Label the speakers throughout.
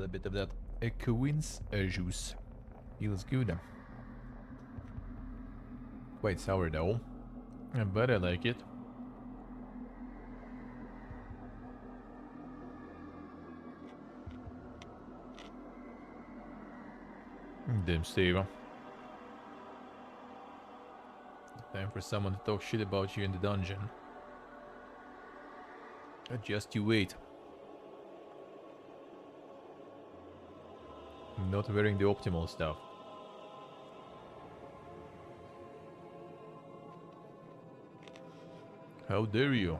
Speaker 1: little bit of that quince juice. Feels good. Quite sour though, but I like it. Damn, Steve. Time for someone to talk shit about you in the dungeon. Just you wait. Not wearing the optimal stuff. How dare you?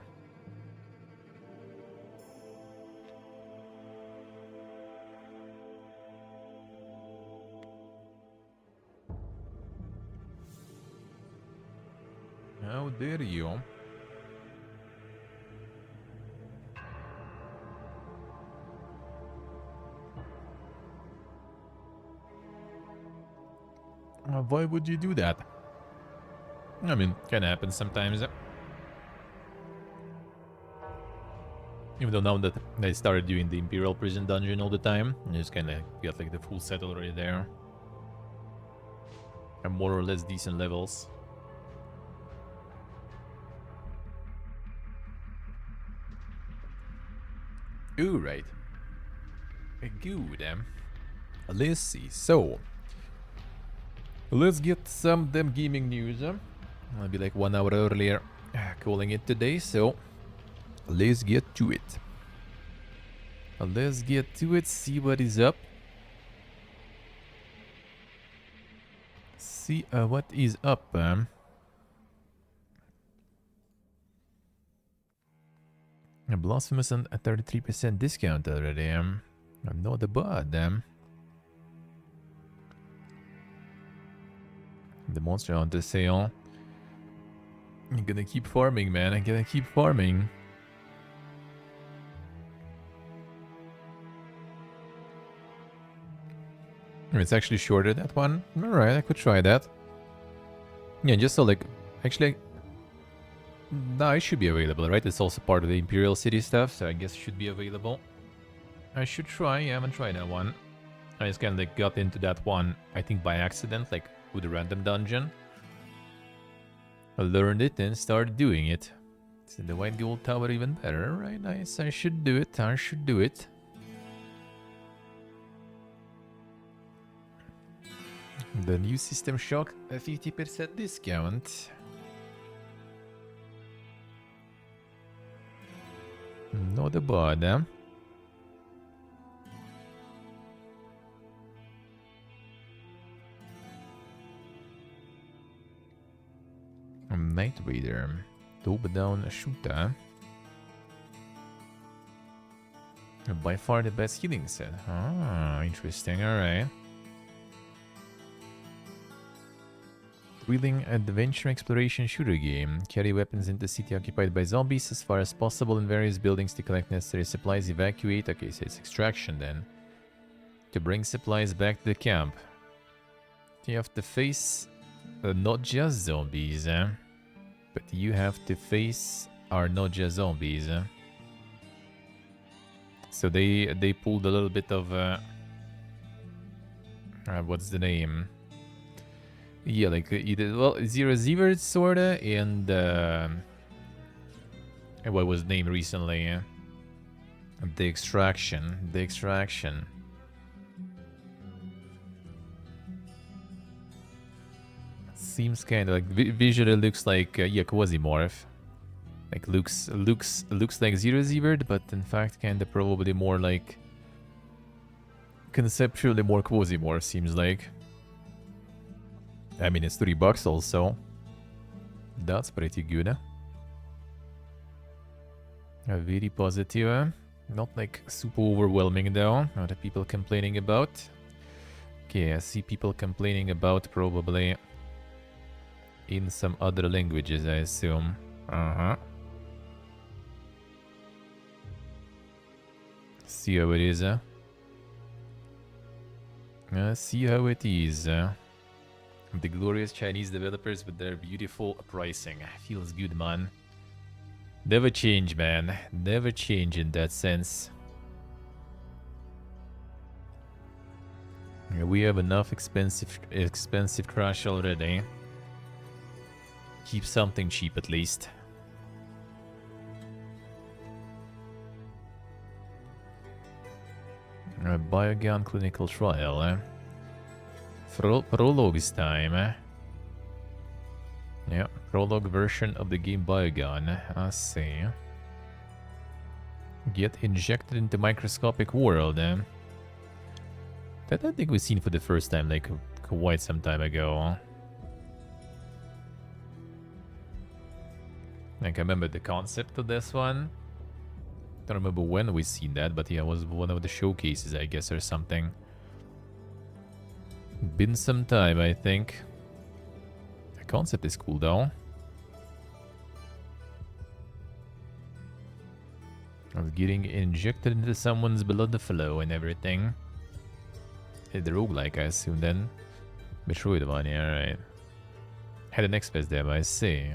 Speaker 1: How dare you? Why would you do that? I mean, kinda happens sometimes. Even though now that I started doing the Imperial Prison Dungeon all the time, I just kinda got like the full set already there. And more or less decent levels. Ooh, right. Good. Let's see. So, let's get some damn gaming news. I'll be like 1 hour earlier calling it today, so let's get to it. Let's get to it, see what is up. See what is up. Blasphemous and a 33% discount already. Not bad. The Monster Hunter sale. I'm gonna keep farming, man. I'm gonna keep farming. It's actually shorter, that one. Alright, I could try that. Yeah, just so like... Actually... No, it should be available, right? It's also part of the Imperial City stuff, so I guess it should be available. I should try. I haven't tried that one. I just kind of like got into that one, I think by accident, like with a random dungeon. I learned it and started doing it. So the White Gold Tower even better, right? Nice. I should do it. I should do it. The new System Shock, a 50% discount. Not bad, eh? Night Raider. Double down shooter. By far the best healing set. Ah, interesting, alright. Thrilling adventure exploration shooter game. Carry weapons into city occupied by zombies as far as possible in various buildings to collect necessary supplies. Evacuate. Okay, so it's extraction then. To bring supplies back to the camp. You have to face not just zombies, but you have to face are not just zombies. So they pulled a little bit of what's the name? Yeah, like either Zero Zevert sorta, and what was the name recently? The Extraction. The Extraction. Seems kind of like visually looks like yeah, Quasimorph. Like looks like Zero Zevert, but in fact kind of probably more like conceptually more Quasimorph seems like. I mean, it's $3 also. That's pretty good. Very positive. Not like super overwhelming though. Not the people complaining about. Okay, I see people complaining about probably in some other languages, I assume. See how it is. See how it is. The glorious Chinese developers with their beautiful pricing. Feels good, man. Never change, man. Never change in that sense. Yeah, we have enough expensive trash already. Keep something cheap at least. Biogun clinical trial. Prologue's time. Yeah, prologue version of the game Biogun. I see. Get injected into microscopic world. That I think we've seen for the first time, like quite some time ago. Like, I remember the concept of this one. Don't remember when we seen that, but yeah, it was one of the showcases, I guess, or something. Been some time, I think. The concept is cool, though. Of getting injected into someone's blood flow and everything. The roguelike, I assume, then. Metroidvania, alright. Had an express there, I see.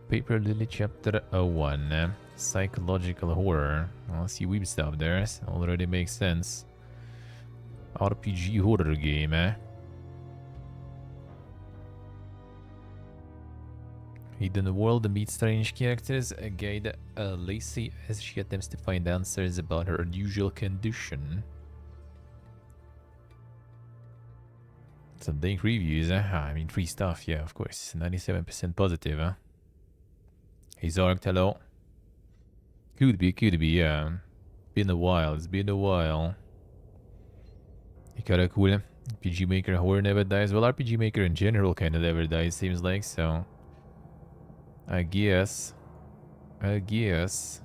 Speaker 1: Paper Lily Chapter 01. Psychological horror. Well, see weeb stuff there. Already makes sense. RPG horror game, Hidden world meets strange characters. A guide Lacey as she attempts to find answers about her unusual condition. Some dank reviews, I mean, free stuff, yeah, of course. 97% positive, Hey Zark, hello. Could be, yeah. Been a while, it's been a while. Kinda cool. RPG Maker horror never dies. Well, RPG Maker in general kinda never dies, seems like, so... I guess. This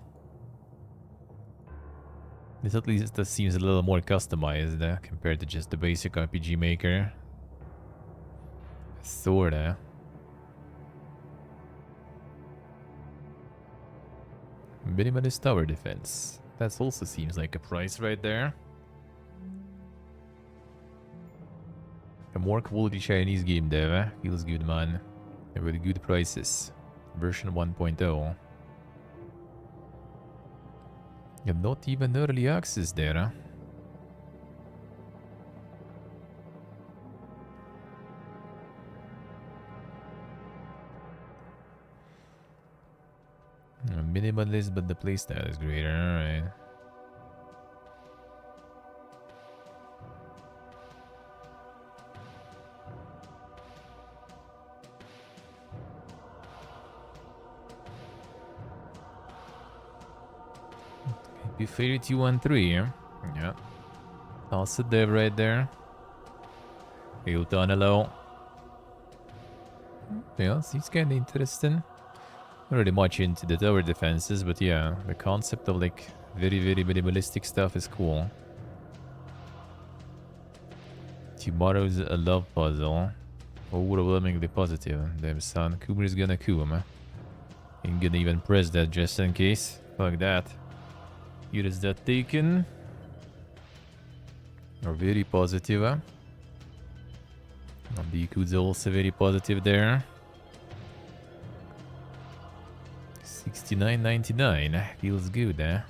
Speaker 1: at least seems a little more customized compared to just the basic RPG Maker. Sorta. Minimalist tower defense. That also seems like a price right there. A more quality Chinese game dev, Feels good, man. With good prices. Version 1.0. And not even early access there, Minimalist, but the playstyle is greater, alright. Fairy 213, yeah. Also dev right there. Hilton, hello. Yeah, seems kinda interesting. Not really much into the tower defenses, but yeah, the concept of like very minimalistic stuff is cool. Tomorrow's a love puzzle. Overwhelmingly positive. Damn son, Kubri's gonna come. Ain't gonna even press that just in case. Fuck that. Here is that taken. Or very positive. The code's also very positive there. 69.99 feels good,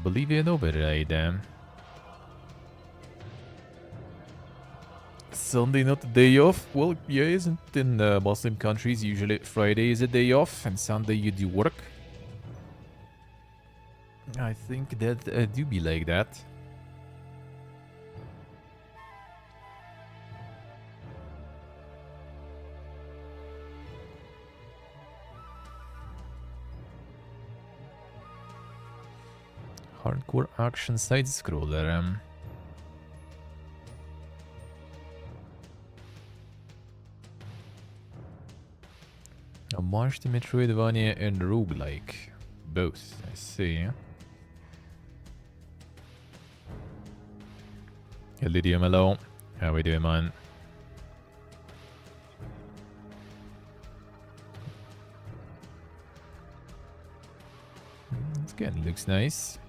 Speaker 1: Bolivian override. Sunday not a day off? Well, yeah, isn't in Muslim countries usually Friday is a day off and Sunday you do work? I think that do be like that. Hardcore action side scroller. A march to Metroidvania and roguelike. Both, I see. Lydium, hello. How we doing, man? This kinda looks nice.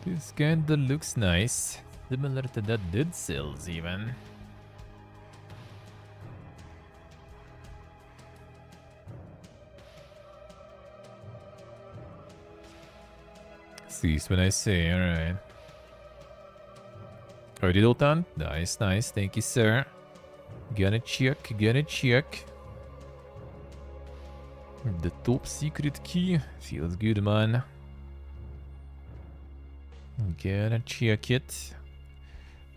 Speaker 1: This kinda looks nice. Similar to that Dead Cells, even. Sees when I say, alright. Already all done? Nice, nice. Thank you, sir. Gonna check, gonna check. The top secret key. Feels good, man. Gonna check it.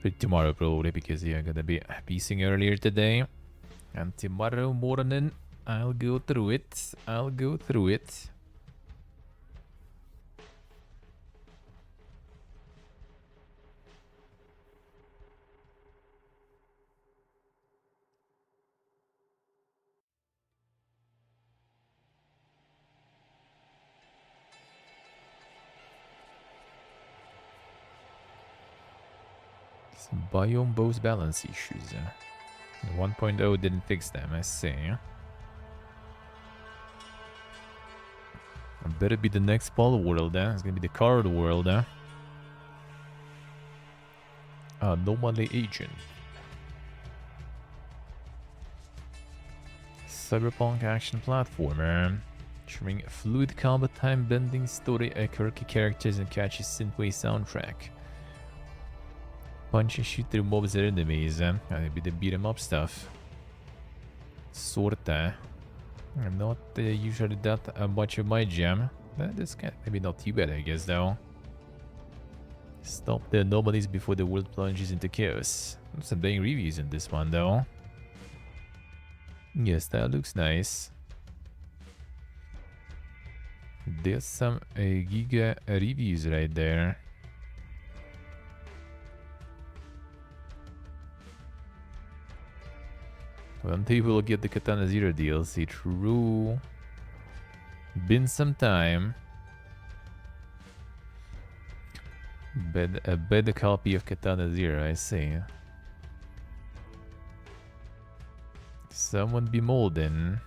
Speaker 1: But tomorrow, probably, because yeah, I'm gonna be piecing earlier today. And tomorrow morning, I'll go through it. I'll go through it. Some biome both balance issues. 1.0 didn't fix them, I see. Better be the next Polo world, It's gonna be the card world, Anomaly agent. Cyberpunk action platformer. Featuring fluid combat, time bending story, quirky characters, and catchy synthwave soundtrack. Punch and shoot through mobs and enemies, Gonna be the beat 'em up stuff. Sorta. Not usually that much of my jam. This kind maybe not too bad, I guess, though. Stop the anomalies before the world plunges into chaos. Some dang reviews in this one, though. Yes, that looks nice. There's some giga reviews right there. One day we'll get the Katana Zero DLC. True. Been some time. A better copy of Katana Zero, I see. Someone be molding.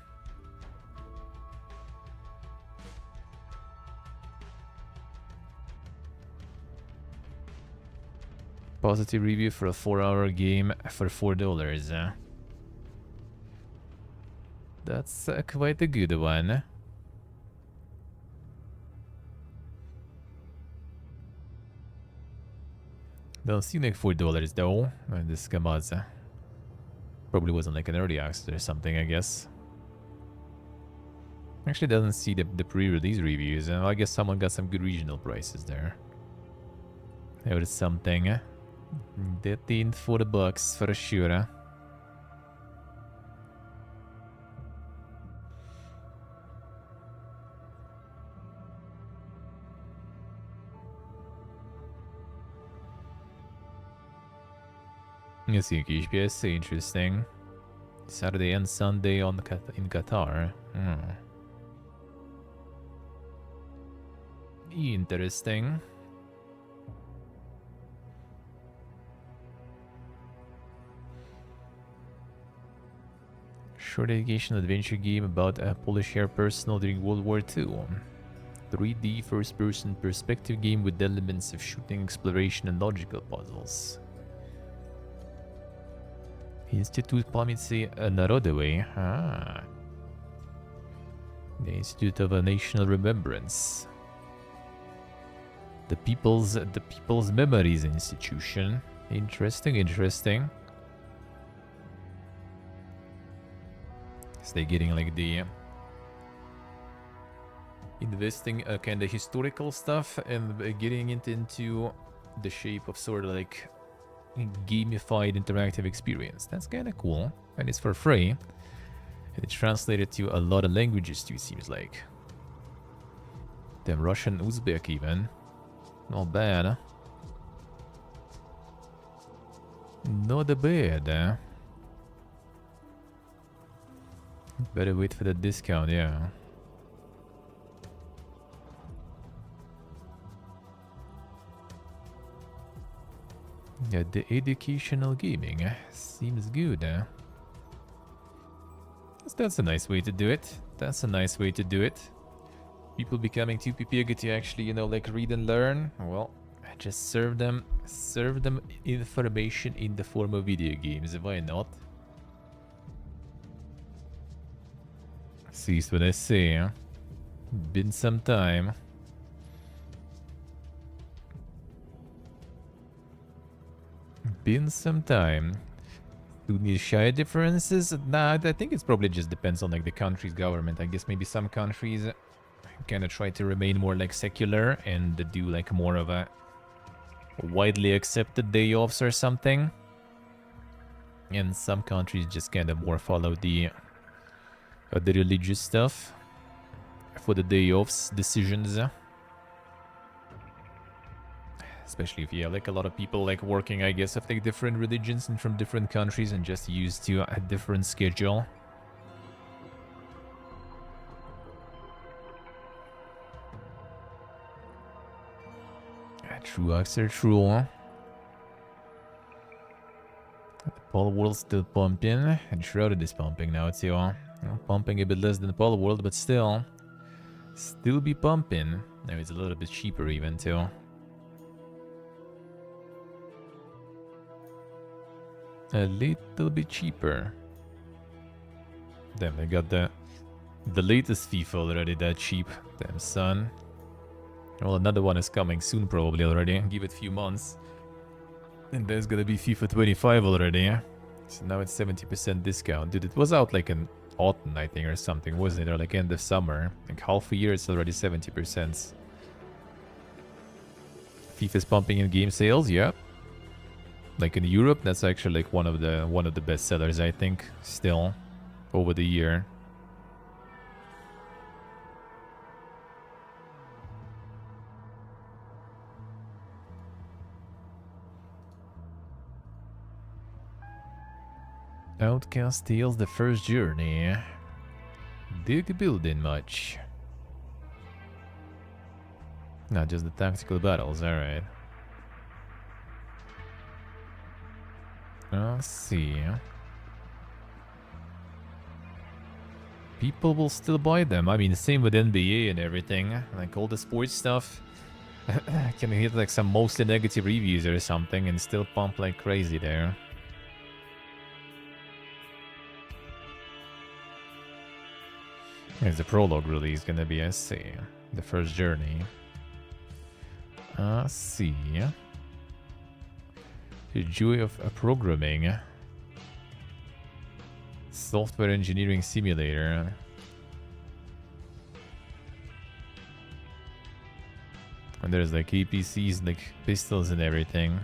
Speaker 1: Positive review for a 4-hour game for $4. That's quite a good one. Don't seem like $4 though. This Gamaz probably wasn't like an early access or something, I guess. Actually doesn't see the pre-release reviews, and I guess someone got some good regional prices there. There was something. 13 $40 for sure. Yes, HBS, interesting. Saturday and Sunday in Qatar. Interesting. Short educational adventure game about a Polish air personnel during World War II. 3D first-person perspective game with elements of shooting, exploration, and logical puzzles. Institut Pamięci Narodowej. The Institute of a National Remembrance. The People's Memories Institution. Interesting, interesting. So they're getting like the investing kind of historical stuff and getting it into the shape of sort of like gamified interactive experience. That's kind of cool, and it's for free. And it's translated to a lot of languages too, seems like. Damn, Russian, Uzbek even. Not bad. Not bad. Better wait for the discount, yeah. Yeah, the educational gaming seems good. That's a nice way to do it. That's a nice way to do it. People becoming too eager to actually, you know, like read and learn. Well, just serve them information in the form of video games. Why not? See what I say. Been some time. been some time. Do these shy differences? Nah, I think it's probably just depends on like the country's government. I guess maybe some countries kind of try to remain more like secular and do like more of a widely accepted day offs or something. And some countries just kind of more follow the religious stuff for the day offs decisions. Especially if you have like a lot of people like working, I guess, of like different religions and from different countries and just used to a different schedule. True, Axel, true. The Pole World still pumping, and Shrouded is pumping now too. Pumping a bit less than the Pole World, but still be pumping. Now it's a little bit cheaper even too. A little bit cheaper. Damn, they got the latest FIFA already that cheap. Damn, son. Well, another one is coming soon probably already. Give it a few months. And there's gonna be FIFA 25 already. So now it's 70% discount. Dude, it was out like in autumn, I think, or something, wasn't it? Or like end of summer. Like half a year, it's already 70%. FIFA's pumping in game sales, yeah. Like in Europe, that's actually like one of the best sellers, I think, still over the year. Outcast Tales: The First Journey. Dig building much. Not just the tactical battles, alright. Let's see. People will still buy them. I mean, same with NBA and everything. Like all the sports stuff can hit like some mostly negative reviews or something and still pump like crazy there. Here's the prologue release gonna be, I see. The First Journey. See. The joy of programming. Software engineering simulator. And there's like APCs, like pistols and everything.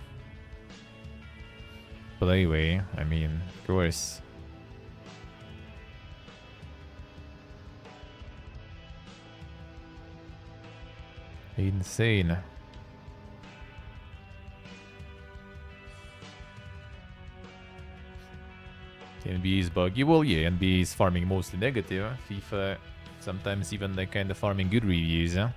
Speaker 1: But anyway, I mean, of course. Insane. NBA is buggy. Well, yeah, NBA is farming mostly negative. FIFA sometimes even like kind of farming good reviews. Huh?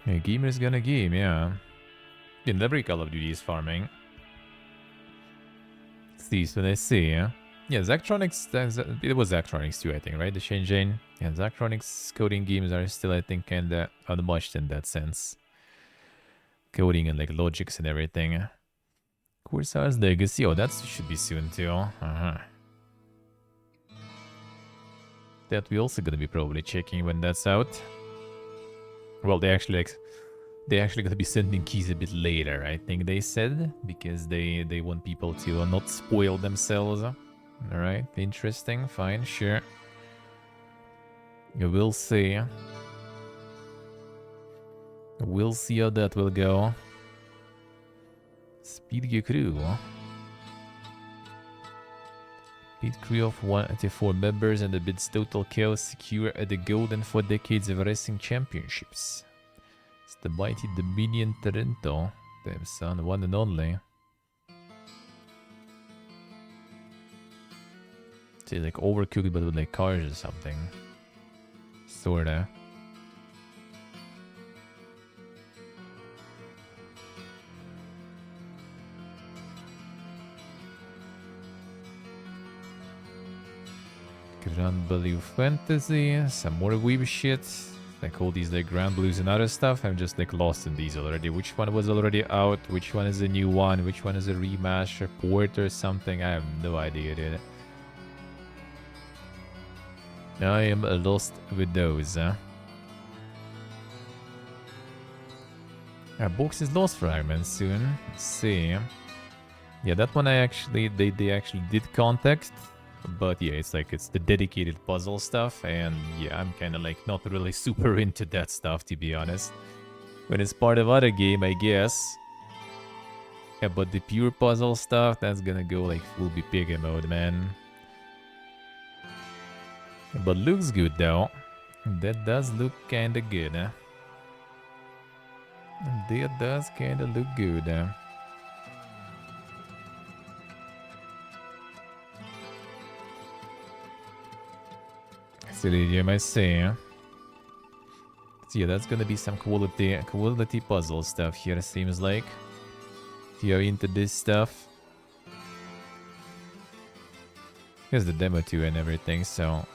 Speaker 1: Yeah, gamer's gonna game, yeah. In every Call of Duty is farming. See, so they see, yeah. Yeah, Zachtronics, it was Zachtronics too, I think, right? The Shenzhen. Yeah, Zachtronics coding games are still, I think, kinda unmatched in that sense. Coding and like logics and everything. Corsair's Legacy, oh, that should be soon too. That we also gonna be probably checking when that's out. Well, they actually gonna be sending keys a bit later, I think they said, because they want people to not spoil themselves. Alright, interesting, fine, sure. We'll see. We'll see how that will go. Speed your crew. Speed crew of 184 members and the bid's total chaos secure at the golden 4 decades of wrestling championships. It's the mighty Dominion Trento. Damn son, one and only. Say like Overcooked but with like cars or something. Sorta. Grand Blue Fantasy, some more weeb shit. Like all these like Grand Blues and other stuff. I'm just like lost in these already. Which one was already out? Which one is a new one? Which one is a remaster, port or something? I have no idea, dude. I am lost with those. Box is lost fragments soon. Let's see. Yeah, that one I actually they actually did context, but yeah, it's like it's the dedicated puzzle stuff, and yeah, I'm kind of like not really super into that stuff, to be honest. When it's part of other game, I guess. Yeah, but the pure puzzle stuff, that's gonna go like full Bipega mode, man. But looks good though. That does look kinda good, huh? That does kinda look good, huh? Silly, I say, huh? So yeah, that's gonna be some quality puzzle stuff here, seems like. If you're into this stuff. Here's the demo too and everything, so...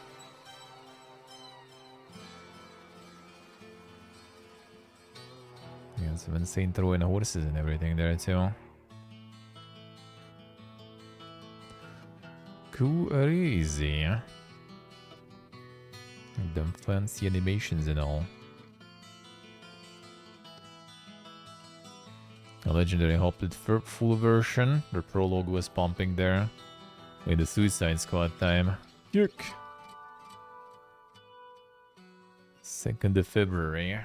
Speaker 1: Yeah, some insane throwing horses and everything there too. Crazy. Them fancy animations and all. A legendary Hoplite full version. The prologue was pumping there. Like the Suicide Squad time. Yuck. 2nd of February.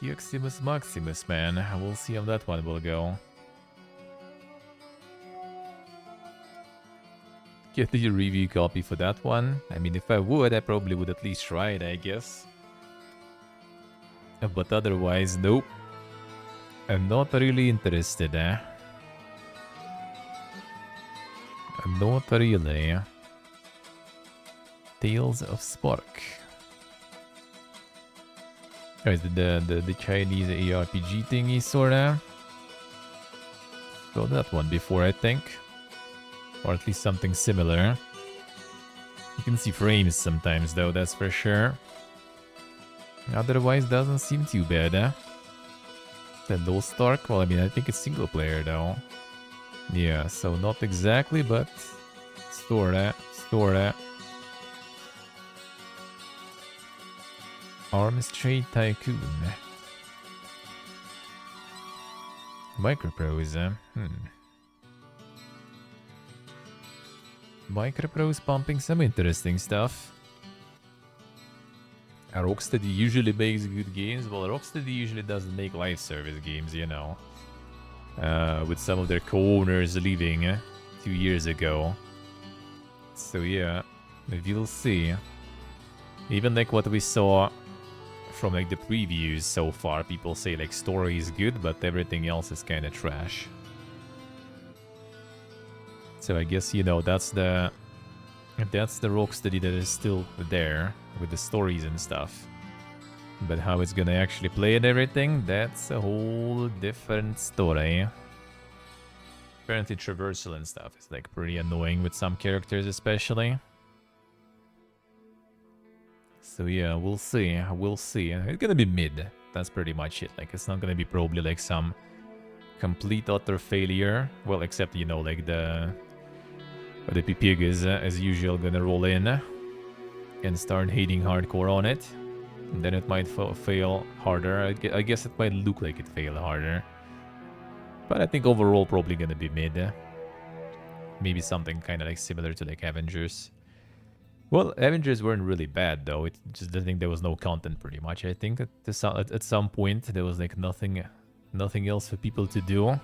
Speaker 1: Yuximus Maximus, man. We'll see how that one will go. Get the review copy for that one. I mean, if I would, I probably would at least try it, I guess. But otherwise, nope. I'm not really interested, eh? Not really. Tales of Spark. Oh, is it the Chinese ARPG thingy, sorta? Saw that one before, I think. Or at least something similar. You can see frames sometimes, though, that's for sure. Otherwise, doesn't seem too bad, eh? The Lost Ark? Well, I mean, I think it's single player, though. Yeah, so not exactly, but... Sorta. Arms Trade Tycoon. Microprose, Microprose pumping some interesting stuff. Rocksteady usually makes good games. Well, Rocksteady usually doesn't make live service games, you know. With some of their co-owners leaving 2 years ago. So yeah, we'll see. Even like what we saw from like the previews so far, people say like story is good, but everything else is kind of trash. So I guess, you know, that's the Rocksteady that is still there with the stories and stuff. But how it's gonna actually play and everything, that's a whole different story. Apparently traversal and stuff is like pretty annoying with some characters especially. So yeah, we'll see. It's gonna be mid. That's pretty much it. Like, it's not gonna be probably like some complete utter failure. Well, except, you know, like the PPG is, as usual, gonna roll in and start hating hardcore on it. And then it might fail harder. I guess it might look like it failed harder. But I think overall probably gonna be mid. Maybe something kind of like similar to like Avengers. Well, Avengers weren't really bad though. It's just I think there was no content pretty much. I think at some point there was like nothing else for people to do.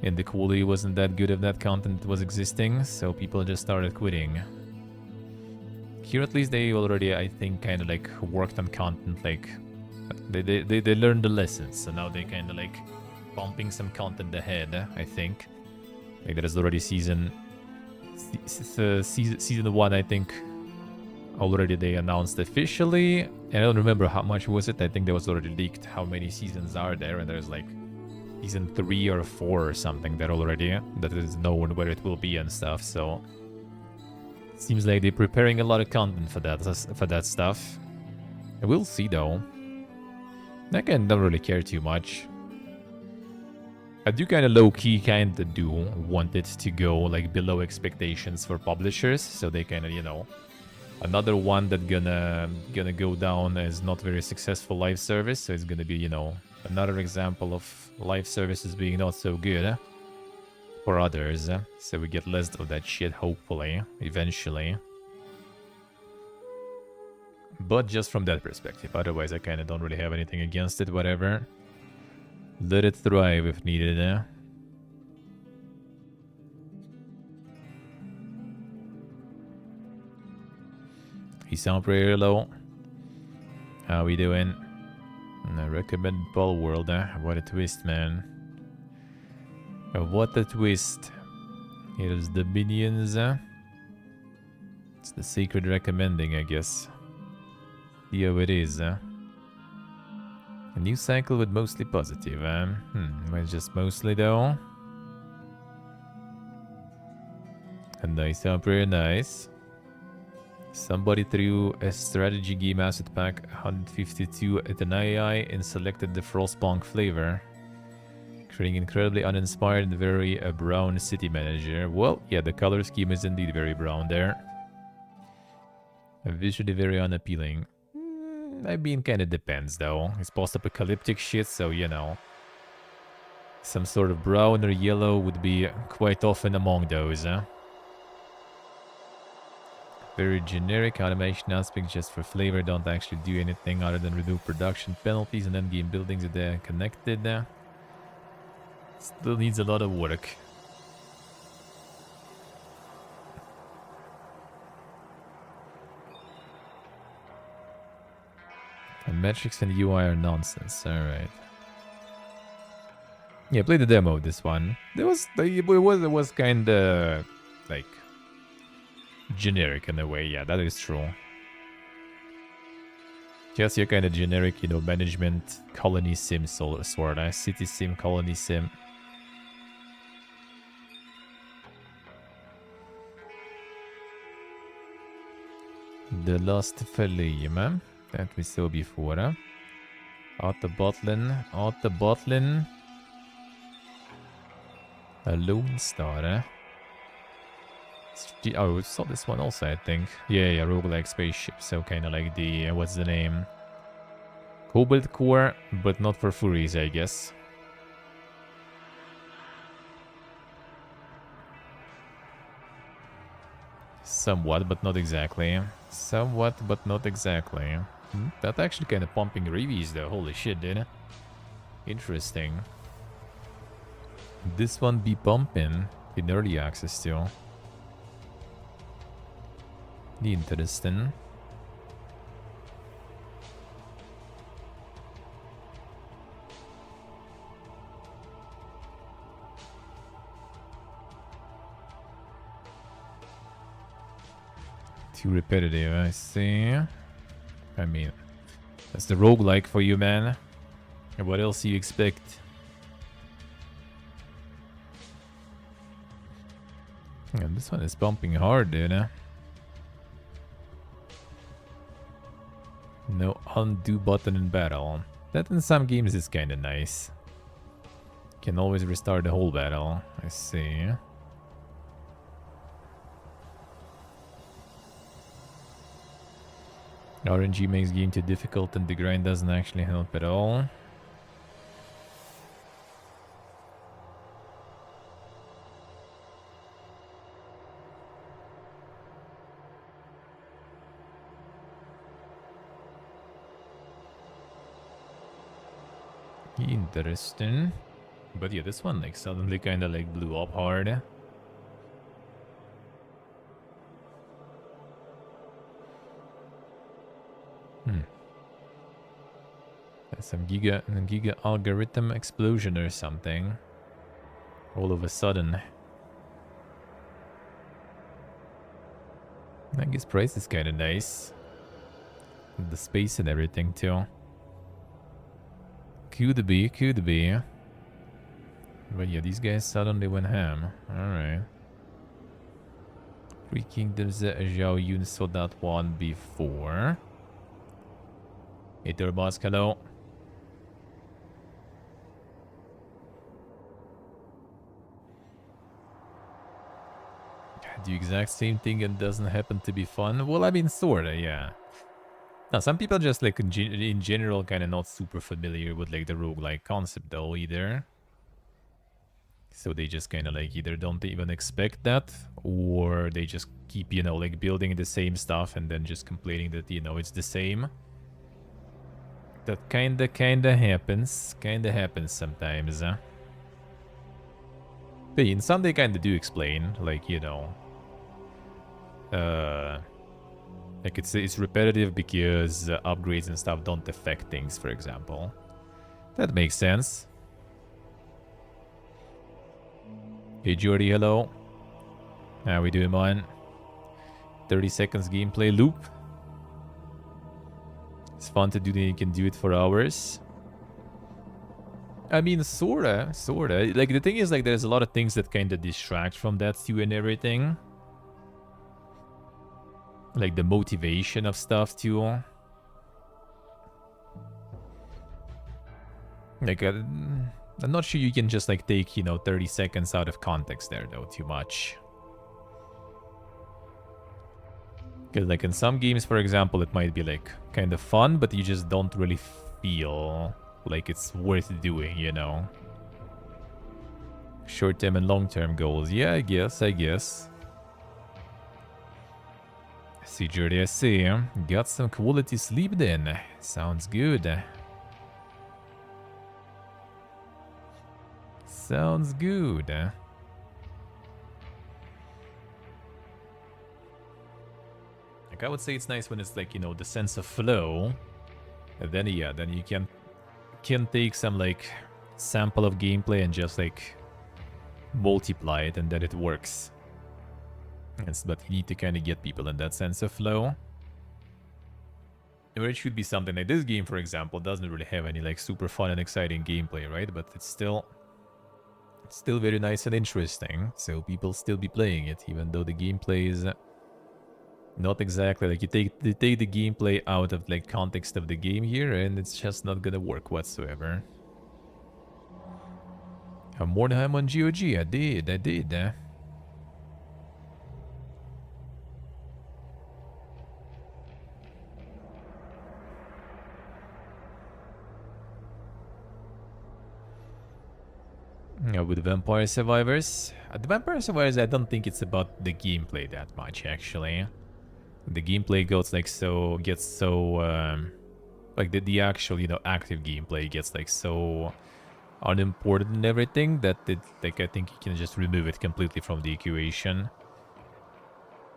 Speaker 1: And the quality wasn't that good if that content was existing, so people just started quitting. Here at least they already, I think, kind of like worked on content, like they learned the lessons, so now they kind of like pumping some content ahead, I think. Like there is already season 1, I think, already they announced officially. And I don't remember how much was it. I think there was already leaked how many seasons are there, and there's like season 3 or 4 or something there already that is known where it will be and stuff. So it seems like they're preparing a lot of content for that stuff. We'll see though. Again, don't really care too much. I do kind of low-key kind of do want it to go like below expectations for publishers, so they kind of, you know, another one that gonna go down as not very successful live service, so it's gonna be, you know, another example of live services being not so good for others, so we get less of that shit, hopefully, eventually. But just from that perspective, otherwise I kind of don't really have anything against it, whatever. Let it thrive if needed. You sound pretty low. How we doing? I recommend Ball World. What a twist, man. What a twist. Here's the minions. It's the secret recommending, I guess. See how it is. A new cycle with mostly positive. Well, just mostly though. And they sound pretty nice. Somebody threw a strategy game asset pack 152 at an AI and selected the Frostpunk flavor, creating incredibly uninspired and very brown city manager. Well, yeah, the color scheme is indeed very brown there. Visually very unappealing. I mean, kind of depends though. It's post-apocalyptic shit, so you know. Some sort of brown or yellow would be quite often among those, Very generic automation aspects just for flavor, don't actually do anything other than remove production penalties and endgame buildings if they're connected. Still needs a lot of work. And metrics and UI are nonsense, alright. Yeah, play the demo of this one. It was kinda like generic in a way, yeah, that is true. Just your kind of generic, you know, management colony sim sort of city sim, colony sim. The Lost Flame that we saw before. Out the bottling. A Lone Star. Oh, we saw this one also, I think. Yeah, roguelike spaceship. So kind of like the, what's the name? Cobalt Core, but not for furries, I guess. Somewhat, but not exactly. Somewhat, but not exactly. That actually kind of pumping reviews though. Holy shit, dude. Interesting. This one be pumping in early access still. Interesting. Too repetitive, I see. I mean, that's the roguelike for you, man. And what else do you expect? And this one is pumping hard, dude. No undo button in battle. That in some games is kinda nice. Can always restart the whole battle. I see. RNG makes game too difficult and the grind doesn't actually help at all. Interesting. But yeah, this one like suddenly kind of like blew up hard. That's some giga algorithm explosion or something. All of a sudden. I guess price is kind of nice. The space and everything too. Could be. But yeah, these guys suddenly went ham. Alright. Three Kingdoms, Zhao Yun saw that one before. Hey, Turbosk, hello. the exact same thing and doesn't happen to be fun? Well, I mean, sorta, yeah. Now, some people just, like, in general, kind of not super familiar with, like, the roguelike concept, though, either. So they just kind of, like, either don't even expect that, or they just keep, you know, like, building the same stuff and then just complaining that, you know, it's the same. That kinda happens. Kinda happens sometimes, huh? But in some, they kinda do explain, like, you know, like it's repetitive because upgrades and stuff don't affect things, for example. That makes sense. Hey Jordy, hello. How we doing, man? 30 seconds gameplay loop. It's fun to do, then you can do it for hours. I mean, sorta. Like, the thing is, like, there's a lot of things that kind of distract from that too and everything. Like, the motivation of stuff too. Like, I'm not sure you can just, like, take, you know, 30 seconds out of context there, though, too much. Because, like, in some games, for example, it might be, like, kind of fun, but you just don't really feel like it's worth doing, you know? Short-term and long-term goals. Yeah, I guess. See, Jordy, I see. Got some quality sleep then. Sounds good. Sounds good. Like, I would say it's nice when it's like, you know, the sense of flow. And then, yeah, then you can take some, like, sample of gameplay and just, like, multiply it, and then it works. But you need to kind of get people in that sense of flow. Or it should be something like this game, for example, doesn't really have any, like, super fun and exciting gameplay, right? But it's still very nice and interesting, so people still be playing it, even though the gameplay is not exactly, like, you take the gameplay out of, like, context of the game here, and it's just not gonna work whatsoever. More time on GOG, I did. With Vampire Survivors. The Vampire Survivors, I don't think it's about the gameplay that much, actually. The gameplay goes, like, gets so, like, the actual, you know, active gameplay gets, like, so unimportant and everything that like, I think you can just remove it completely from the equation.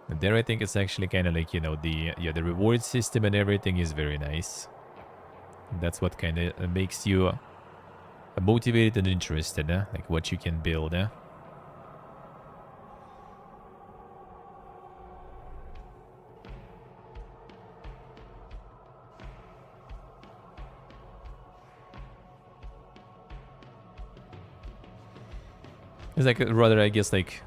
Speaker 1: And there, I think it's actually kind of like, you know, the reward system and everything is very nice. That's what kind of makes you motivated and interested, like what you can build. It's like, rather, I guess, like,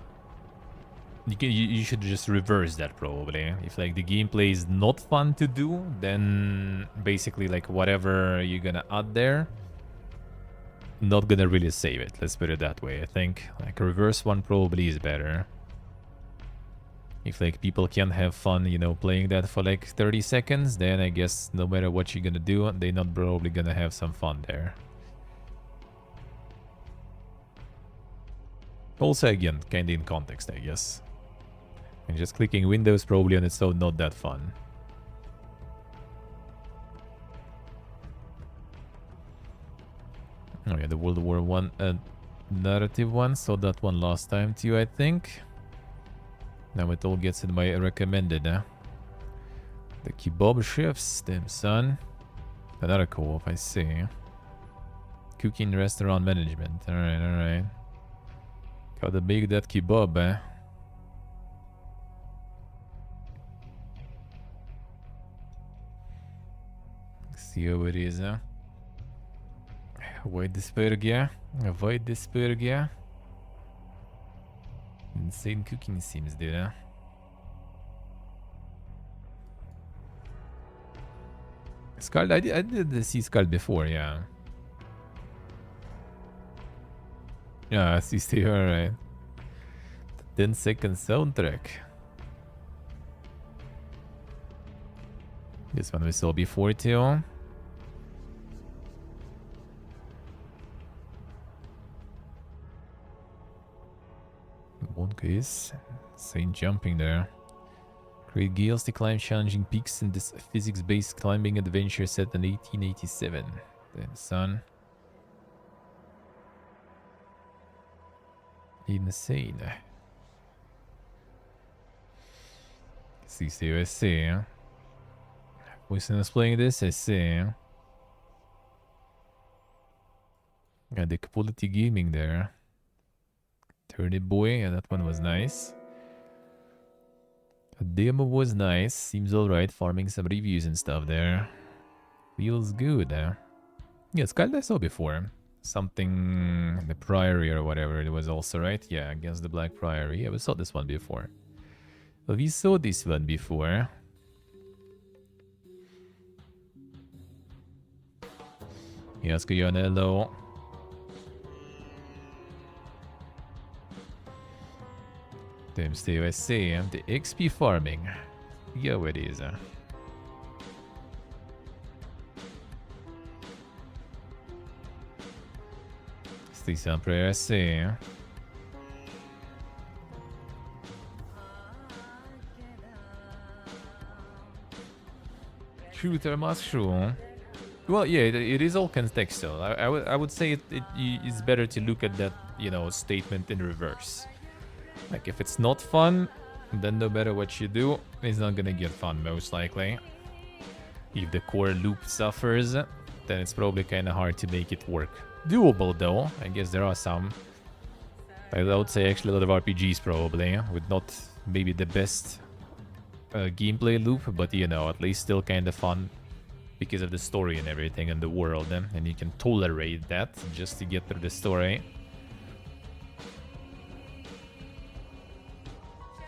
Speaker 1: you should just reverse that, probably. If, like, the gameplay is not fun to do, then basically, like, whatever you're gonna add there, not gonna really save it. Let's put it that way. I think, like, a reverse one probably is better. If, like, people can't have fun, you know, playing that for, like, 30 seconds, then I guess no matter what you're gonna do, they're not probably gonna have some fun there. Also, again, kinda in context, I guess. And just clicking Windows probably on its own not that fun. Oh yeah, the World War I narrative one. Saw that one last time too, I think. Now it all gets in my recommended, The kebab chefs, damn son. Another co-op, I see. Cooking restaurant management. Alright. Gotta make that kebab, See how it is, Avoid Dispergia. Insane cooking seems there, Scald, I did see Scald before, yeah. Yeah, I see Steve, alright. 10-second soundtrack. This one we saw before too. Monkeys. Insane jumping there. Create gales to climb challenging peaks in this physics-based climbing adventure set in 1887. Then son. Insane. See, I see. Winston is playing this, I see. Got the quality gaming there. Turny Boy, yeah, that one was nice. The demo was nice, seems alright, farming some reviews and stuff there. Feels good. Yeah, Skull I saw before. Something, the Priory or whatever it was also, right? Yeah, against the Black Priory. Yeah, we saw this one before. We saw this one before. Yes, Guyonello. Damn, stay I see. The XP farming. Yeah, it is. Stay some prayer I see. Shooter mushroom. Well, yeah, it is all contextual. I would say it's better to look at that, you know, statement in reverse. Like, if it's not fun, then no matter what you do, it's not gonna get fun, most likely. If the core loop suffers, then it's probably kind of hard to make it work. Doable, though. I guess there are some. I would say actually a lot of RPGs, probably, with not maybe the best gameplay loop, but, you know, at least still kind of fun because of the story and everything and the world, and you can tolerate that just to get through the story.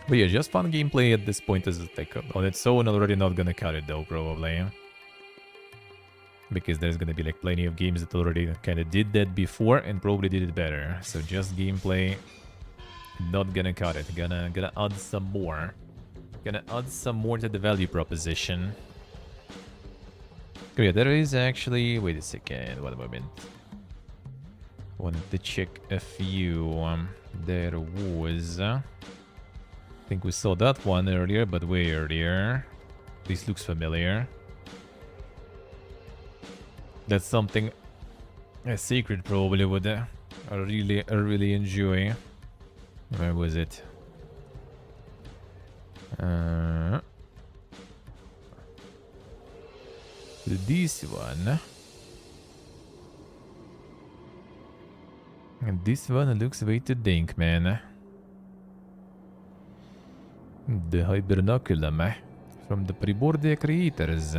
Speaker 1: But yeah, just fun gameplay at this point is like on its own already not gonna cut it though, probably. Because there's gonna be like plenty of games that already kind of did that before and probably did it better. So just gameplay, not gonna cut it. Gonna add some more. Gonna add some more to the value proposition. Oh yeah, there is actually... Wait a second, one moment. Wanted to check a few. There was... I think we saw that one earlier, but way earlier. This looks familiar. That's something a Sacred probably would really enjoy. Where was it? This one. And this one looks way too dink, man. The Hibernaculum from the Primordia creators.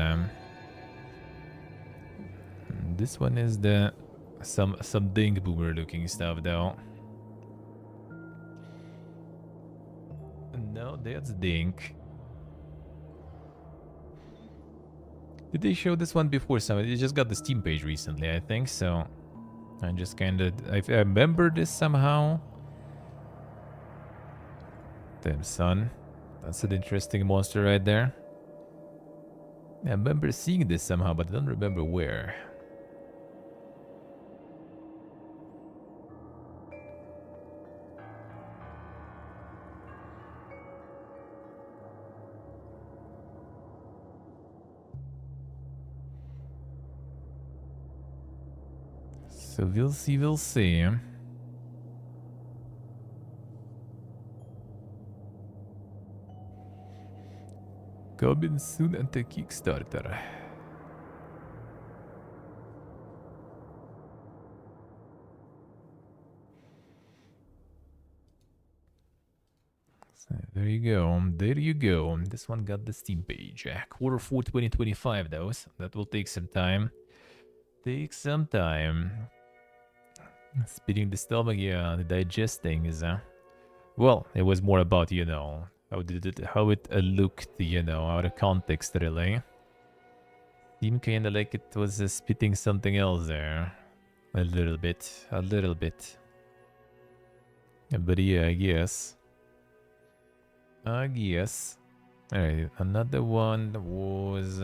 Speaker 1: This one is the some dink boomer looking stuff though. No, that's dink. Did they show this one before? Somebody just got the Steam page recently, I think so. I just kind of I remember this somehow. Damn son, that's an interesting monster right there. I remember seeing this somehow, but I don't remember where. So we'll see, we'll see. Coming soon at the Kickstarter. So there you go, there you go. This one got the Steam page. Q4 2025 though, so that will take some time. Take some time. Spitting the stomach, yeah, the digesting is, well, it was more about, you know, how it looked, you know, out of context, really. Seemed kinda like it was spitting something else there. A little bit, a little bit. But yeah, I guess. I guess. Alright, another one was...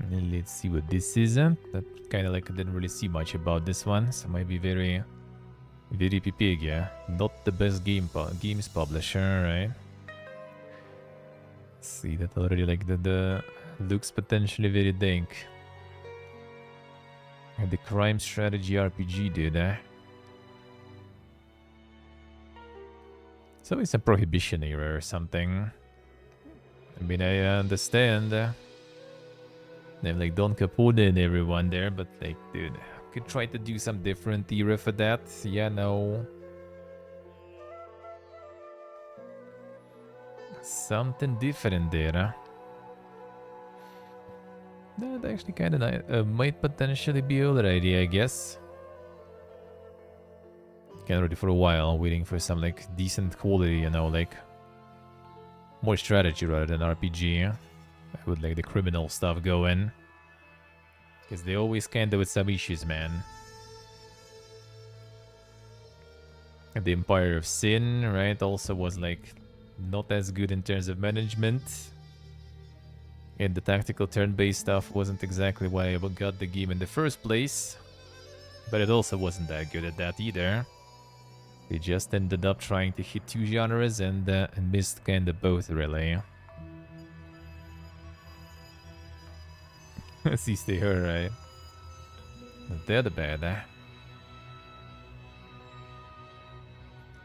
Speaker 1: let's see what this is. That kind of like I didn't really see much about this one, so might be very big, yeah. Not the best games publisher, right? See that already, like the looks potentially very dank. And the crime strategy RPG did, eh? So it's a prohibition era or something. I mean, I understand. They have like Don Capone and everyone there, but like, dude, I could try to do some different era for that. Yeah, no. Something different there, huh? That actually kind of might potentially be a good idea, I guess. Can't ready for a while, waiting for some like decent quality, you know, like more strategy rather than RPG. I would like the criminal stuff going. Because they always kind of with some issues, man. And the Empire of Sin, right, also was like not as good in terms of management. And the tactical turn-based stuff wasn't exactly why I got the game in the first place. But it also wasn't that good at that either. They just ended up trying to hit two genres and missed kind of both, really. See, stay her, right? They're the bad, eh?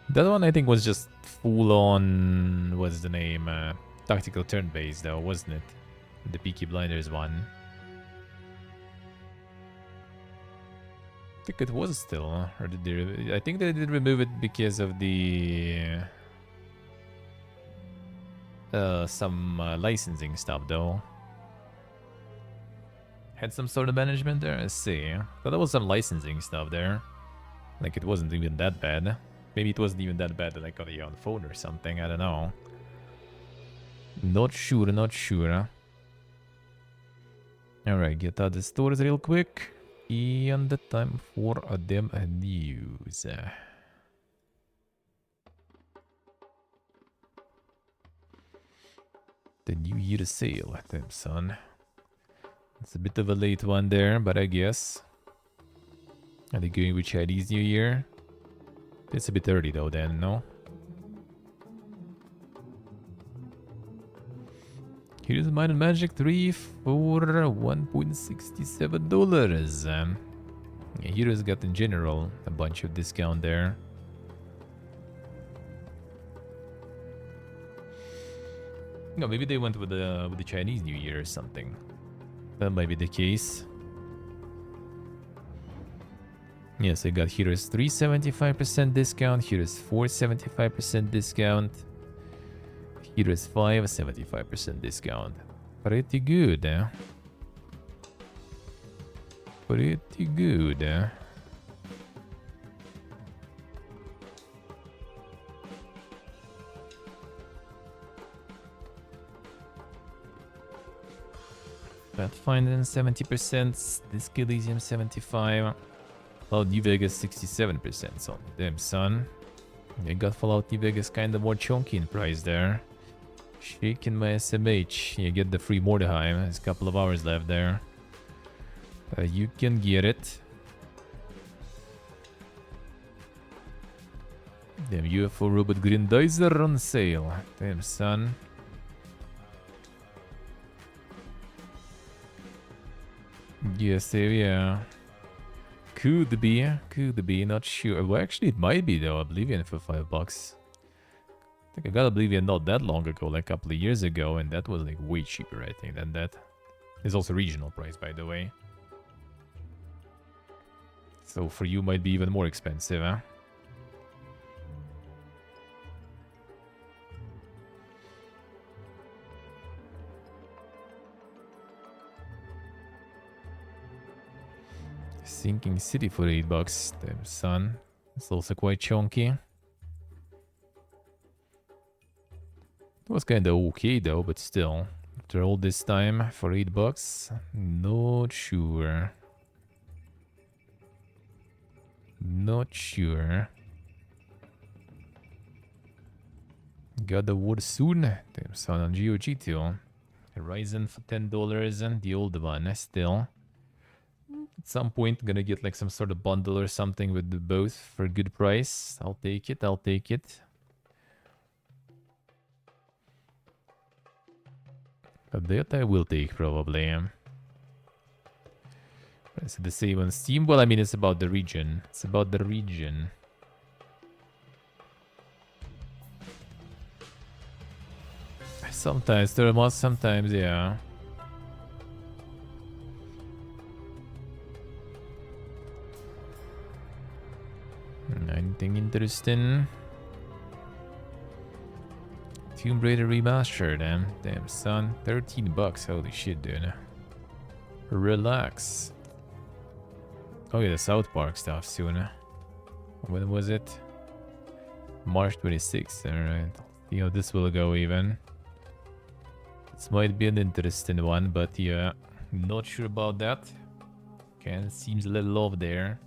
Speaker 1: That one I think was just full on, what's the name? Tactical turn-based though, wasn't it? The Peaky Blinders one. I think it was still, or did they? I think they did remove it because of the some licensing stuff though. Had some sort of management there. Let's see. But there was some licensing stuff there. Like it wasn't even that bad. Maybe it wasn't even that bad that I got it on phone or something. I don't know. Not sure. Not sure. All right, get out the stores real quick. And the time for them news. The New Year sale, them son. It's a bit of a late one there, but I guess. Are they going with Chinese New Year? It's a bit early though then, no? Here's Might and Magic 3 for $1.67. Yeah, Heroes got in general a bunch of discount there. No, maybe they went with the Chinese New Year or something. That might be the case. Yes, I got Heroes 3 75% discount, Heroes 4 75% discount, Heroes 5 75% discount. Pretty good, eh? Pretty good, eh? Pathfinder 70%, Disc Elysium 75%, Fallout New Vegas 67%. So, damn son. I got Fallout New Vegas kinda more chunky in price there. Shaking my SMH. You get the free Mordheim. There's a couple of hours left there. You can get it. Damn UFO Robot Grindizer on sale. Damn son. Yes, yeah. Could be, not sure. Well, actually, it might be though. Oblivion for $5. I think I got Oblivion not that long ago, like a couple of years ago, and that was like way cheaper, I think, than that. It's also regional price, by the way. So for you, might be even more expensive, huh? Sinking City for $8. Damn son. It's also quite chunky. It was kinda okay though, but still. After all this time for $8, not sure. Not sure. Got the war soon. Damn son on GOG too. Horizon for $10 and the old one still. At some point gonna get like some sort of bundle or something with the both for a good price. I'll take it, I'll take it. But that I will take probably. Is it the same on Steam? Well, I mean, it's about the region. It's about the region. Sometimes there are sometimes, yeah. Anything interesting? Tomb Raider Remastered, damn son. $13, holy shit, dude. Relax. Oh yeah, the South Park stuff soon. When was it? March 26th, alright. You know, this will go even. This might be an interesting one, but yeah, not sure about that. Kind of seems a little off there.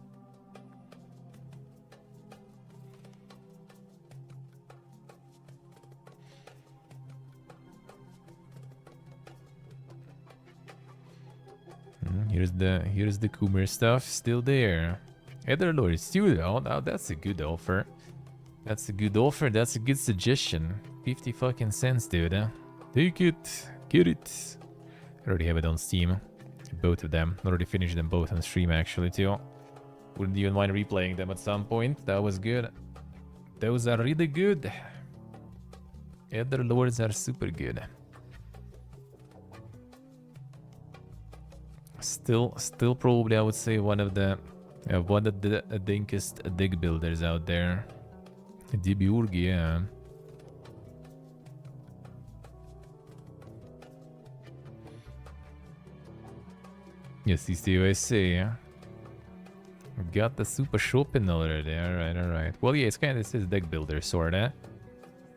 Speaker 1: Here's the Coomer stuff still there. Etherlord Studio. Now that's a good offer. That's a good offer. That's a good suggestion. 50 fucking cents, dude. Take it. Get it. I already have it on Steam. Both of them. Already finished them both on stream actually too. Wouldn't even mind replaying them at some point. That was good. Those are really good. Etherlords are super good. Still probably I would say one of the dinkest dig builders out there. Dibiurg, yeah. Yes, he's the USA. Got the super shopping already. Alright. Well, yeah, it's kind of this is deck builder sorta.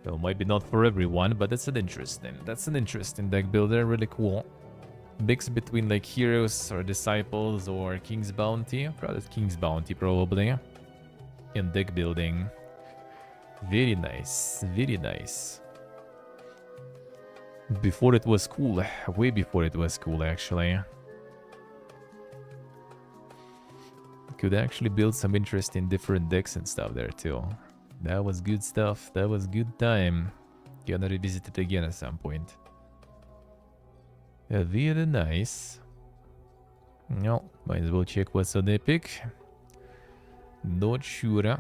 Speaker 1: So might be not for everyone, but that's an interesting deck builder. Really cool. Mix between like heroes or disciples or King's Bounty. Probably King's Bounty probably. In deck building. Very nice. Very nice. Before it was cool. Way before it was cool actually. Could actually build some interesting different decks and stuff there too. That was good stuff. That was good time. Gonna revisit it again at some point. Yeah, very nice. No, might as well check what's on Epic. Not sure.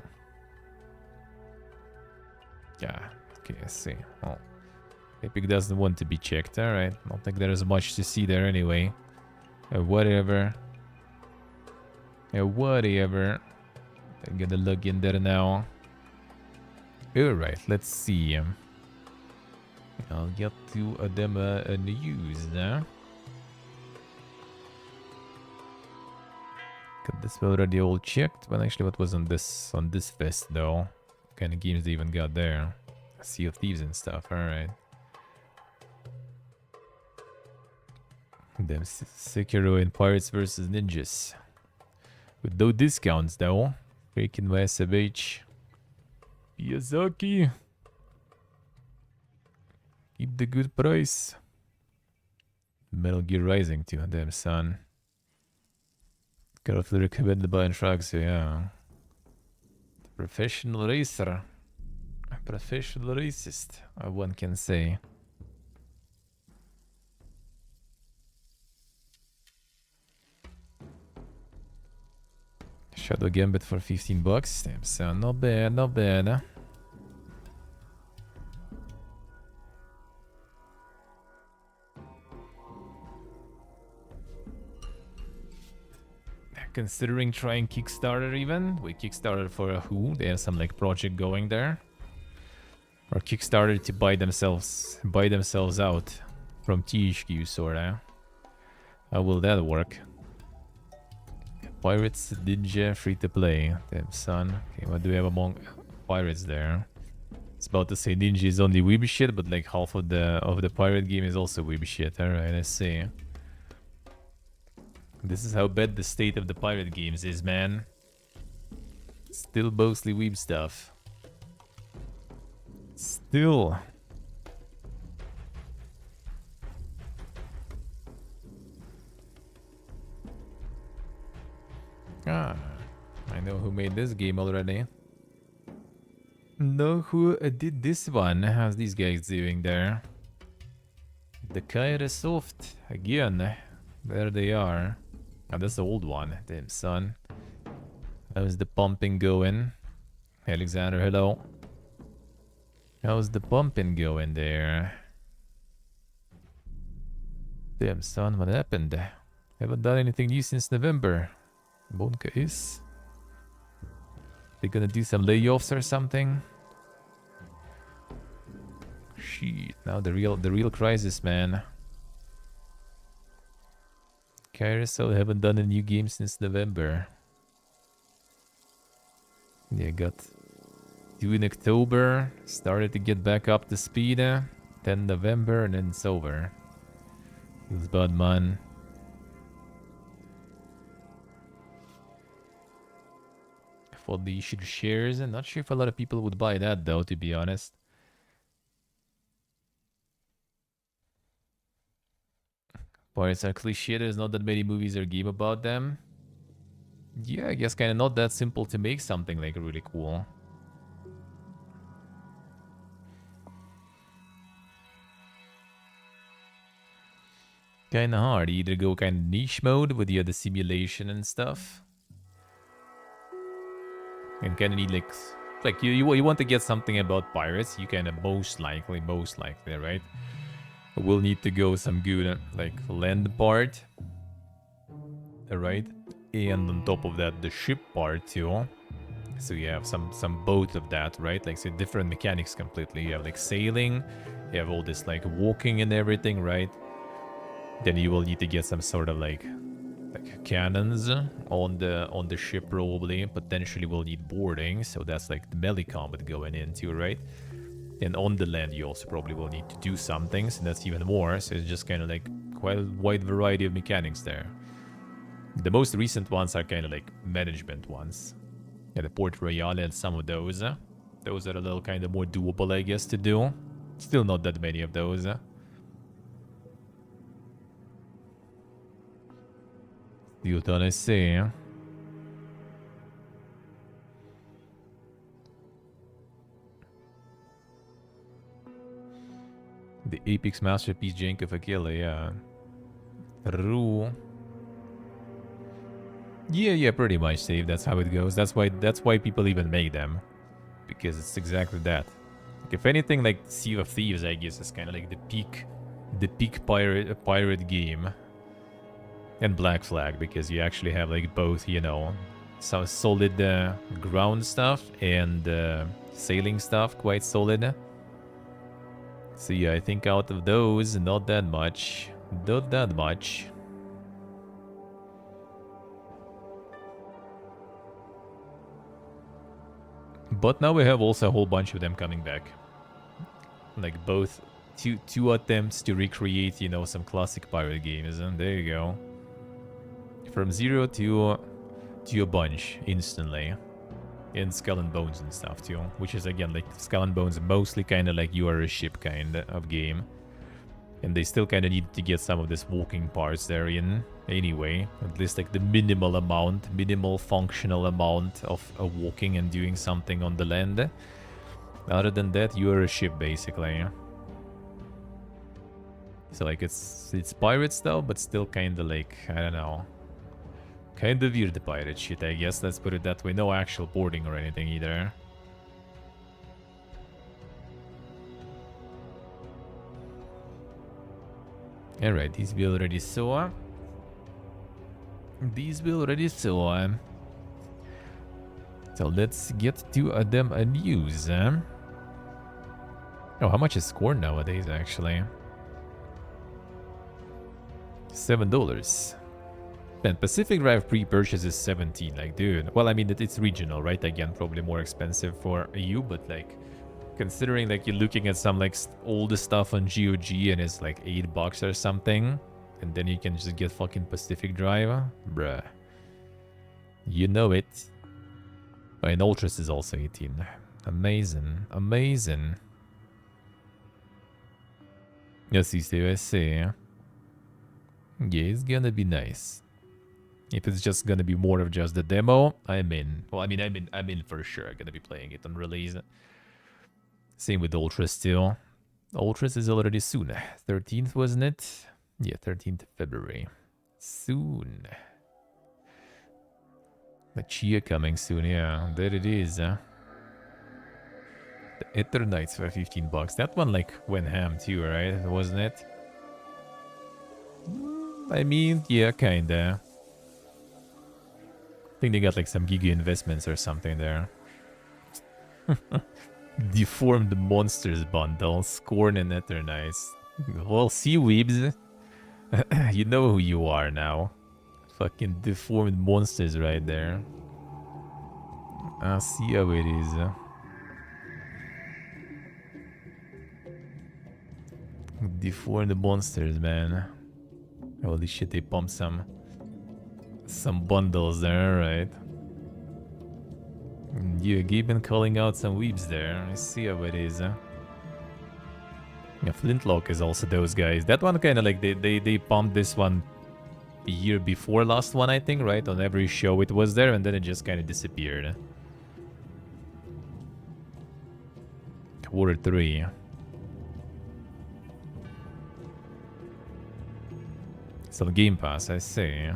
Speaker 1: Yeah, okay, I see. Oh, Epic doesn't want to be checked. Alright, I don't think there's much to see there anyway. Whatever. Whatever. I'm gonna log in there now. Alright, let's see. I'll get to them news now. Got this already all checked. But actually, what was on this fest though? What kind of games they even got there? Sea of Thieves and stuff. Alright. Them Sekiro and Pirates vs Ninjas. With no discounts though. Freaking SMH. Miyazaki. Keep the good price. Metal Gear Rising too, damn son. Carefully recommended by Anthrax, yeah. Professional racer. A professional racist, one can say. Shadow Gambit for $15. Damn son, not bad, not bad. Considering trying Kickstarter even. Wait, Kickstarter for a who? They have some like project going there. Or Kickstarter to buy themselves out from THQ sorta. How will that work? Pirates Ninja free to play. Damn son. Okay, what do we have among pirates there? It's about to say Ninja is only weeb shit, but like half of the pirate game is also weeb shit. Alright, let's see. This is how bad the state of the pirate games is, man. Still mostly weeb stuff. Still. Ah, I know who made this game already. Know who did this one? How's these guys doing there? The Kaira Soft again. There they are. Oh, that's the old one. Damn, son. How's the pumping going? Alexander, hello. How's the pumping going there? Damn, son, what happened? Haven't done anything new since November. Bonka is. They gonna do some layoffs or something? Shit, now the real crisis, man. Carousel haven't done a new game since November. Yeah, got 2 in October. Started to get back up to speed. 10 November and then it's over. Feels bad, man. For the issued shares, I'm not sure if a lot of people would buy that though, to be honest. Pirates are cliche, there's not that many movies or game about them. Yeah, I guess kind of not that simple to make something like really cool. Kind of hard. You either go kind of niche mode with the other simulation and stuff. And kind of need like you want to get something about pirates, you kind of most likely, right? We'll need to go some good like land part, right? And on top of that, the ship part too. So you have some both of that, right? Like so different mechanics completely. You have like sailing, you have all this like walking and everything, right? Then you will need to get some sort of like cannons on the ship probably. Potentially we'll need boarding, so that's like the melee combat going into, right? And on the land you also probably will need to do some things, and that's even more. So it's just kind of like quite a wide variety of mechanics there. The most recent ones are kind of like management ones. Yeah, the Port Royale and some of those. Those are a little kind of more doable, I guess, to do. Still not that many of those. Still don't I say? The Apex Masterpiece Jank of Aquila, yeah. Rue. Yeah, pretty much, Steve. That's how it goes. That's why people even make them. Because it's exactly that. Like, if anything, like Sea of Thieves, I guess, is kind of like the peak pirate game. And Black Flag, because you actually have like both, you know, some solid ground stuff and sailing stuff, quite solid. So yeah, I think out of those, not that much. Not that much. But now we have also a whole bunch of them coming back. Like both two attempts to recreate, you know, some classic pirate games, and there you go. From 0 to a bunch instantly. And Skull and Bones and stuff too, which is again like Skull and Bones mostly kind of like you are a ship kind of game, and they still kind of need to get some of this walking parts there in anyway, at least like the minimal functional amount of walking and doing something on the land. Other than that, you are a ship basically. So like it's pirates though, but still kind of like, I don't know, kind of weird pirate shit, I guess. Let's put it that way. No actual boarding or anything either. Alright, these we already saw. So let's get to them news. Oh, how much is corn nowadays, actually? $7. Man, Pacific Drive pre-purchase is 17, like, dude. Well, I mean, it's regional, right? Again, probably more expensive for you, but, like, considering, like, you're looking at some, like, older stuff on GOG and it's, like, $8 or something, and then you can just get fucking Pacific Drive, bruh. You know it. And Ultras is also 18. Amazing. Amazing. Yes, you see, I see. Yeah, it's gonna be nice. If it's just gonna be more of just the demo, I'm in. Well, I mean, I'm in for sure. I'm gonna be playing it on release. Same with Ultras too. Ultras is already soon. 13th, wasn't it? Yeah, 13th of February. Soon. The Chia coming soon, yeah. There it is. The Ether Knights for 15 bucks. That one like went ham too, right? Wasn't it? I mean, yeah, kinda. I think they got like some giga investments or something there. Deformed Monsters bundle. Scorn and Ether Knights. Well, see, weebs. You know who you are now. Fucking deformed monsters right there. I see how it is. Deformed monsters, man. Holy shit, they pumped some bundles there, right? You've been calling out some weebs there. I see how it is. Yeah, Flintlock is also those guys. That one kind of like they pumped this one the year before last one, I think, right? On every show it was there, and then it just kind of disappeared. Quarter 3. It's on Game Pass, I see.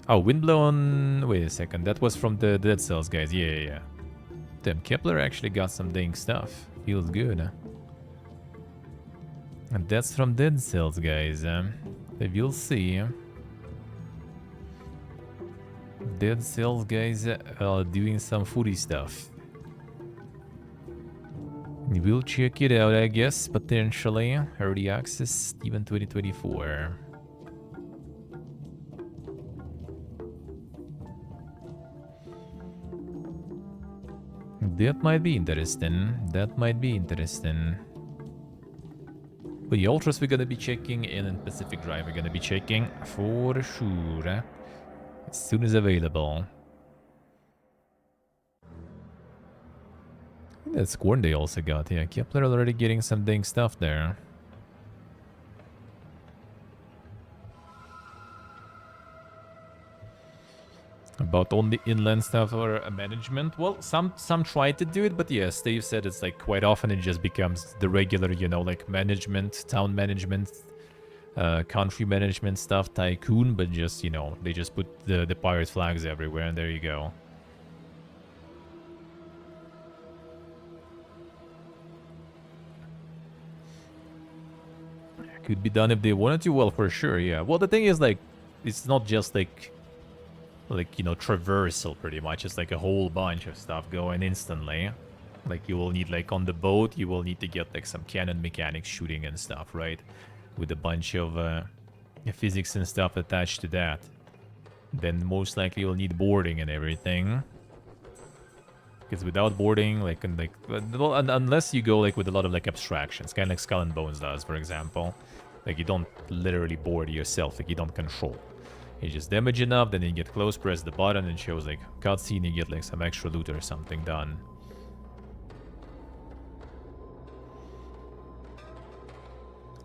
Speaker 1: Oh, Windblown... Wait a second, that was from the Dead Cells guys. Yeah. Damn, Kepler actually got some dang stuff. Feels good. And that's from Dead Cells, guys. We'll see. Dead Cells, guys, are doing some footy stuff. We'll check it out, I guess, potentially. Early access, even 2024. That might be interesting. But the Ultras we're gonna be checking, and in Pacific Drive we're gonna be checking for sure. As soon as available. That's Scorn they also got. Yeah, Kepler already getting some dang stuff there. About only inland stuff or management? Well, some try to do it, but yeah, Steve said it's like quite often it just becomes the regular, you know, like management, town management, country management stuff, tycoon, but just, you know, they just put the pirate flags everywhere, and there you go. Could be done if they wanted to, well, for sure, yeah. Well, the thing is, like, it's not just like, you know, traversal pretty much. It's like a whole bunch of stuff going instantly. Like, you will need, like, on the boat, you will need to get, like, some cannon mechanics shooting and stuff, right? With a bunch of physics and stuff attached to that. Then most likely you'll need boarding and everything. Because without boarding, like, unless you go, like, with a lot of, like, abstractions, kind of like Skull and Bones does, for example. Like, you don't literally board yourself, like, you don't control. You just damage enough, then you get close, press the button, and it shows, like, cutscene, you get, like, some extra loot or something done.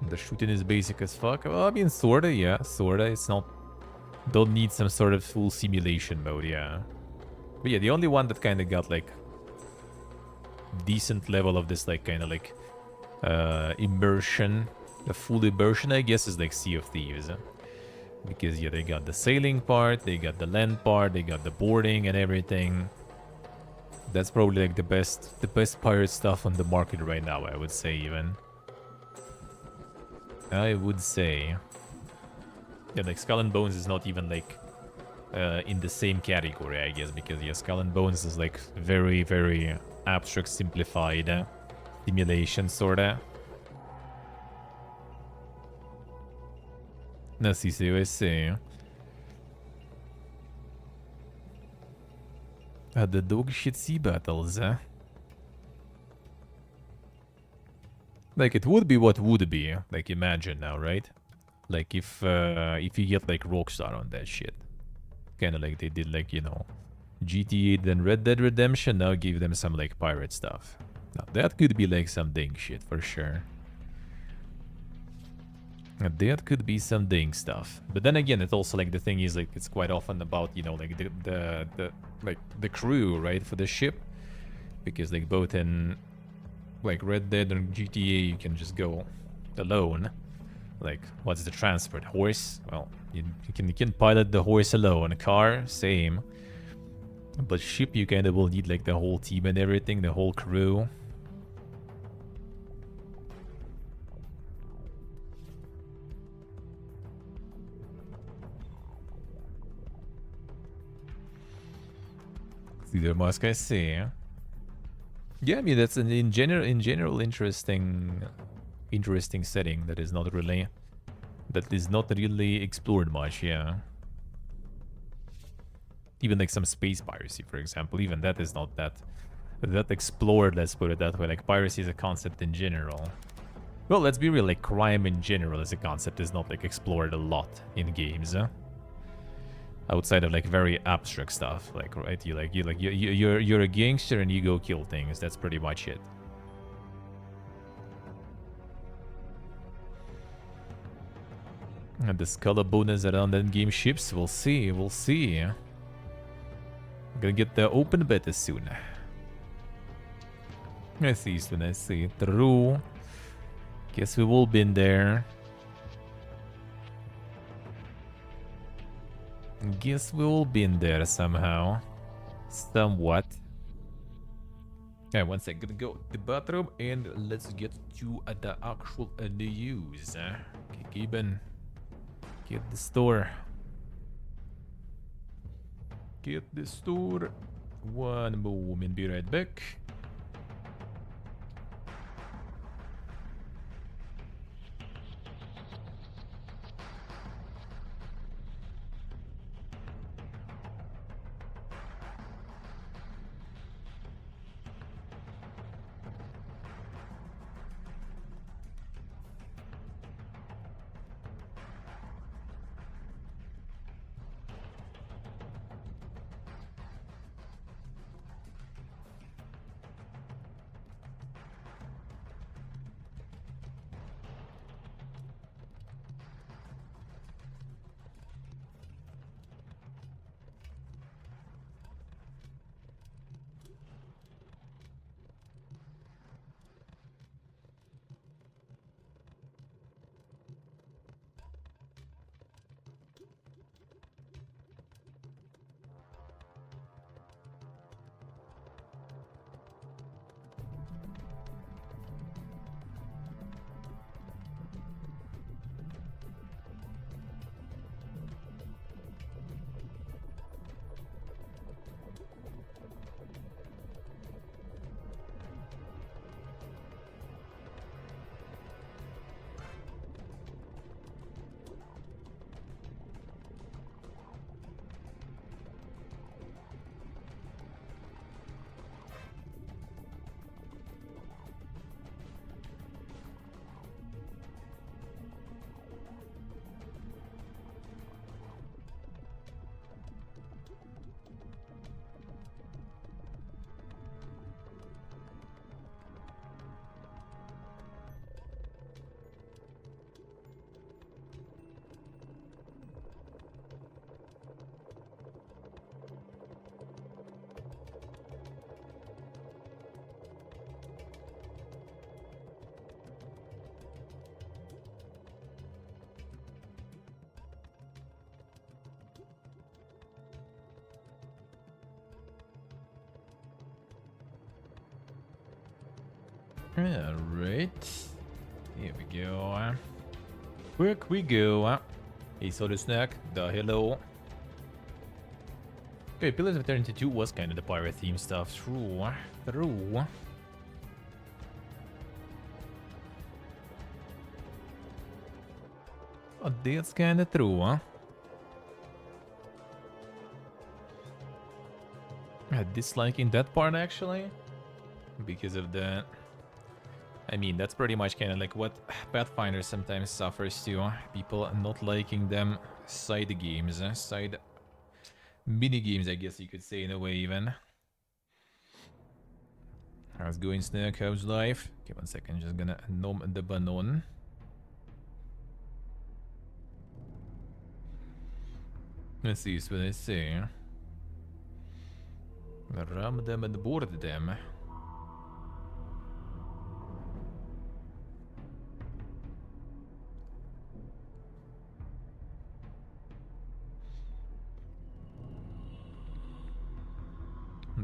Speaker 1: The shooting is basic as fuck. Well, I mean, sorta, yeah, sorta. It's not... Don't need some sort of full simulation mode, yeah. But yeah, the only one that kind of got, like, decent level of this, like, kind of, like, immersion, the full immersion, I guess, is, like, Sea of Thieves. Because, yeah, they got the sailing part, they got the land part, they got the boarding and everything. That's probably, like, the best pirate stuff on the market right now, I would say, even. I would say. Yeah, like, Skull and Bones is not even, like, in the same category, I guess, because, yeah, Skull and Bones is, like, very, very abstract, simplified simulation, sorta. No, sì, I see. The dog shit sea battles, Like, it would be what would be. Like, imagine now, right? Like, if you get, like, Rockstar on that shit. kind of like they did like, you know, GTA, then Red Dead Redemption, now give them some like pirate stuff. Now that could be like some ding shit for sure. That could be some ding stuff. But then again, it's also like the thing is like it's quite often about, you know, like the crew, right, for the ship. Because like both in like Red Dead and GTA you can just go alone. Like, what's the transport? Horse? Well, you can pilot the horse alone. A car, same. But ship, you kind of will need like the whole team and everything, the whole crew. See the mask I see. Yeah, I mean that's an in general interesting setting that is not really explored much, yeah. Even like some space piracy, for example, even that is not that explored, let's put it that way. Like piracy is a concept in general. Well, let's be real, like crime in general as a concept is not like explored a lot in games, outside of like very abstract stuff, like right, you're a gangster and you go kill things. That's pretty much it. And the Scala bonus around endgame ships, we'll see, we'll see. I'm gonna get the open beta soon. I see, soon, I see. True. Guess we've all been there. Guess we've all been there somehow. Somewhat. Okay, one sec. Gonna go to the bathroom and let's get to the actual news. Okay, Gaben. Get the store. Get the store. One moment, be right back. Alright. Here we go. Quick we go. Hey, so the snack. The hello. Okay, Pillars of Eternity 2 was kind of the pirate theme stuff. True. True. Oh, that's kind of true, huh? Disliking that part actually. Because of that. I mean, that's pretty much kind of like what Pathfinder sometimes suffers to. People not liking them side games, mini games, I guess you could say, in a way, even. How's going, Snack? How's life? Okay, 1 second, just gonna nom the banon. Let's see what I say. Ram them and board them.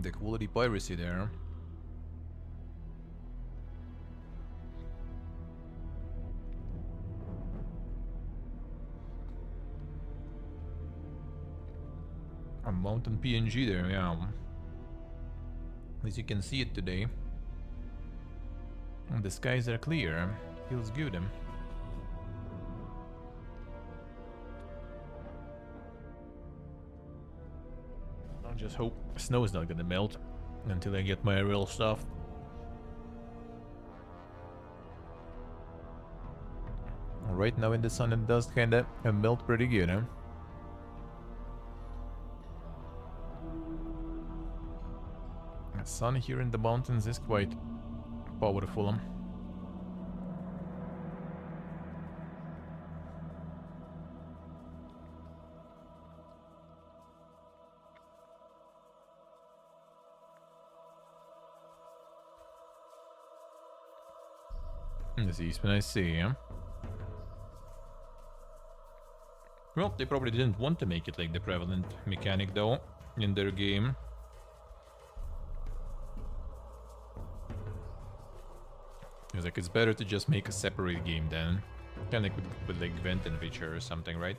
Speaker 1: The quality piracy there. A mountain PNG there, yeah. At least you can see it today. And the skies are clear. Feels good. I just hope snow is not gonna melt until I get my real stuff. Right now in the sun it does kinda melt pretty good, huh? The sun here in the mountains is quite powerful. This is when I see, huh? Well, they probably didn't want to make it like the prevalent mechanic though in their game. It's like it's better to just make a separate game then. Kind of like with like Vent and Witcher or something, right?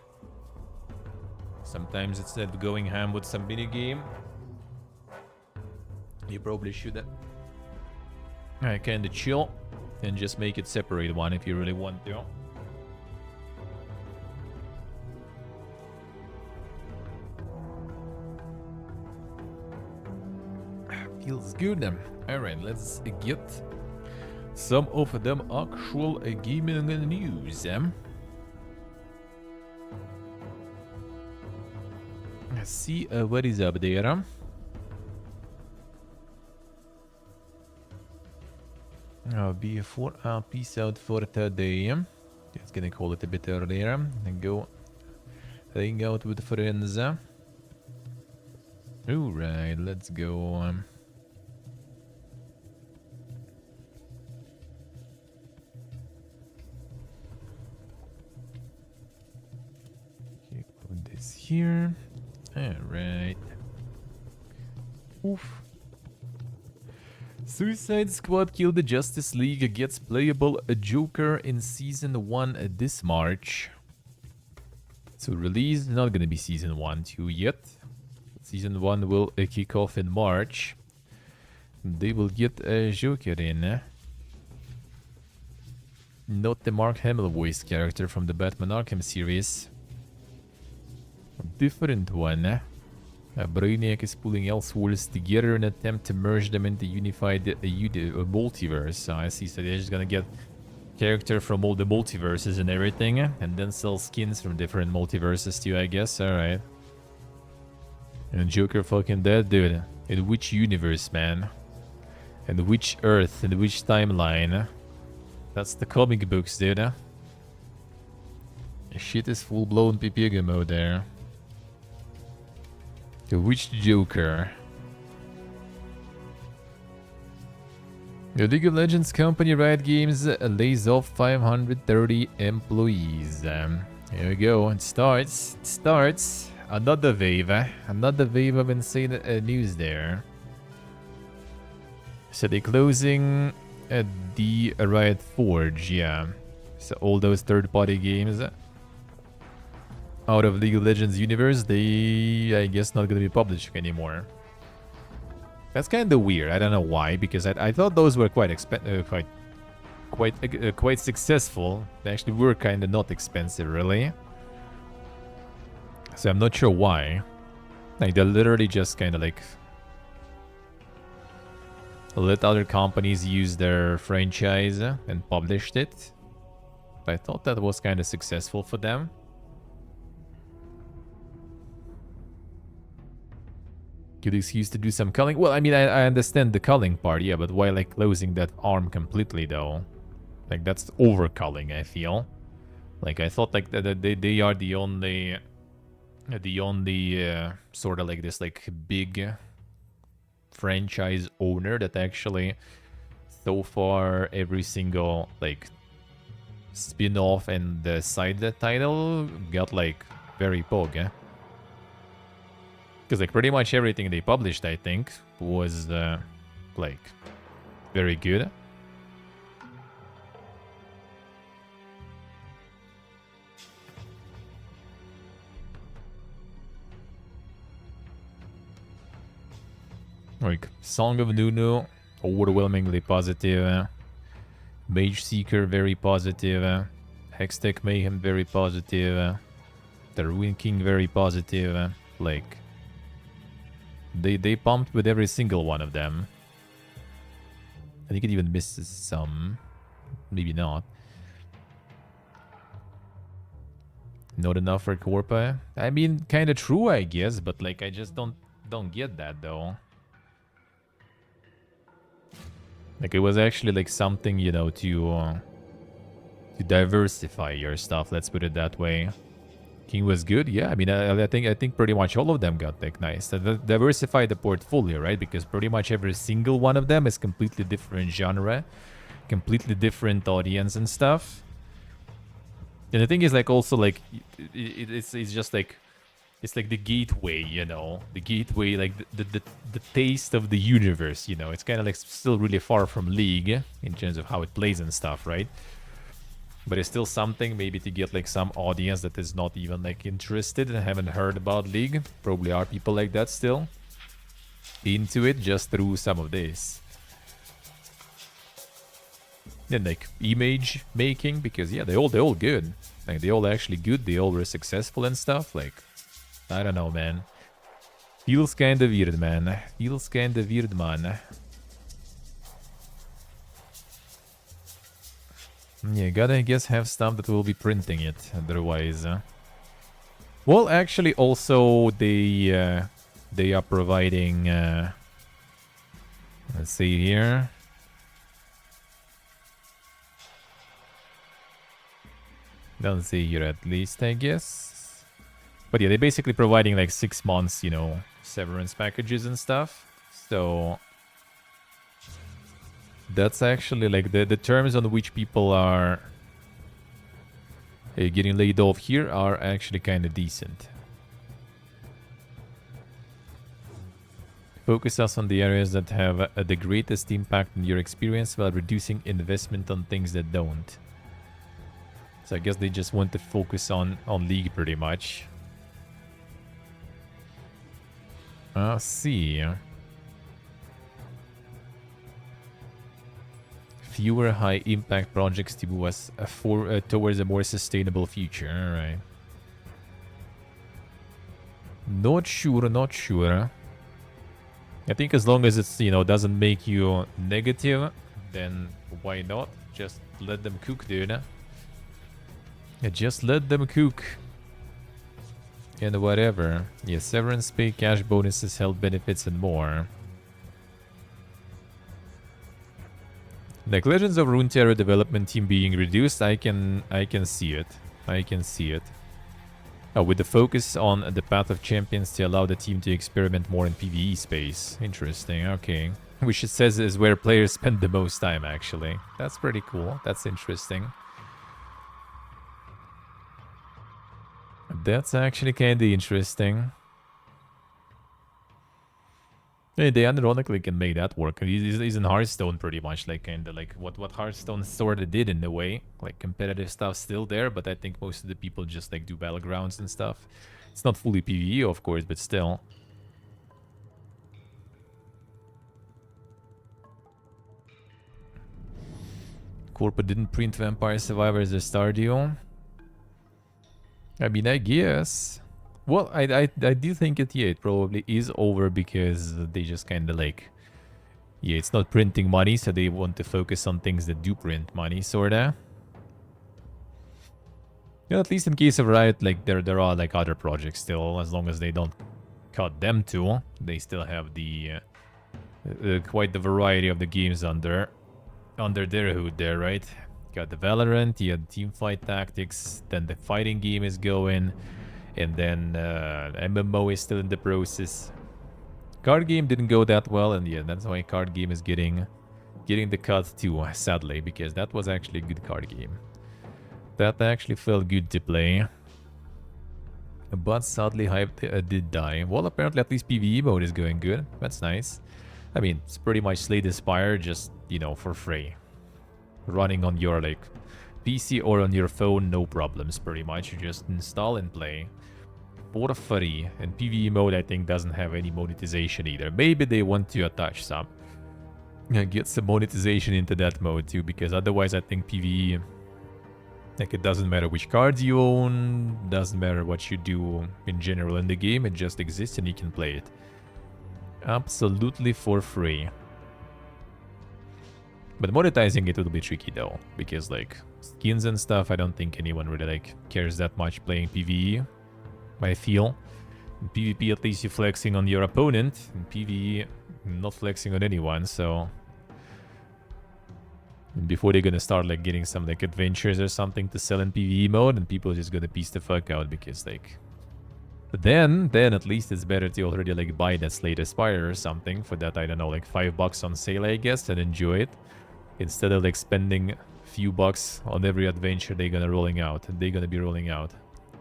Speaker 1: Sometimes instead of going ham with some mini game, you probably should kind of chill and just make it separate one if you really want to. Feels good. Alright, let's get some of them actual gaming news. Let's see what is up there. Before I peace out for today. Just gonna call it a bit earlier and go hang out with friends. Alright, let's go. Okay, put this here. Alright. Oof. Suicide Squad Kill the Justice League gets playable Joker in Season 1 this March. So release, not gonna be Season 1 2 yet. Season 1 will kick off in March. They will get a Joker in. Not the Mark Hamill voice character from the Batman Arkham series. Different one. Brainiac is pulling Elseworlds together in an attempt to merge them into unified multiverse. I see, so they're just gonna get character from all the multiverses and everything, and then sell skins from different multiverses too, I guess. Alright. And Joker fucking dead, dude. In which universe, man? And which Earth? And which timeline? That's the comic books, dude. Shit is full-blown Pipiga mode there. Which Joker? The League of Legends company Riot Games lays off 530 employees. Here we go. It starts. It starts. Another wave. Another wave of insane news there. So they're closing the Riot Forge, yeah. So all those third-party games out of League of Legends universe, they, I guess, not gonna be published anymore. That's kind of weird. I don't know why, because I thought those were quite successful. They actually were kind of not expensive, really. So I'm not sure why. Like, they literally just kind of like let other companies use their franchise and published it. But I thought that was kind of successful for them. Good excuse to do some culling. Well, I mean, I understand the culling part, yeah, but why, like, closing that arm completely, though? Like, that's over-culling, I feel. Like, I thought, like, that they are the only sort of, like, this, like, big franchise owner that actually, so far, every single, like, spin-off and the side title got, like, very pog, eh? Because, like, pretty much everything they published, I think, was, like, very good. Like, Song of Nunu, overwhelmingly positive. Mage Seeker, very positive. Hextech Mayhem, very positive. The Ruin King, very positive. Like, they pumped with every single one of them. I think it even misses some. Maybe not. Not enough for Corpa. I mean, kind of true, I guess, but like, I just don't get that though. Like, it was actually like something, you know, to diversify your stuff. Let's put it that way. King was good, yeah. I mean, I think pretty much all of them got like nice. Diversify the portfolio, right? Because pretty much every single one of them is completely different genre, completely different audience and stuff. And the thing is, like, also like it's just like it's like the gateway, you know, the gateway, like the taste of the universe, you know. It's kind of like still really far from League in terms of how it plays and stuff, right? But it's still something maybe to get like some audience that is not even like interested and haven't heard about League. Probably are people like that still into it just through some of this. Then like image making, because yeah, they're all good. Like they all actually good, they all were successful and stuff. Like, I don't know, man. Feels kinda weird, man. Feels kinda weird, man. Yeah, gotta, I guess, have stuff that will be printing it, otherwise. Well, actually, also, they are providing, let's see here. Don't see here at least, I guess. But yeah, they're basically providing like 6 months, you know, severance packages and stuff. So that's actually like the terms on which people are getting laid off here are actually kind of decent. Focus us on the areas that have the greatest impact on your experience while reducing investment on things that don't. So I guess they just want to focus on League pretty much. See. Fewer high-impact projects to move us towards a more sustainable future. Alright. Not sure, not sure. I think as long as it's, you know, doesn't make you negative, then why not? Just let them cook, dude. Yeah, just let them cook. And whatever. Yeah, severance pay, cash bonuses, health benefits, and more. Like Legends of Runeterra development team being reduced, I can see it. I can see it. Oh, with the focus on the Path of Champions to allow the team to experiment more in PvE space. Interesting, okay. Which it says is where players spend the most time, actually. That's pretty cool. That's interesting. That's actually kinda interesting. Yeah, they unironically can make that work. He's in Hearthstone pretty much, like kinda like what Hearthstone sorta did in a way. Like competitive stuff still there, but I think most of the people just like do battlegrounds and stuff. It's not fully PvE, of course, but still. Corpa didn't print Vampire Survivors as Stardew. I mean, I guess. Well, I do think it probably is over because they just kind of like... Yeah, it's not printing money, so they want to focus on things that do print money, sorta. Yeah, at least in case of Riot, like, there are, like, other projects still, as long as they don't cut them too. They still have the quite the variety of the games under their hood there, right? Got the Valorant, you had Teamfight Tactics, then the fighting game is going, and then MMO is still in the process. Card game didn't go that well, and yeah, that's why card game is getting the cut too, sadly, because that was actually a good card game. That actually felt good to play. But sadly, Hype did die. Well, apparently at least PvE mode is going good. That's nice. I mean, it's pretty much Slay the Spire, just, you know, for free. Running on your, like, PC or on your phone, no problems, pretty much. You just install and play. For free. And PvE mode, I think, doesn't have any monetization either. Maybe they want to attach some. Get some monetization into that mode, too, because otherwise I think PvE... Like, it doesn't matter which cards you own, doesn't matter what you do in general in the game, it just exists and you can play it. Absolutely for free. But monetizing it will be tricky though, because like, skins and stuff, I don't think anyone really like cares that much playing PvE, I feel. In PvP at least you're flexing on your opponent, in PvE not flexing on anyone, so... Before they're gonna start like getting some like adventures or something to sell in PvE mode, and people are just gonna piece the fuck out because like... But then at least it's better to already like buy that Slay the Spire or something for that, I don't know, like $5 on sale I guess, and enjoy it. Instead of like spending a few bucks on every adventure they're gonna be rolling out.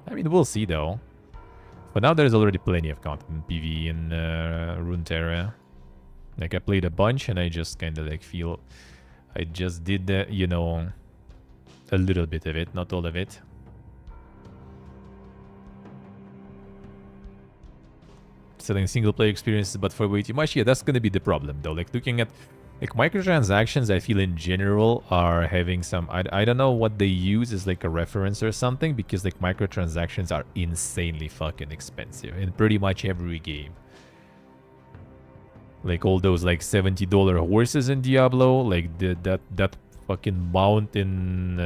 Speaker 1: I mean, we'll see though. But now there's already plenty of content in PvE in Runeterra. Like I played a bunch and I just kinda like feel... I just did, you know, a little bit of it, not all of it. Selling single-player experiences, but for way too much. Yeah, that's going to be the problem, though. Like, looking at... Like, microtransactions, I feel in general are having some... I don't know what they use as, like, a reference or something, because, like, microtransactions are insanely fucking expensive in pretty much every game. Like all those like $70 horses in Diablo, like that fucking mount in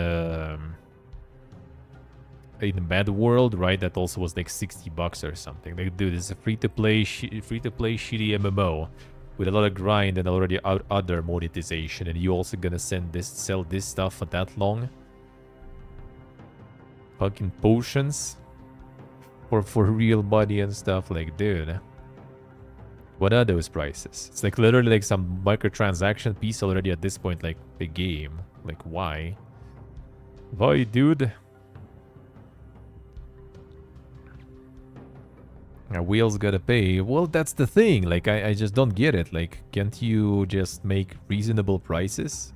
Speaker 1: Mad World, right? That also was like $60 or something. Like, dude, it's a free-to-play shitty MMO with a lot of grind and already other monetization, and you also gonna sell this stuff for that long? Fucking potions for real money and stuff, like, dude. What are those prices? It's like literally like some microtransaction piece already at this point, like a game. Like, why? Why, dude? Whales gotta pay. Well, that's the thing. Like, I just don't get it. Like, can't you just make reasonable prices?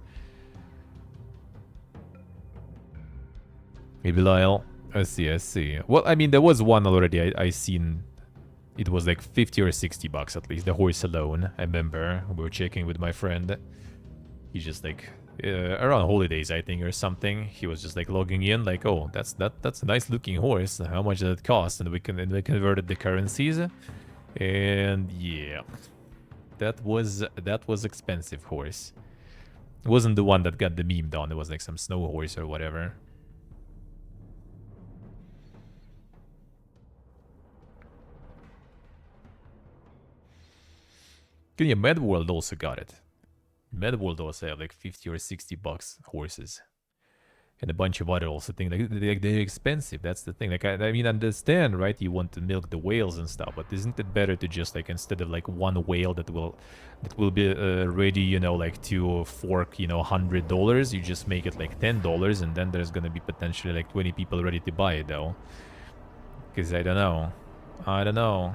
Speaker 1: Maybe Lyle. I see. Well, I mean, there was one already I seen. It was like $50 or $60 at least, the horse alone. I remember we were checking with my friend. He just like around holidays, I think, or something. He was just like logging in, like, oh, that's a nice looking horse. How much did it cost? And we converted the currencies, and yeah, that was expensive horse. It wasn't the one that got the meme done. It was like some snow horse or whatever. Yeah, Mad World also got it. Mad World also have like $50 or $60 horses. And a bunch of other also things. Like, they're expensive, that's the thing. Like, I mean, understand, right? You want to milk the whales and stuff, but isn't it better to just, like, instead of, like, one whale that will be ready, you know, like, to fork, you know, $100, you just make it, like, $10, and then there's gonna be potentially, like, 20 people ready to buy it, though. Because I don't know.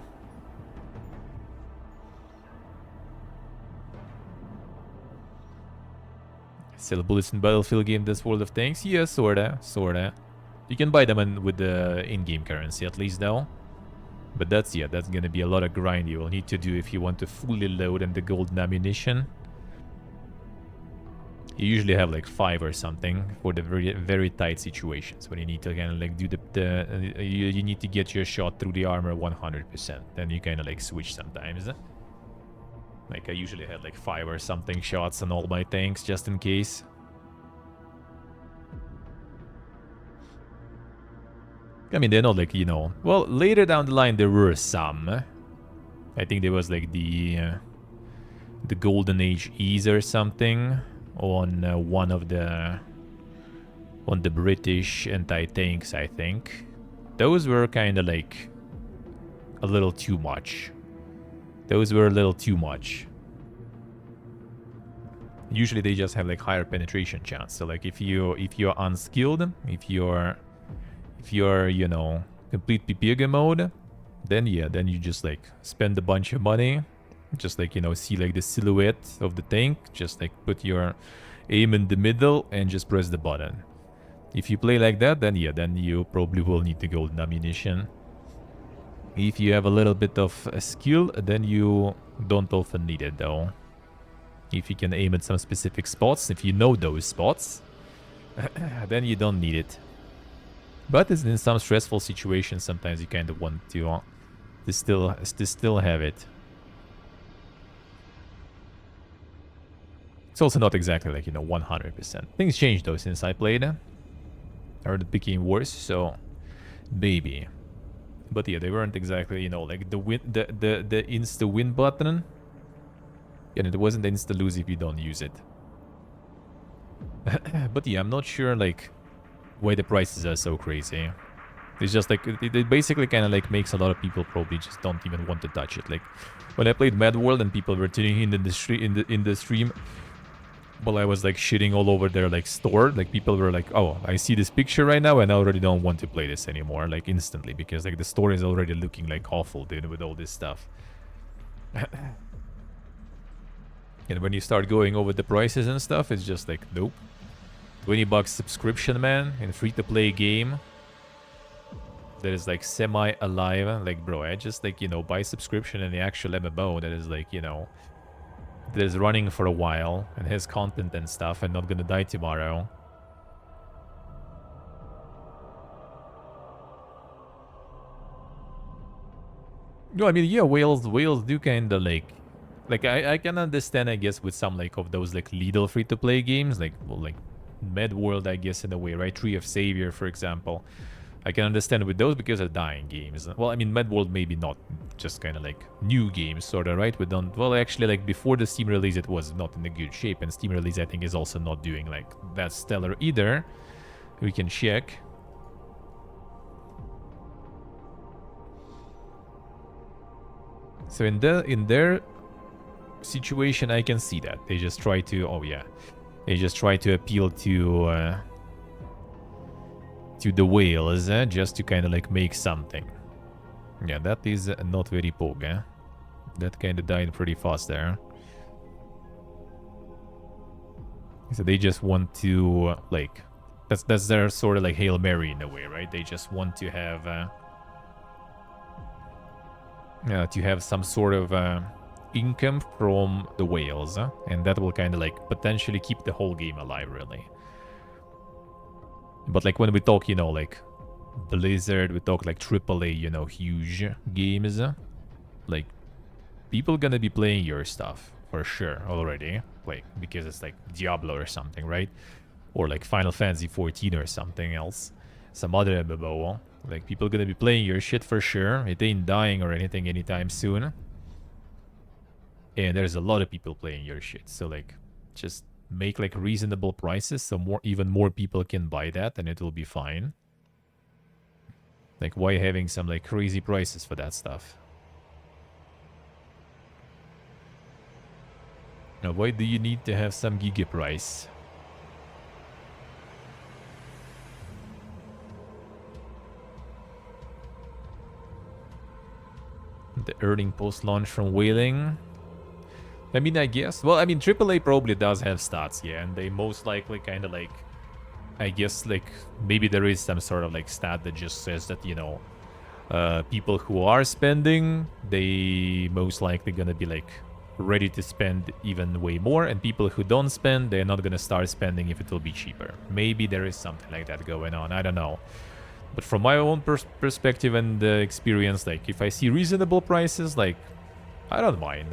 Speaker 1: Sell bullets in Battlefield game this World of Tanks? Yeah, sorta. You can buy them with the in-game currency at least, though. But that's gonna be a lot of grind you will need to do if you want to fully load in the golden ammunition. You usually have like 5 or something for the very tight situations when you need to kind of like do you need to get your shot through the armor 100%. Then you kind of like switch sometimes. Like, I usually had like 5 or something shots on all my tanks, just in case. I mean, they're not like, you know... Well, later down the line, there were some. I think there was like the Golden Age Ease or something on one of the British anti-tanks, I think. Those were kind of like a little too much. Those were a little too much. Usually they just have like higher penetration chance. So like if you're unskilled, if you're you know, complete Pipiga mode, then yeah, then you just like spend a bunch of money, just like, you know, see like the silhouette of the tank, just like put your aim in the middle and just press the button. If you play like that, then yeah, then you probably will need the golden ammunition. If you have a little bit of skill, then you don't often need it though. If you can aim at some specific spots, if you know those spots, then you don't need it. But in some stressful situations, sometimes you kind of want to still have it. It's also not exactly like, you know, 100%. Things changed though since I played. I heard it became worse, so maybe. But yeah, they weren't exactly, you know, like the insta win button. And it wasn't insta lose if you don't use it. But yeah, I'm not sure like why the prices are so crazy. It's just like it basically kind of like makes a lot of people probably just don't even want to touch it. Like when I played Mad World and people were tuning in the stream, while I was like shitting all over their like store, like people were like, "Oh, I see this picture right now, and I already don't want to play this anymore," like instantly, because like the store is already looking like awful, dude, with all this stuff. And when you start going over the prices and stuff, it's just like, nope. $20 subscription, man, in free-to-play game that is like semi-alive. Like, bro, I just like, you know, buy subscription in the actual MMO that is like, you know, that is running for a while and has content and stuff and not gonna die tomorrow. No, I mean, yeah, whales do kind of like I can understand, I guess, with some like of those like Lidl free-to-play games, like, well, like Med World, I guess, in a way, right? Tree of Savior, for example. I can understand with those because they're dying games. Well, I mean, Med World maybe not, just kind of like new games, sort of, right? We don't, well, actually, like before the Steam release, it was not in a good shape, and Steam release, I think, is also not doing like that stellar either. We can check. So in their situation, I can see that they just try to, oh yeah, they just try to appeal to the whales, just to kind of like make something. Yeah, that is not very pog, eh? That kind of died pretty fast there. So they just want to like, that's their sort of like Hail Mary in a way, right? They just want to have some sort of income from the whales, and that will kind of like potentially keep the whole game alive, really. But like when we talk, you know, like Blizzard, we talk like AAA, you know, huge games, like people gonna be playing your stuff for sure already, like because it's like Diablo or something, right? Or like Final Fantasy 14 or something else, some other MMO. Like people gonna be playing your shit for sure. It ain't dying or anything anytime soon. And there's a lot of people playing your shit, so like just make like reasonable prices so even more people can buy that, and it will be fine. Like, why having some like crazy prices for that stuff? Now, why do you need to have some giga price? The earning post-launch from Whaling. I mean, I guess. Well, I mean, AAA probably does have stats, yeah, and they most likely kind of like, I guess, like, maybe there is some sort of like stat that just says that, you know, people who are spending, they most likely gonna be like ready to spend even way more, and people who don't spend, they're not gonna start spending if it will be cheaper. Maybe there is something like that going on, I don't know. But from my own perspective and experience, like, if I see reasonable prices, like, I don't mind.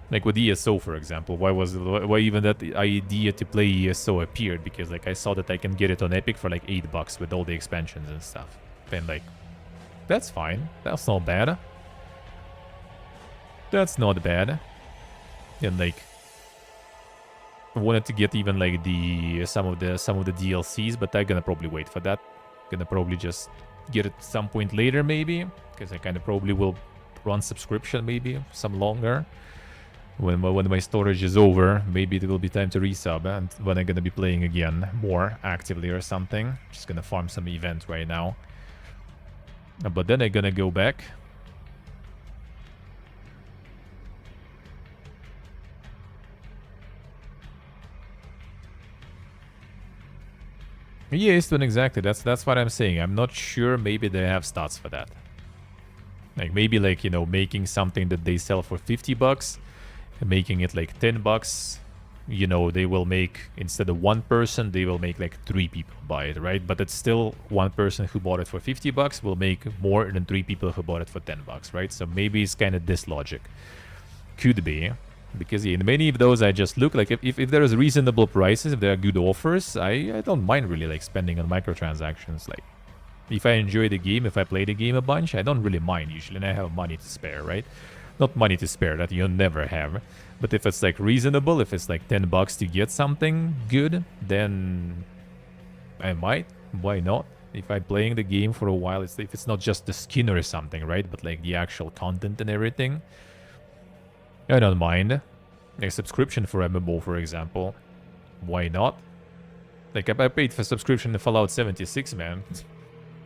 Speaker 1: Like with ESO, for example, why even that idea to play ESO appeared? Because like I saw that I can get it on Epic for like $8 with all the expansions and stuff. And like, that's fine. That's not bad. That's not bad. And like, I wanted to get even like some of the DLCs, but I'm gonna probably wait for that. Gonna probably just get it some point later maybe, because I kind of probably will run subscription maybe some longer. When my storage is over, maybe it will be time to resub, and when I'm gonna be playing again more actively or something. Just gonna farm some event right now. But then I'm gonna go back. Yeah, Eastern, exactly. That's what I'm saying. I'm not sure. Maybe they have stats for that. Like maybe like, you know, making something that they sell for $50 and making it like $10. You know, they will make, instead of one person, they will make like 3 people buy it, right? But it's still one person who bought it for $50 will make more than 3 people who bought it for $10, right? So maybe it's kind of this logic. Could be. Because in many of those, I just look like if there is reasonable prices, if there are good offers, I don't mind really like spending on microtransactions. Like, if I enjoy the game, if I play the game a bunch, I don't really mind usually, and I have money to spare, right? Not money to spare, that you'll never have. But if it's like reasonable, if it's like $10 to get something good, then I might. Why not? If I'm playing the game for a while, if it's not just the skin or something, right? But like the actual content and everything, I don't mind. A subscription for MMO, for example. Why not? Like, I paid for subscription to Fallout 76, man.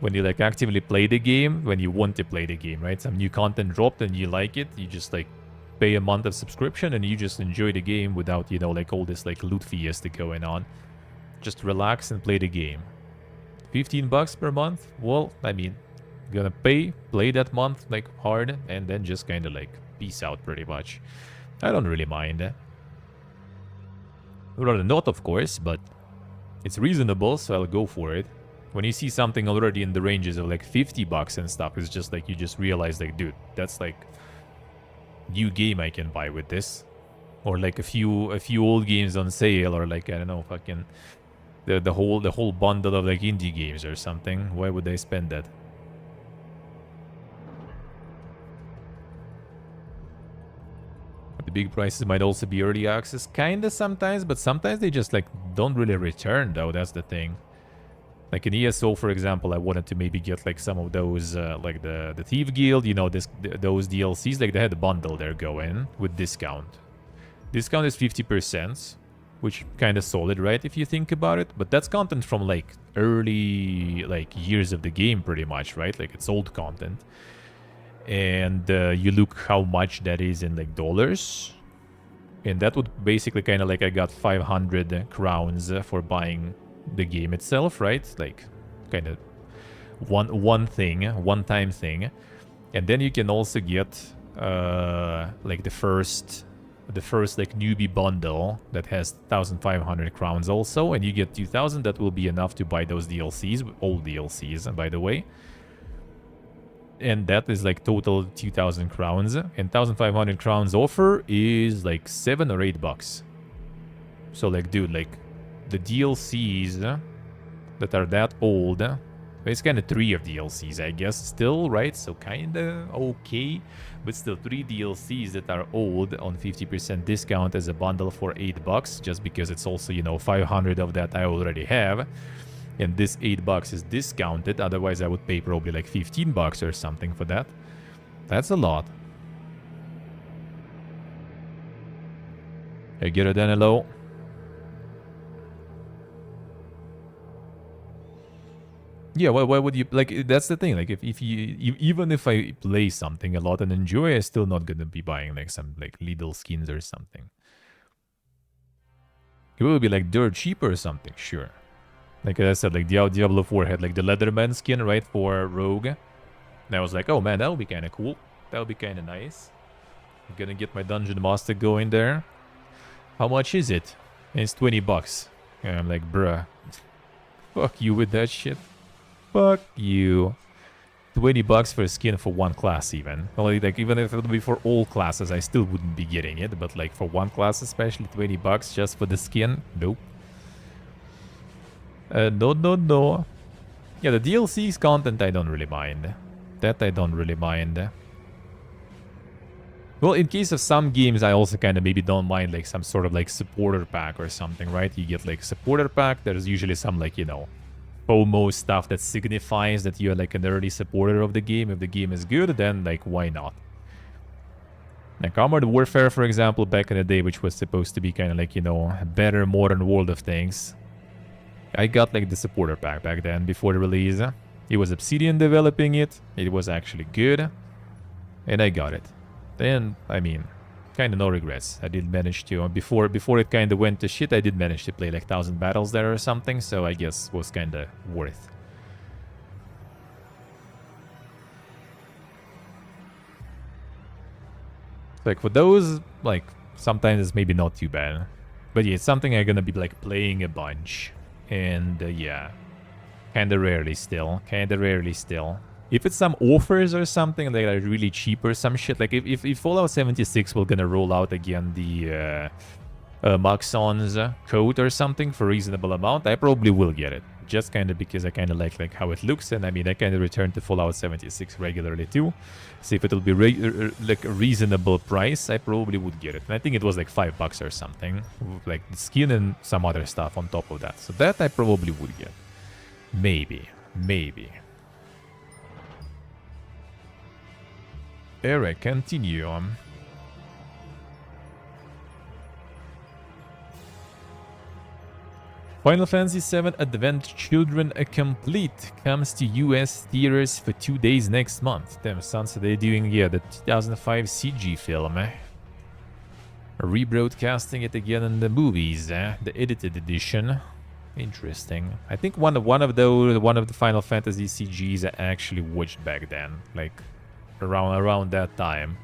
Speaker 1: When you, like, actively play the game, when you want to play the game, right? Some new content dropped and you like it, you just, like, pay a month of subscription and you just enjoy the game without, you know, like, all this, like, loot fiesta going on. Just relax and play the game. $15 per month? Well, I mean, gonna play that month, like, hard, and then just kind of, like, peace out pretty much. I don't really mind. Rather not, of course, but it's reasonable, so I'll go for it. When you see something already in the ranges of like $50 and stuff, it's just like you just realize like, dude, that's like new game I can buy with this. Or like a few old games on sale, or like, I don't know, fucking the whole bundle of like indie games or something. Why would I spend that? The big prices might also be early access, kinda sometimes, but sometimes they just like don't really return though, that's the thing. Like in ESO, for example, I wanted to maybe get like some of those, like the Thief Guild, you know, those DLCs, like they had a bundle there going with discount. Discount is 50%, which kind of solid, right, if you think about it. But that's content from like early like years of the game pretty much, right? Like it's old content. And you look how much that is in like dollars, and that would basically kind of like I got 500 crowns for buying the game itself, right? Like kind of one-time thing. And then you can also get like the first like newbie bundle that has 1,500 crowns also, and you get 2,000. That will be enough to buy those DLCs, all DLCs, by the way. And that is like total 2,000 crowns. And 1,500 crowns offer is like $7 or $8. So like, dude, like the DLCs that are that old, it's kind of 3 of DLCs, I guess, still, right? So kind of okay, but still 3 DLCs that are old on 50% discount as a bundle for $8, just because it's also, you know, 500 of that I already have. And this $8 is discounted. Otherwise, I would pay probably like $15 or something for that. That's a lot. Hey, get it, Danilo. Yeah, why would you, like, that's the thing. Like, if you, even if I play something a lot and enjoy, I'm still not gonna be buying like some like Lidl skins or something. It will be like dirt cheap or something, sure. Like I said, like Diablo 4 had like the Leatherman skin, right, for Rogue. And I was like, oh man, that would be kind of cool. That would be kind of nice. I'm gonna get my Dungeon Master going there. How much is it? And it's $20. And I'm like, bruh. Fuck you with that shit. Fuck you. $20 for a skin for one class even. Well, like, even if it would be for all classes, I still wouldn't be getting it. But like for one class especially, $20 just for the skin? Nope. No. Yeah, the DLC's content I don't really mind. That I don't really mind. Well, in case of some games, I also kind of maybe don't mind like some sort of like supporter pack or something, right? You get like supporter pack. There's usually some like, you know, FOMO stuff that signifies that you're like an early supporter of the game. If the game is good, then like why not? Like Armored Warfare, for example, back in the day, which was supposed to be kind of like, you know, a better modern world of things. I got like the supporter pack back then before the release. It was Obsidian developing it. It was actually good. And I got it. Then, I mean, kind of no regrets. I did manage to, before it kind of went to shit, I did manage to play like 1,000 battles there or something. So I guess was kind of worth. Like for those, like sometimes it's maybe not too bad. But yeah, it's something I'm gonna be like playing a bunch. And yeah, kinda rarely still. If it's some offers or something that are really cheap or some shit, like if Fallout 76 will gonna roll out again the Maxon's code or something for a reasonable amount, I probably will get it. Just kind of because I kind of like how it looks, and I mean I kind of return to Fallout 76 regularly too. So if it'll be like a reasonable price, I probably would get it. And I think it was like $5 or something, like the skin and some other stuff on top of that. So that I probably would get. Maybe. Alright, continue on. Final Fantasy VII Advent Children Complete comes to US theaters for 2 days next month. Damn, sounds like they're doing, yeah, the 2005 CG film, rebroadcasting it again in the movies, the edited edition. Interesting. I think one of the Final Fantasy CGs I actually watched back then, like around that time.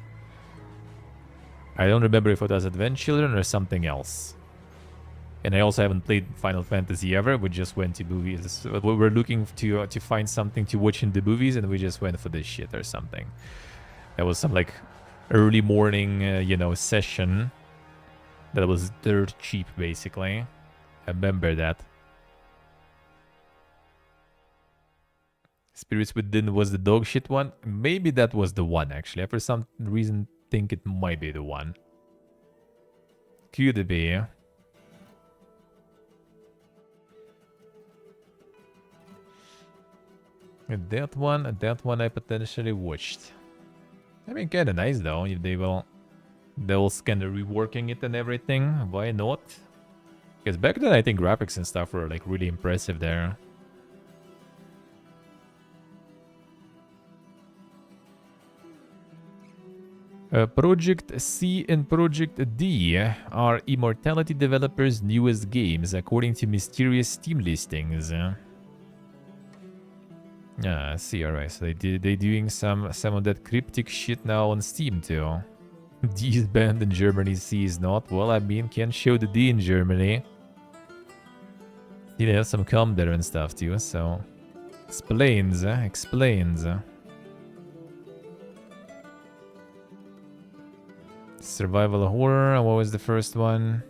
Speaker 1: I don't remember if it was Advent Children or something else. And I also haven't played Final Fantasy ever. We just went to movies. We were looking to find something to watch in the movies, and we just went for this shit or something. That was some like early morning, you know, session. That was dirt cheap, basically. I remember that. Spirits Within was the dog shit one. Maybe that was the one, actually. I for some reason think it might be the one. Could be. That one I potentially watched. I mean, kind of nice though. If they'll kind of reworking it and everything. Why not? Because back then I think graphics and stuff were like really impressive there. Project C and Project D are Immortality developers' newest games, according to mysterious Steam listings. I see, alright, so they doing some of that cryptic shit now on Steam too. D is banned in Germany, C is not. Well, I mean, can't show the D in Germany. They have some com there and stuff too, so... Explains. Survival horror, what was the first one?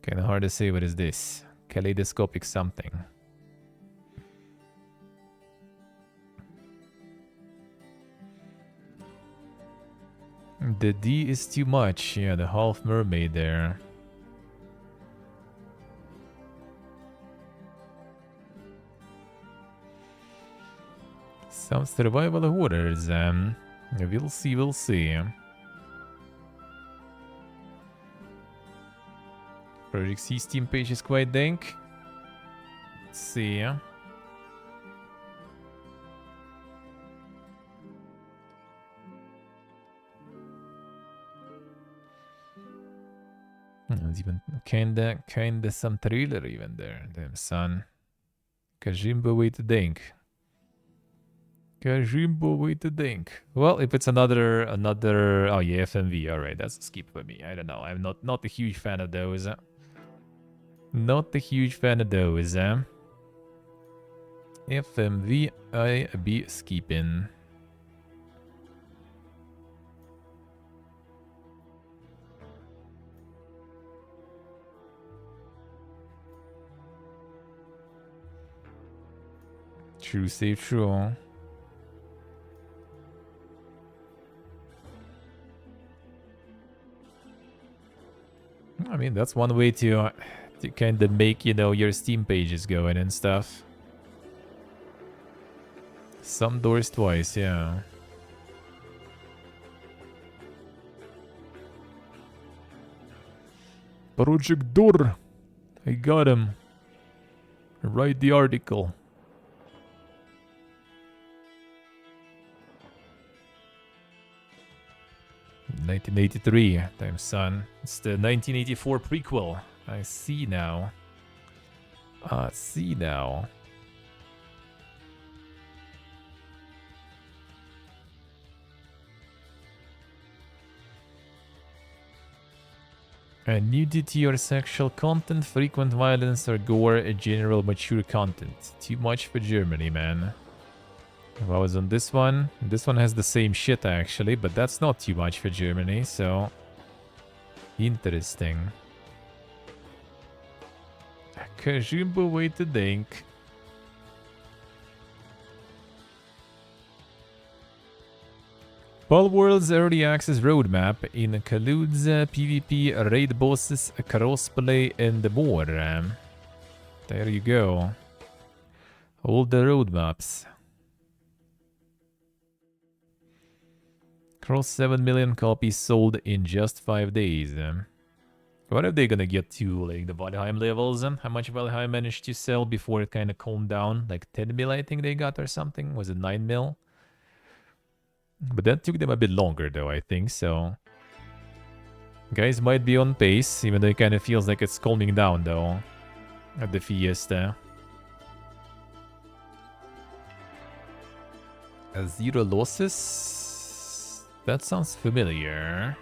Speaker 1: Kinda hard to say, what is this? Kaleidoscopic something. The D is too much. Yeah, the half mermaid there. Some survival horrors. We'll see. Project C Steam page is quite dank. Let's see. There's even kinda some trailer even there. Damn son. Kajimbo way to dink. Well, if it's another oh yeah, FMV, alright, that's a skip for me. I don't know. I'm not a huge fan of those. FMV I be skipping. True, say true. I mean, that's one way to kind of make, you know, your Steam pages going and stuff. Some doors twice, yeah. Project Door. I got him. Write the article. "1983, damn son. It's the 1984 prequel. I see now. I see now. Nudity or sexual content, frequent violence or gore, general mature content. Too much for Germany, man. If I was on this one has the same shit actually, but that's not too much for Germany, so... Interesting. Kajumbo way to think. Palworld's early access roadmap includes PvP, raid bosses, crossplay, and more. There you go. All the roadmaps. Cross 7 million copies sold in just 5 days. What are they gonna get to, like, the Valheim levels? How much Valheim managed to sell before it kind of calmed down? Like 10 mil, I think they got, or something? Was it 9 mil? But that took them a bit longer, though, I think, so... Guys might be on pace, even though it kind of feels like it's calming down, though. At the Fiesta. Zero losses? That sounds familiar.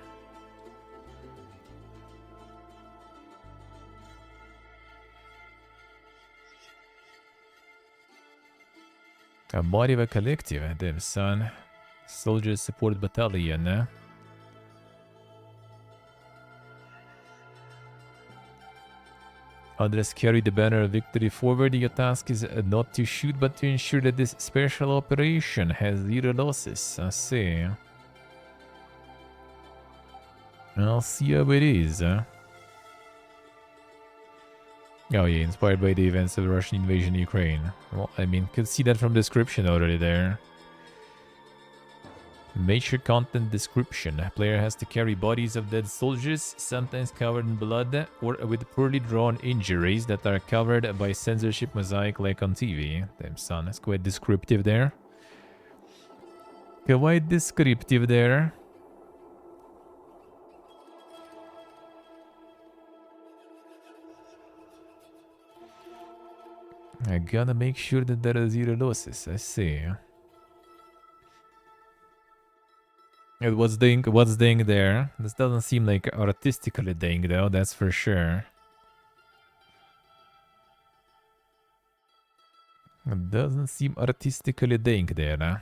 Speaker 1: A Mariva Collective, damn son. Soldiers Support Battalion. Others carry the banner of victory forward. Your task is not to shoot, but to ensure that this special operation has zero losses. I see. I'll see how it is. Oh yeah, inspired by the events of the Russian invasion of Ukraine. Well, I mean, could see that from description already there. Major content description. Player has to carry bodies of dead soldiers, sometimes covered in blood, or with poorly drawn injuries that are covered by censorship mosaic like on TV. Damn son, that's quite descriptive there. Quite descriptive there. I gotta make sure that there are zero losses, I see. What's ding there? This doesn't seem like artistically ding though, that's for sure. It doesn't seem artistically ding there, huh?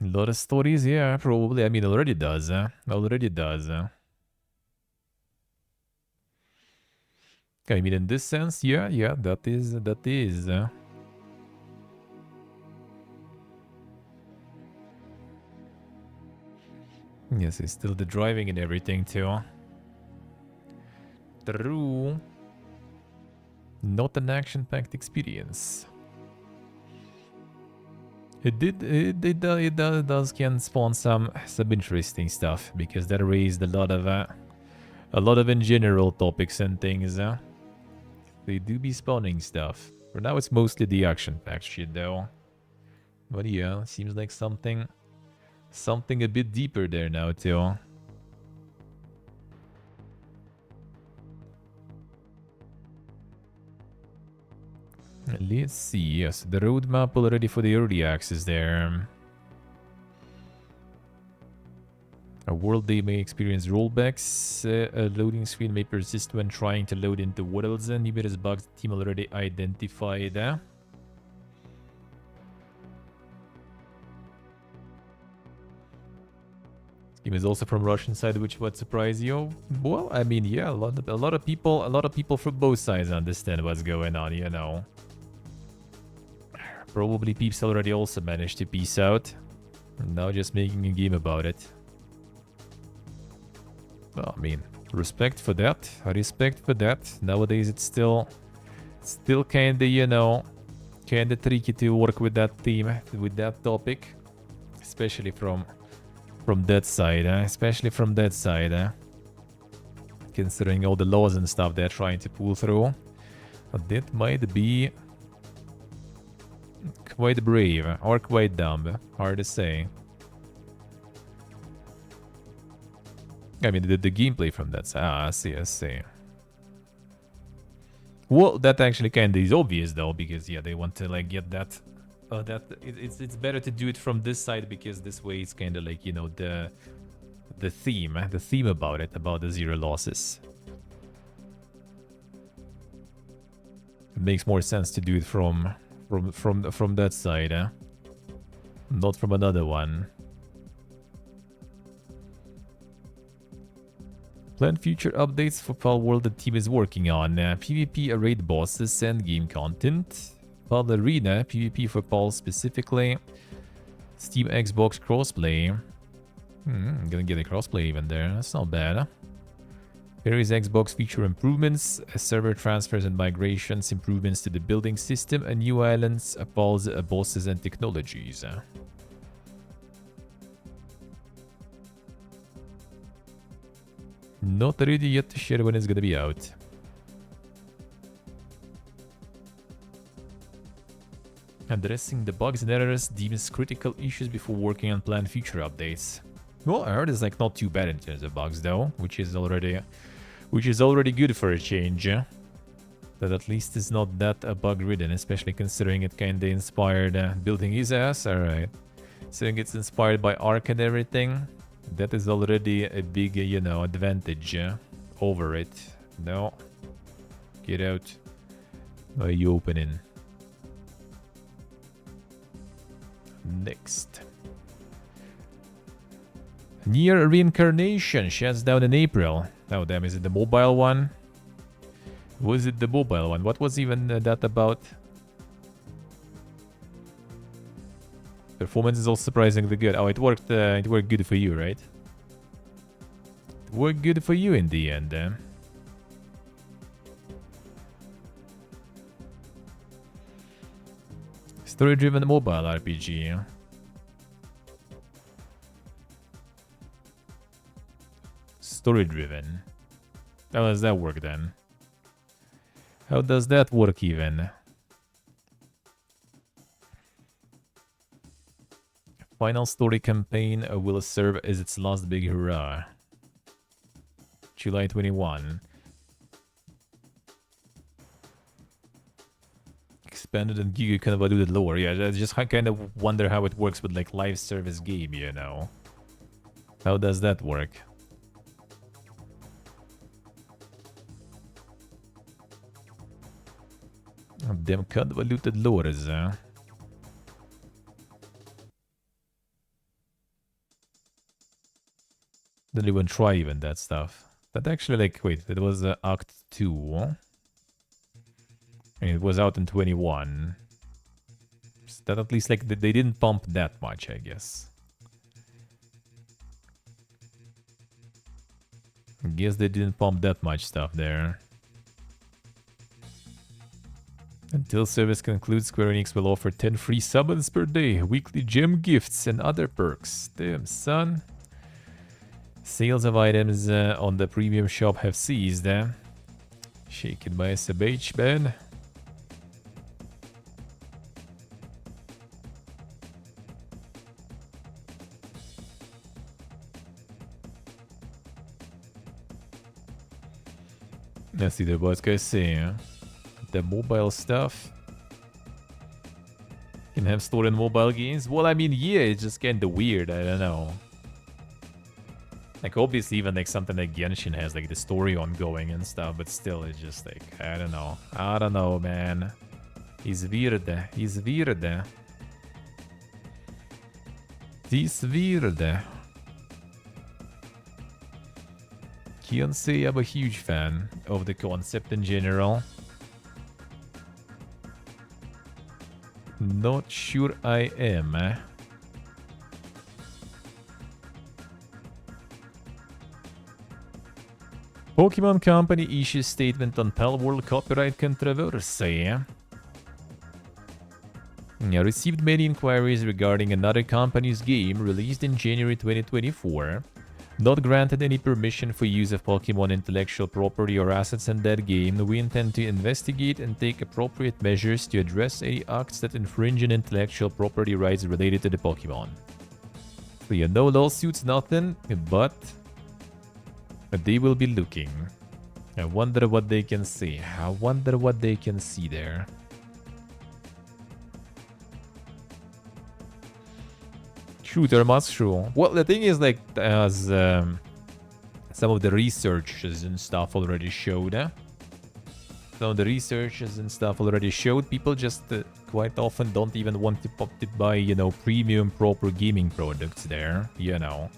Speaker 1: A lot of stories, yeah, probably. I mean, already does, huh? Already does, huh? I mean, in this sense, yeah, that is. Yes, it's still the driving and everything, too. True. Not an action-packed experience. It does can spawn some interesting stuff, because that raised a lot of in general topics and things, They do be spawning stuff. For now, it's mostly the action-packed shit, though. But yeah, seems like something a bit deeper there now, too. Let's see. Yes, the roadmap already for the early access there. A world they may experience rollbacks. A loading screen may persist when trying to load into worlds. Numerous bugs the team already identified. This game is also from Russian side, which would surprise you. Well, I mean, yeah, a lot of people from both sides understand what's going on, you know. Probably peeps already also managed to peace out. Now just making a game about it. Well, I mean, respect for that. Respect for that. Nowadays it's still kinda, you know, kinda tricky to work with that theme, with that topic. Especially from that side, especially from that side, considering all the laws and stuff they're trying to pull through. But that might be quite brave or quite dumb, hard to say. I mean, the gameplay from that side. I see. Well, that actually kind of is obvious though, because yeah, they want to like get that. It's better to do it from this side because this way it's kind of like, you know, the theme about it, about the zero losses. It makes more sense to do it from that side, not from another one. Plan future updates for Pal World the team is working on. PvP raid bosses and game content. Pal Arena, PvP for Pal specifically. Steam Xbox crossplay. Gonna get a crossplay even there. That's not bad. Various Xbox feature improvements, server transfers and migrations, improvements to the building system, and new islands, Pal's bosses and technologies. Not ready yet to share when it's gonna be out. Addressing the bugs and errors deems critical issues before working on planned future updates. Well, I heard it's like not too bad in terms of bugs though, which is already good for a change. That at least is not that bug-ridden, especially considering it kinda inspired building his ass. Alright. Saying it's inspired by Ark and everything. That is already a big, you know, advantage over it. No. Get out. Why are you opening? Next. Near Reincarnation shuts down in April. Oh damn, is it the mobile one? Was it the mobile one? What was even that about? Performance is also surprisingly good. Oh, it worked good for you, right? It worked good for you in the end. Story-driven mobile RPG. Story-driven. How does that work then? How does that work even? Final story campaign will serve as its last big hurrah. July 21. Expanded and giga convoluted lore. Yeah, I just kind of wonder how it works with like live service game, you know. How does that work? Oh, damn convoluted lores, huh? Didn't even try even that stuff. That actually, like, wait, it was Act 2. And it was out in 21. So that at least, like, they didn't pump that much, I guess. I guess they didn't pump that much stuff there. Until service concludes, Square Enix will offer 10 free summons per day, weekly gem gifts, and other perks. Damn, son. Sales of items on the premium shop have ceased. Shaken by SMH, man. Let's see what guys say. The mobile stuff. Can have stored in mobile games? Well, I mean, yeah, it's just kinda weird. I don't know. Like, obviously, even like something like Genshin has like the story ongoing and stuff, but still, it's just like, I don't know. I don't know, man. He's weird. He's weird. He's weird. Can't say I'm a huge fan of the concept in general. Not sure I am. Pokemon Company issues statement on Palworld copyright controversy. Received many inquiries regarding another company's game released in January 2024. Not granted any permission for use of Pokemon intellectual property or assets in that game. We intend to investigate and take appropriate measures to address any acts that infringe on intellectual property rights related to the Pokemon. So yeah, no lawsuits, nothing, but they will be looking. I wonder what they can see. I wonder what they can see there. Shooter mushroom. Well, the thing is, like, as some of the researchers and stuff already showed, some of the researchers and stuff already showed, people just quite often don't even want to buy, you know, premium proper gaming products there, you know.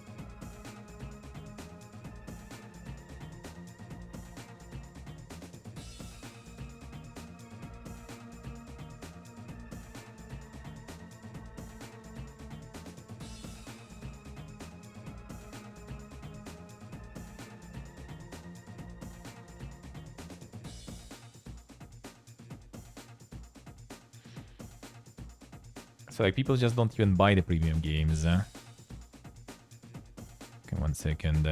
Speaker 1: So like people just don't even buy the premium games. Okay, 1 second.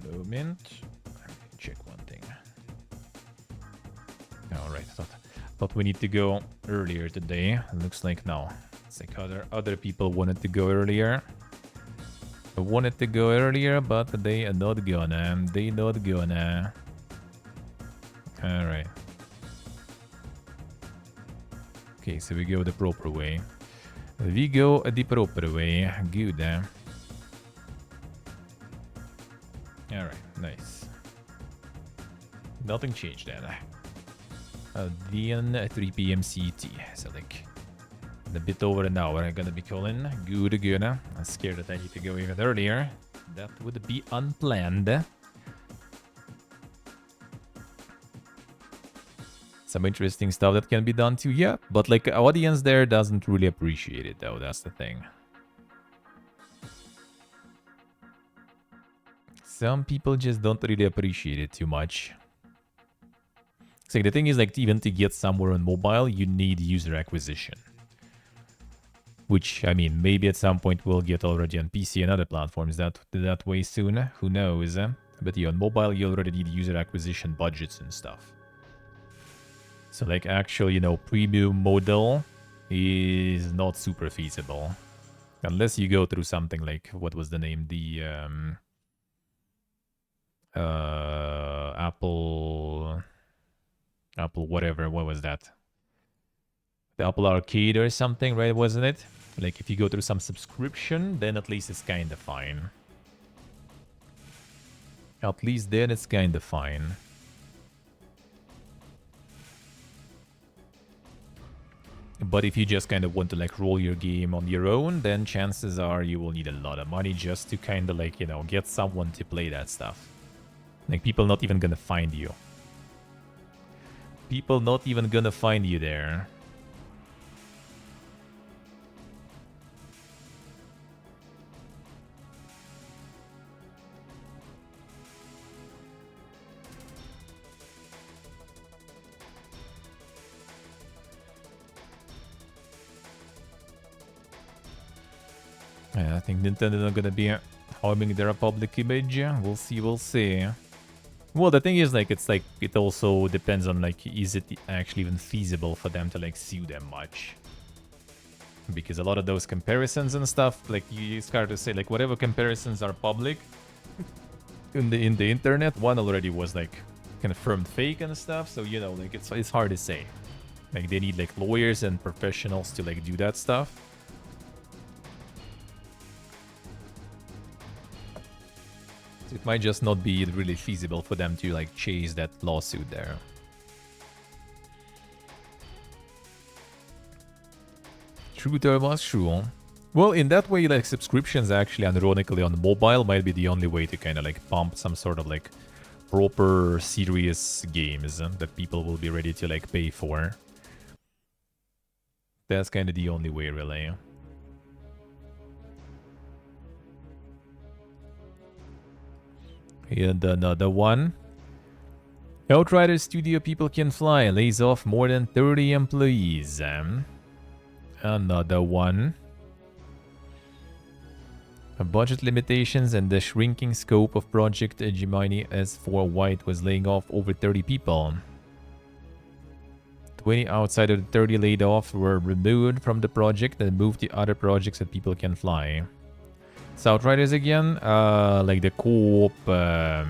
Speaker 1: Moment. Check one thing. All right. Thought we need to go earlier today. Looks like no. It's like other people wanted to go earlier. I wanted to go earlier, but they are not gonna. They not gonna. Alright. Okay, so we go the proper way. We go the proper way. Good. Alright, nice. Nothing changed then. Then 3 p.m. CT. So like a bit over an hour I'm gonna be calling. Good. I'm scared that I need to go even earlier. That would be unplanned. Some interesting stuff that can be done too, yeah. But like audience there doesn't really appreciate it though, that's the thing. Some people just don't really appreciate it too much. So the thing is like even to get somewhere on mobile, you need user acquisition. Which, I mean, maybe at some point we'll get already on PC and other platforms that way soon. Who knows? But yeah, on mobile you already need user acquisition budgets and stuff. So like actual, you know, premium model is not super feasible. Unless you go through something like, what was the name? The Apple whatever, what was that? The Apple Arcade or something, right? Wasn't it? Like if you go through some subscription, then at least it's kind of fine. At least then it's kind of fine. But if you just kind of want to like roll your game on your own, then chances are you will need a lot of money just to kind of like, you know, get someone to play that stuff. Like people not even gonna find you. People not even gonna find you there. Yeah, I think Nintendo not gonna be harming their public image. We'll see, we'll see. Well, the thing is, like, it's like, it also depends on, like, is it actually even feasible for them to, like, sue them much? Because a lot of those comparisons and stuff, like, you start to say, like, whatever comparisons are public in the internet, one already was, like, confirmed fake and stuff, so, you know, like, it's hard to say. Like, they need, like, lawyers and professionals to, like, do that stuff. It might just not be really feasible for them to like chase that lawsuit there. True Thermos, true. Well, in that way, like subscriptions actually, ironically, on mobile might be the only way to kind of like pump some sort of like proper serious games that people will be ready to like pay for. That's kind of the only way, really. And another one. Outrider Studio People Can Fly lays off more than 30 employees. Another one. Budget limitations and the shrinking scope of Project Gemini S4 White was laying off over 30 people. 20 outside of the 30 laid off were removed from the project and moved to other projects that People Can Fly. Outriders again, like the co-op, I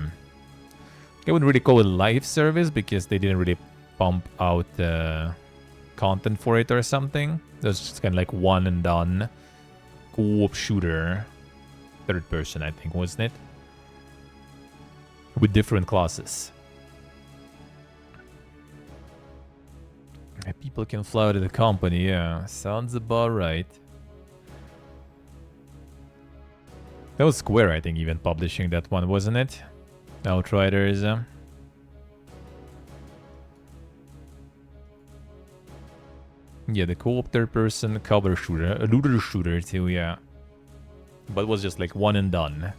Speaker 1: wouldn't really call it live service because they didn't really pump out content for it or something. It was just kind of like one and done co-op shooter. Third person, I think, wasn't it? With different classes. People Can Fly to the company, yeah. Sounds about right. That was Square, I think, even publishing that one, wasn't it? Outriders. Yeah, the co-op third-person cover shooter. A looter shooter, too, yeah. But it was just like one and done.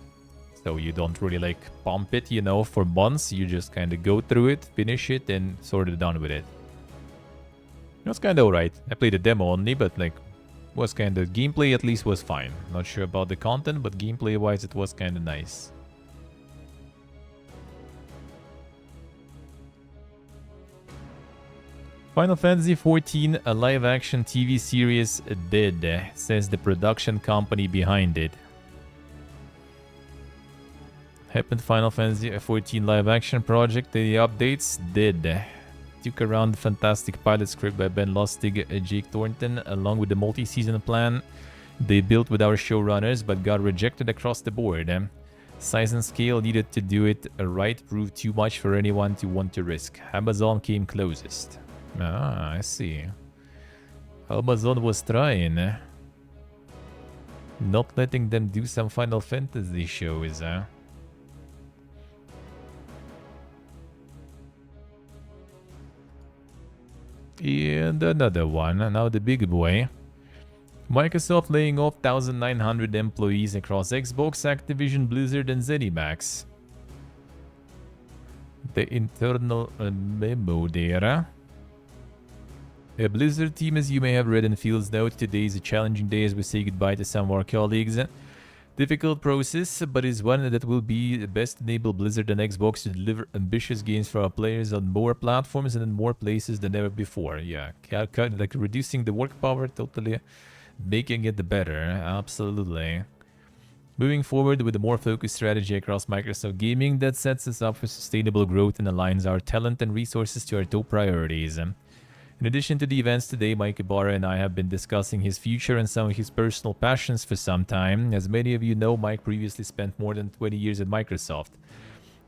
Speaker 1: So you don't really like pump it, you know, for months. You just kind of go through it, finish it, and sort of done with it. It was kind of alright. I played the demo only, but like, was kind of... Gameplay at least was fine. Not sure about the content, but gameplay-wise it was kind of nice. Final Fantasy XIV, a live-action TV series did, says the production company behind it. Happened Final Fantasy XIV live-action project, the updates did. Took around the fantastic pilot script by Ben Lustig, Jake Thornton, along with the multi-season plan they built with our showrunners, but got rejected across the board. Size and scale needed to do it right proved too much for anyone to want to risk. Amazon came closest. Ah, I see. Amazon was trying. Not letting them do some Final Fantasy shows, huh? And another one, now the big boy. Microsoft laying off 1,900 employees across Xbox, Activision, Blizzard, and ZeniMax. The internal memo there. A Blizzard team, as you may have read in Field's note, today is a challenging day as we say goodbye to some of our colleagues. Difficult process, but is one that will be best enable Blizzard and Xbox to deliver ambitious games for our players on more platforms and in more places than ever before. Yeah, like reducing the work power, totally making it better. Absolutely. Moving forward with a more focused strategy across Microsoft Gaming that sets us up for sustainable growth and aligns our talent and resources to our top priorities. In addition to the events today, Mike Ibarra and I have been discussing his future and some of his personal passions for some time. As many of you know, Mike previously spent more than 20 years at Microsoft.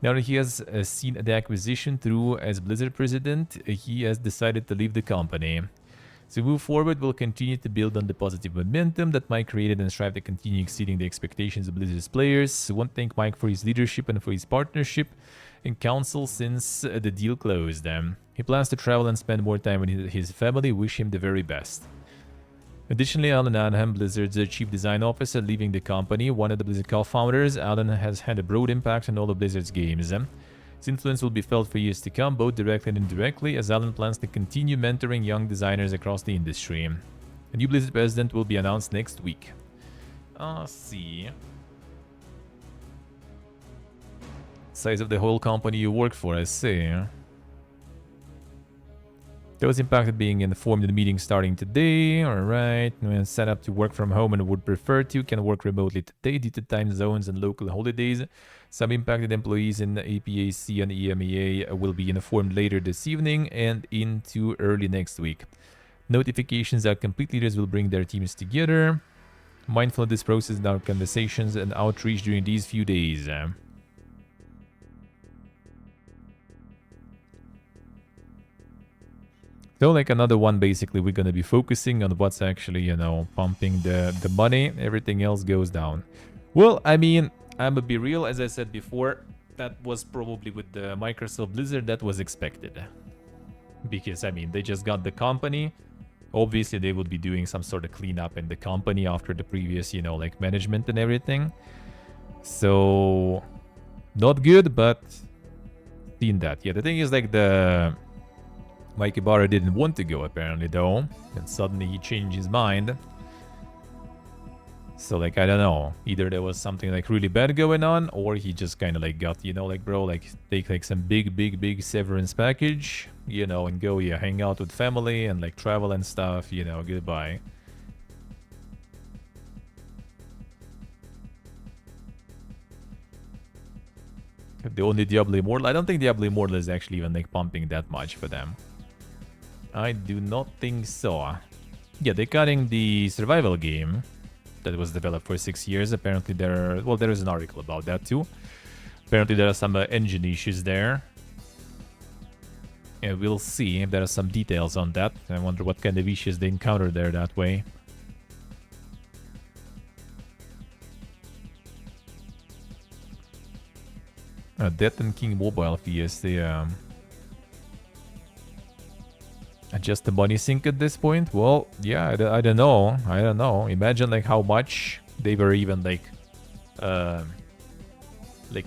Speaker 1: Now that he has seen the acquisition through as Blizzard president, he has decided to leave the company. So move forward, we'll continue to build on the positive momentum that Mike created and strive to continue exceeding the expectations of Blizzard's players. So I want to thank Mike for his leadership and for his partnership and counsel since the deal closed. He plans to travel and spend more time with his family. Wish him the very best. Additionally, Alan Adham, Blizzard's chief design officer, leaving the company. One of the Blizzard co-founders, Alan has had a broad impact on all of Blizzard's games. His influence will be felt for years to come, both directly and indirectly, as Alan plans to continue mentoring young designers across the industry. A new Blizzard president will be announced next week. See. Size of the whole company you work for, I see. Those impacted being informed in the meeting starting today. Alright, when set up to work from home and would prefer to, can work remotely today due to time zones and local holidays. Some impacted employees in APAC and EMEA will be informed later this evening and into early next week. Notifications that complete leaders will bring their teams together. Mindful of this process in our conversations and outreach during these few days. So like another one, basically, we're going to be focusing on what's actually, you know, pumping the money. Everything else goes down. Well, I mean, I'm going to be real. As I said before, that was probably with the Microsoft Blizzard, that was expected. Because, I mean, they just got the company. Obviously, they would be doing some sort of cleanup in the company after the previous, you know, like management and everything. So, not good, but seen that. Yeah, the thing is, like, the Mike Ibarra didn't want to go, apparently, though. And suddenly he changed his mind. So, like, I don't know. Either there was something, like, really bad going on, or he just kind of, like, got, you know, like, bro, like, take, like, some big severance package, you know, and go, yeah, hang out with family and, like, travel and stuff, you know, goodbye. The only Diablo Immortal, I don't think Diablo Immortal is actually even, like, pumping that much for them. I do not think so. Yeah, they're cutting the survival game that was developed for 6 years. Apparently there is an article about that too. Apparently there are some engine issues there. And we'll see if there are some details on that. I wonder what kind of issues they encountered there that way. Death and King Mobile fees, they adjust the money sink at this point? Well, yeah, I don't know. I don't know. Imagine like how much they were even like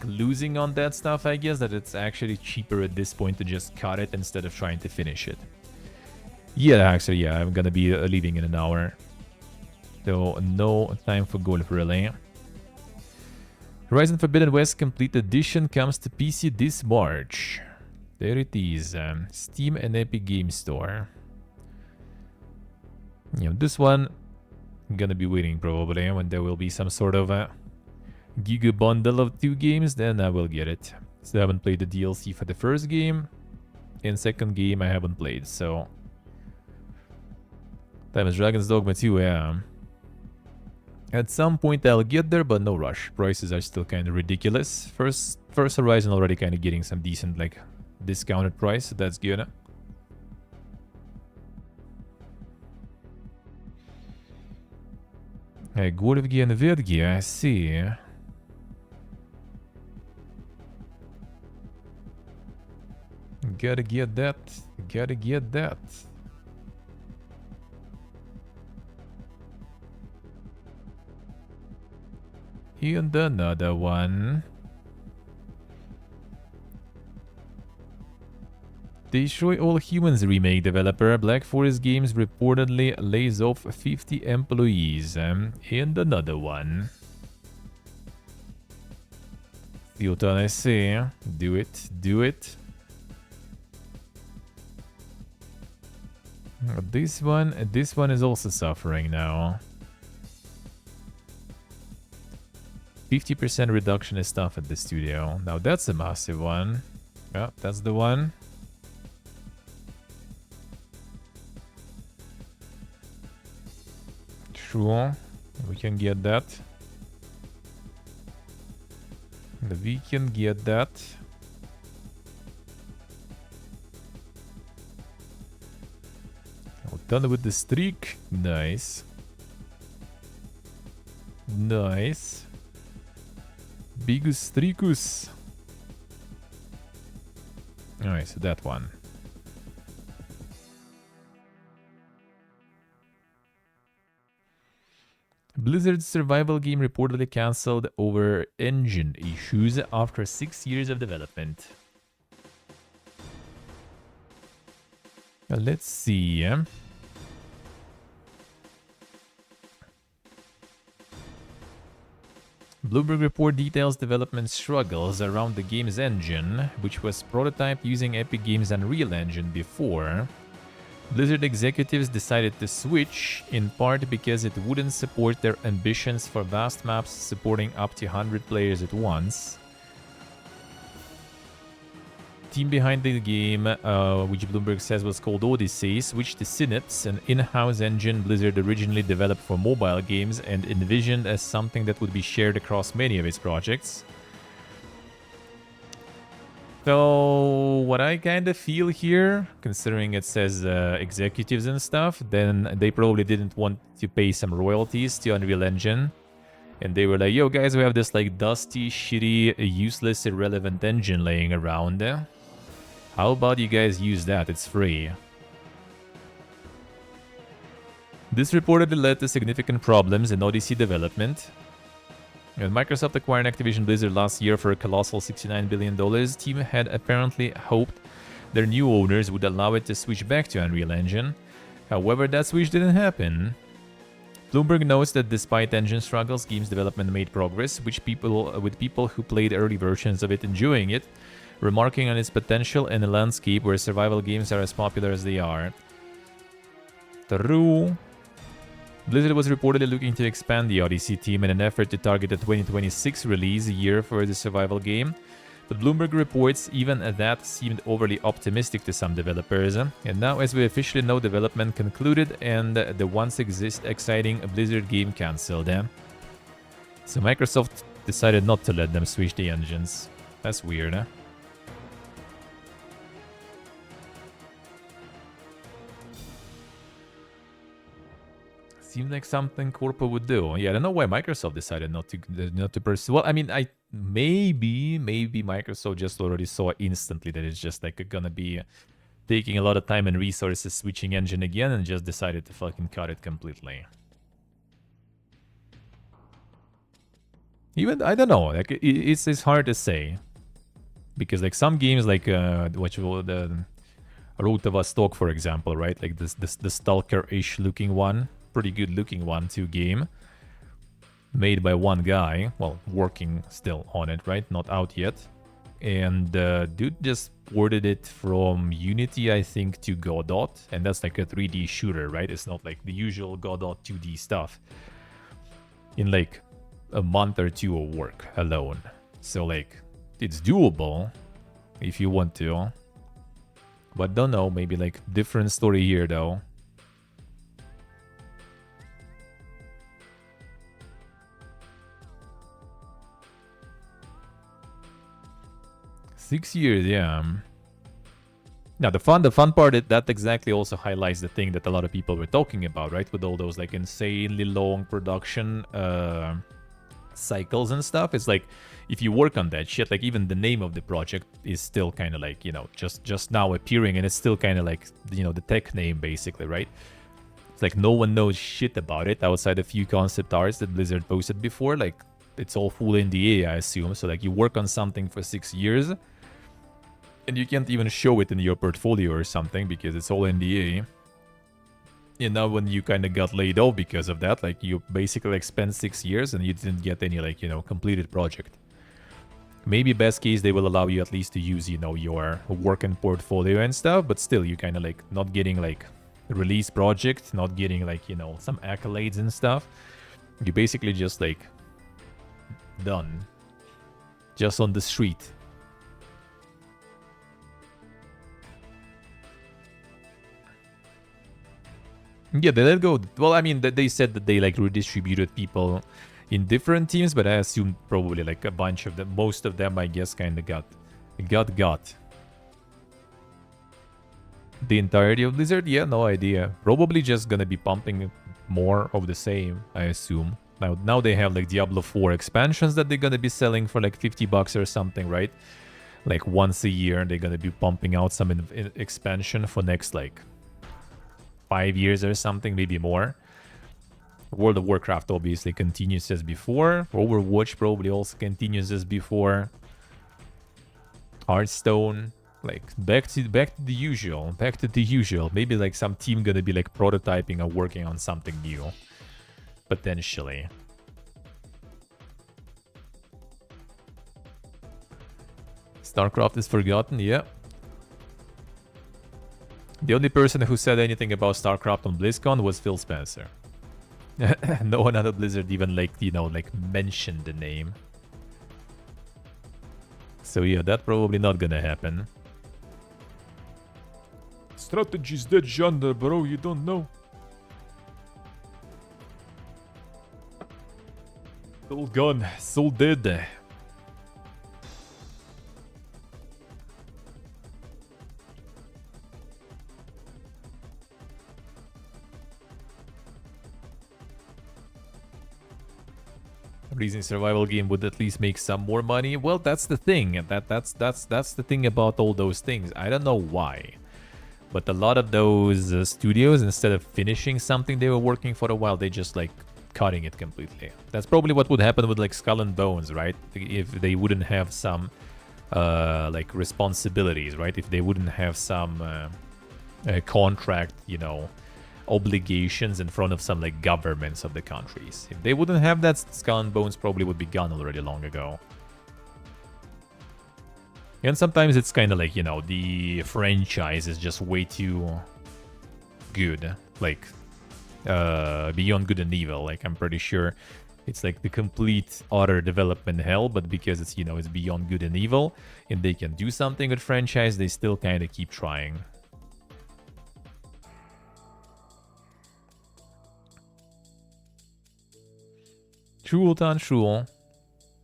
Speaker 1: losing on that stuff, I guess, that it's actually cheaper at this point to just cut it instead of trying to finish it. Yeah, actually, yeah, I'm gonna be leaving in an hour. So, no time for golf, really. Horizon Forbidden West Complete Edition comes to PC this March. There it is. Steam and Epic Game Store. You know, this one, I'm gonna be waiting probably when there will be some sort of a Giga bundle of 2 games, then I will get it. So I haven't played the DLC for the first game. And second game I haven't played, so... Time is Dragon's Dogma 2, yeah. At some point I'll get there, but no rush. Prices are still kind of ridiculous. First Horizon already kind of getting some decent, like, discounted price, so that's good. Hey, Gorvgi and Vedgi, I see. Gotta get that. Gotta get that. And another one. Destroy All Humans remake developer Black Forest Games reportedly lays off 50 employees. And another one. See what I say. Do it. Do it. This one is also suffering now. 50% reduction in staff at the studio. Now that's a massive one. Yeah, that's the one. Sure, we can get that. We can get that. Done with the streak. Nice. Nice. Bigus streakus. Alright, so that one. Blizzard's survival game reportedly cancelled over engine issues after 6 years of development. Let's see. Bloomberg report details development struggles around the game's engine, which was prototyped using Epic Games' Unreal Engine before. Blizzard executives decided to switch, in part because it wouldn't support their ambitions for vast maps supporting up to 100 players at once. Team behind the game, which Bloomberg says was called Odyssey, switched to Synapse, an in-house engine Blizzard originally developed for mobile games and envisioned as something that would be shared across many of its projects. So, what I kind of feel here, considering it says executives and stuff, then they probably didn't want to pay some royalties to Unreal Engine. And they were like, yo guys, we have this like dusty, shitty, useless, irrelevant engine laying around. How about you guys use that? It's free. This reportedly led to significant problems in Odyssey development. When Microsoft acquired Activision Blizzard last year for a colossal $69 billion, team had apparently hoped their new owners would allow it to switch back to Unreal Engine. However, that switch didn't happen. Bloomberg notes that despite engine struggles, game's development made progress, with people who played early versions of it enjoying it, remarking on its potential in a landscape where survival games are as popular as they are. True. Blizzard was reportedly looking to expand the Odyssey team in an effort to target a 2026 release year for the survival game, but Bloomberg reports even that seemed overly optimistic to some developers. And now, as we officially know, development concluded and the once exciting Blizzard game cancelled. So Microsoft decided not to let them switch the engines. That's weird, huh? Seems like something Corpo would do. Yeah, I don't know why Microsoft decided not to pursue. Well, I mean, maybe Microsoft just already saw instantly that it's just like gonna be taking a lot of time and resources switching engine again, and just decided to fucking cut it completely. Even I don't know. Like it's hard to say because like some games like what you call the Road to Vostok, for example, right? Like the Stalker-ish looking one. Pretty good looking one too game, made by one guy, well, working still on it, right? Not out yet. And dude just ported it from Unity, I think, to Godot, and that's like a 3D shooter, right? It's not like the usual Godot 2D stuff in like a month or two of work alone. So like it's doable if you want to, but don't know, maybe like different story here though. $6 years, yeah. Now the fun part that exactly also highlights the thing that a lot of people were talking about, right? With all those like insanely long production cycles and stuff. It's like if you work on that shit, like even the name of the project is still kind of like, you know, just now appearing, and it's still kind of like, you know, the tech name basically, right? It's like no one knows shit about it outside a few concept arts that Blizzard posted before. Like it's all full NDA, I assume. So like you work on something for 6 years. And you can't even show it in your portfolio or something because it's all NDA. And now when you kind of got laid off because of that, like you basically like spent 6 years and you didn't get any like, you know, completed project. Maybe best case they will allow you at least to use, you know, your work and portfolio and stuff, but still you kind of like not getting like a release project, not getting like, you know, some accolades and stuff. You basically just like done. Just on the street. Yeah, they let go. Well, I mean, they said that they like redistributed people in different teams, but I assume probably like a bunch of them, most of them, I guess, kind of got. The entirety of Blizzard? Yeah, no idea. Probably just gonna be pumping more of the same, I assume. Now they have like Diablo 4 expansions that they're gonna be selling for like $50 or something, right? Like once a year, they're gonna be pumping out some expansion for next like 5 years or something, maybe more. World of Warcraft obviously continues as before. Overwatch probably also continues as before. Hearthstone, like back to the usual. Maybe like some team gonna be like prototyping or working on something new. Potentially. StarCraft is forgotten, yeah. The only person who said anything about StarCraft on BlizzCon was Phil Spencer. No one at Blizzard even like, you know, like mentioned the name. So yeah, that's probably not gonna happen. Strategy's dead genre, bro, you don't know. Soul gone, soul dead. Releasing survival game would at least make some more money. Well, that's the thing. That's the thing about all those things. I don't know why, but a lot of those studios, instead of finishing something they were working for a while, they just like cutting it completely. That's probably what would happen with like Skull and Bones, right? If they wouldn't have some like responsibilities, right? If they wouldn't have some contract, you know, obligations in front of some like governments of the countries. If they wouldn't have that, Skull and Bones probably would be gone already long ago. And sometimes it's kind of like, you know, the franchise is just way too good, like beyond good and evil. Like, I'm pretty sure it's like the complete utter development hell, but because it's, you know, it's beyond good and evil and they can do something with franchise, they still kind of keep trying. True, true.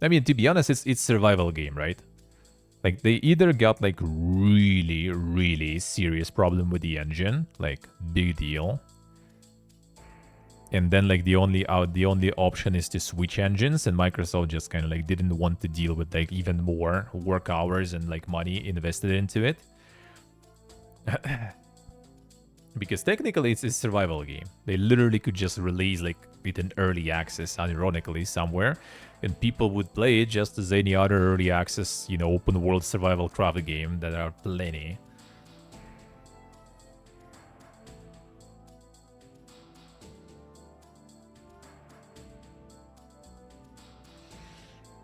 Speaker 1: I mean, to be honest, it's survival game, right? Like, they either got like really, really serious problem with the engine, like big deal, and then like the only option is to switch engines, and Microsoft just kind of like didn't want to deal with like even more work hours and like money invested into it. Because technically it's a survival game. They literally could just release like with an early access, ironically, somewhere, and people would play it just as any other early access, you know, open world survival craft game that are plenty.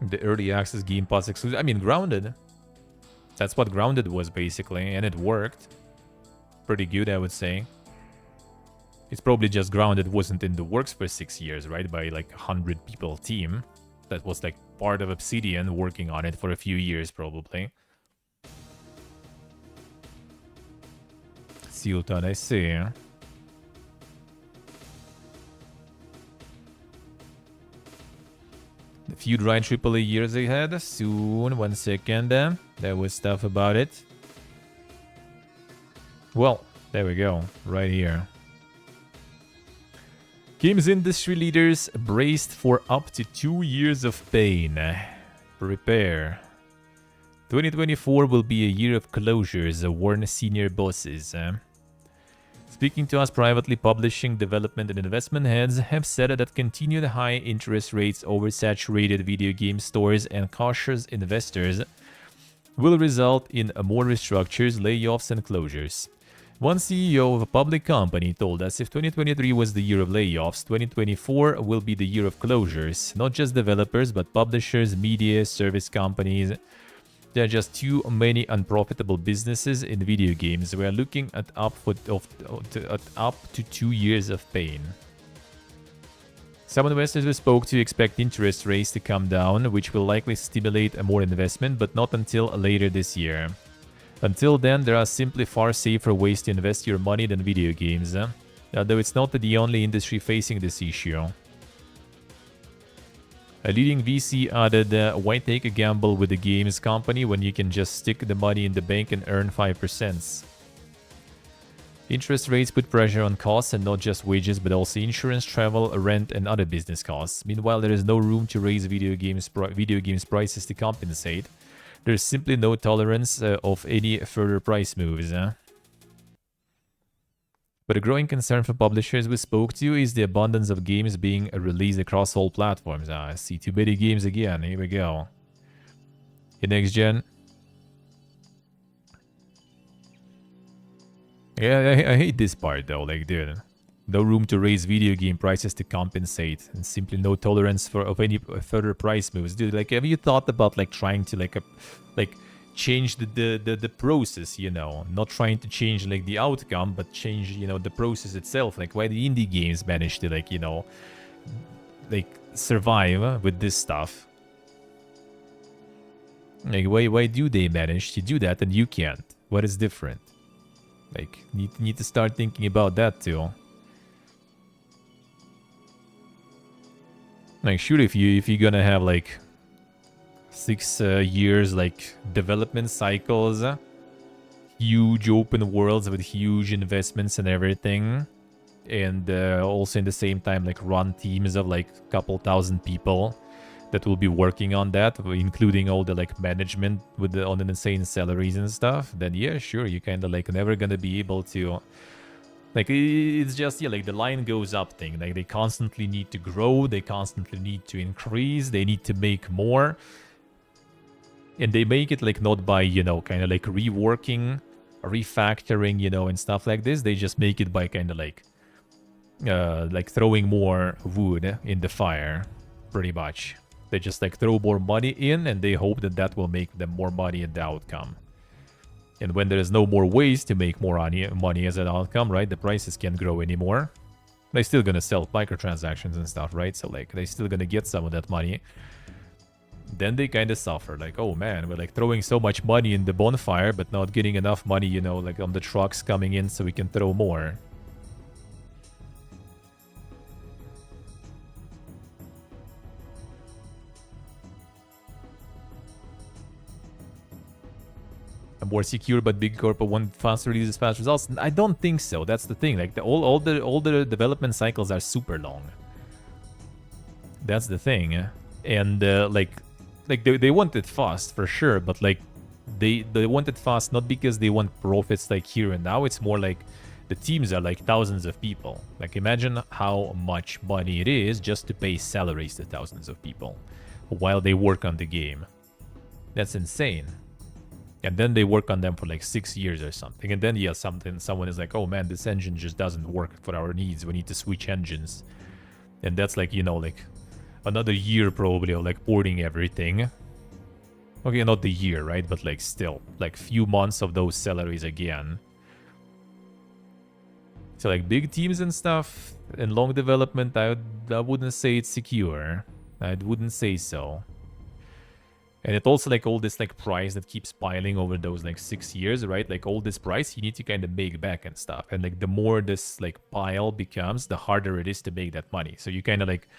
Speaker 1: The early access Game Pass exclusive. I mean, Grounded. That's what Grounded was basically, and it worked. Pretty good, I would say. It's probably just Grounded wasn't in the works for 6 years, right? By like 100 people team. That was like part of Obsidian working on it for a few years, probably. Silton, I see. The feud right AAA years ahead. Soon, 1 second. There was stuff about it. Well, there we go. Right here. Games industry leaders braced for up to 2 years of pain. Prepare. 2024 will be a year of closures, warn senior bosses. Speaking to us privately, publishing, development, and investment heads have said that continued high interest rates, oversaturated video game stores, and cautious investors will result in more restructures, layoffs, and closures. One CEO of a public company told us if 2023 was the year of layoffs, 2024 will be the year of closures. Not just developers, but publishers, media, service companies. There are just too many unprofitable businesses in video games. We are looking at up to 2 years of pain. Some investors we spoke to expect interest rates to come down, which will likely stimulate more investment, but not until later this year. Until then, there are simply far safer ways to invest your money than video games, although it's not the only industry facing this issue. A leading VC added, why take a gamble with a games company when you can just stick the money in the bank and earn 5%? Interest rates put pressure on costs, and not just wages, but also insurance, travel, rent, and other business costs. Meanwhile, there is no room to raise video games prices to compensate. There's simply no tolerance of any further price moves. But a growing concern for publishers we spoke to is the abundance of games being released across all platforms. I see too many games again. Here we go. In next gen. Yeah, I hate this part though. Like, dude, no room to raise video game prices to compensate, and simply no tolerance of any further price moves. Dude, like, have you thought about like trying to like change the process, you know? Not trying to change like the outcome, but change, you know, the process itself. Like, why the indie games manage to like, you know, like survive with this stuff? Like, why do they manage to do that and you can't? What is different? Like, need to start thinking about that too. Like, sure, if you're gonna have like 6 years like development cycles, huge open worlds with huge investments and everything, and also in the same time like run teams of like a couple thousand people, that will be working on that, including all the like management with the on the insane salaries and stuff, then yeah, sure, you kind of like never gonna be able to like it's just yeah, like the line goes up thing. Like they constantly need to grow, they constantly need to increase, they need to make more. And they make it like not by, you know, kind of like reworking, refactoring, you know, and stuff like this. They just make it by kind of like throwing more wood in the fire, pretty much. They just like throw more money in and they hope that that will make them more money in the outcome. And when there is no more ways to make more money as an outcome, right, the prices can't grow anymore. They're still gonna sell microtransactions and stuff, right? So like they're still gonna get some of that money. Then they kind of suffer, like, oh man, we're like throwing so much money in the bonfire, but not getting enough money, you know, like on the trucks coming in so we can throw more. A more secure but big corp want fast releases, fast results. I don't think so. That's the thing. Like all the development cycles are super long. That's the thing, and like they want it fast for sure, but like they want it fast not because they want profits like here and now. It's more like the teams are like thousands of people. Like imagine how much money it is just to pay salaries to thousands of people while they work on the game. That's insane. And then they work on them for like 6 years or something. And then yeah, someone is like, oh man, this engine just doesn't work for our needs. We need to switch engines. And that's like, you know, like another year probably of like porting everything. Okay, not the year, right? But like still, like few months of those salaries again. So like big teams and stuff and long development, I wouldn't say it's secure. I wouldn't say so. And it also like all this like price that keeps piling over those like 6 years, right? Like all this price you need to kind of make back and stuff. And like the more this like pile becomes, the harder it is to make that money. So you kind of like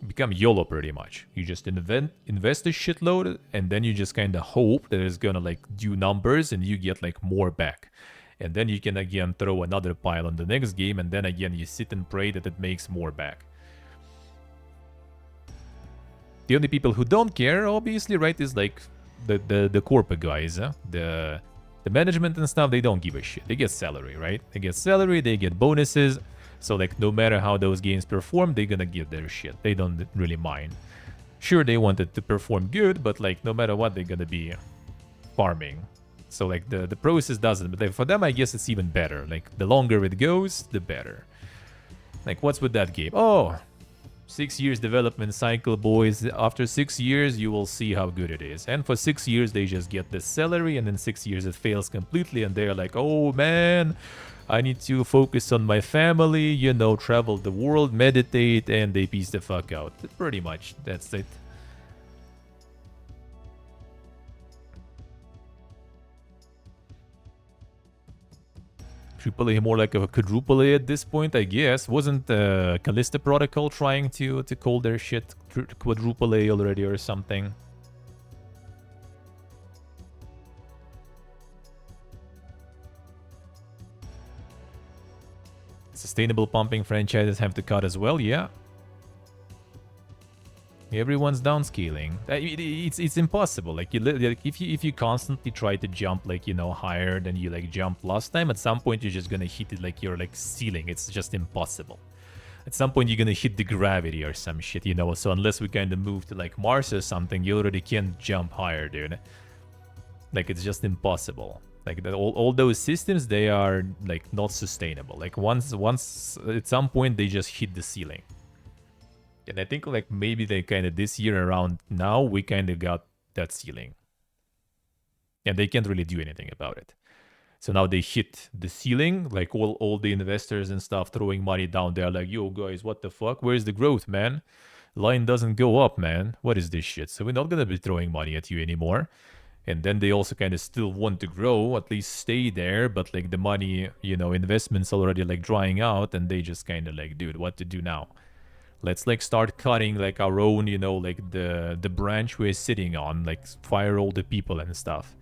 Speaker 1: become YOLO pretty much. You just invest a shitload and then you just kind of hope that it's gonna like do numbers and you get like more back. And then you can again throw another pile on the next game and then again you sit and pray that it makes more back. The only people who don't care, obviously, right, is like the corporate guys, the management and stuff. They don't give a shit. They get salary, right? They get salary, they get bonuses. So like no matter how those games perform, they're gonna give their shit. They don't really mind. Sure, they want it to perform good, but like no matter what, they're gonna be farming. So like the process doesn't. But like, for them, I guess it's even better. Like the longer it goes, the better. Like what's with that game? Oh. 6 years development cycle, boys. After 6 years, you will see how good it is. And for 6 years, they just get this salary, and in 6 years, it fails completely, and they're like, oh man, I need to focus on my family, you know, travel the world, meditate, and they piece the fuck out. Pretty much, that's it. Triple A more like a quadruple A at this point, I guess. Wasn't Callisto Protocol trying to call their shit quadruple A already or something? Sustainable pumping franchises have to cut as well, yeah. Everyone's downscaling. It's impossible. Like if you constantly try to jump like, you know, higher than you like jumped last time, at some point you're just gonna hit it like your like ceiling. It's just impossible. At some point you're gonna hit the gravity or some shit, you know. So unless we kind of move to like Mars or something, you already can't jump higher, dude. Like it's just impossible. Like all those systems, they are like not sustainable. Like once at some point they just hit the ceiling. And I think like maybe they kind of this year around now, we kind of got that ceiling. And they can't really do anything about it. So now they hit the ceiling, like all the investors and stuff throwing money down there like, yo guys, what the fuck? Where's the growth, man? Line doesn't go up, man. What is this shit? So we're not going to be throwing money at you anymore. And then they also kind of still want to grow, at least stay there. But like the money, you know, investments already like drying out. And they just kind of like, dude, what to do now? Let's like start cutting like our own, you know, like the branch we're sitting on, like fire all the people and stuff.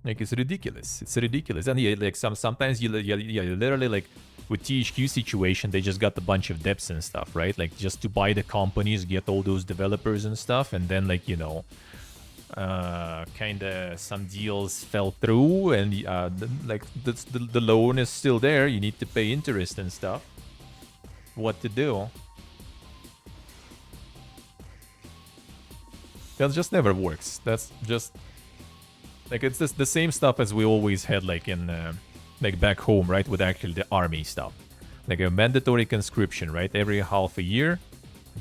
Speaker 1: Like, it's ridiculous. It's ridiculous. And yeah, like sometimes you literally like with THQ situation, they just got a bunch of debts and stuff, right? Like just to buy the companies, get all those developers and stuff, and then like, you know, kind of some deals fell through, and like the loan is still there. You need to pay interest and stuff. What to do? That just never works. That's just like it's just the same stuff as we always had, like in like back home, right? With actually the army stuff, like a mandatory conscription, right? Every half a year,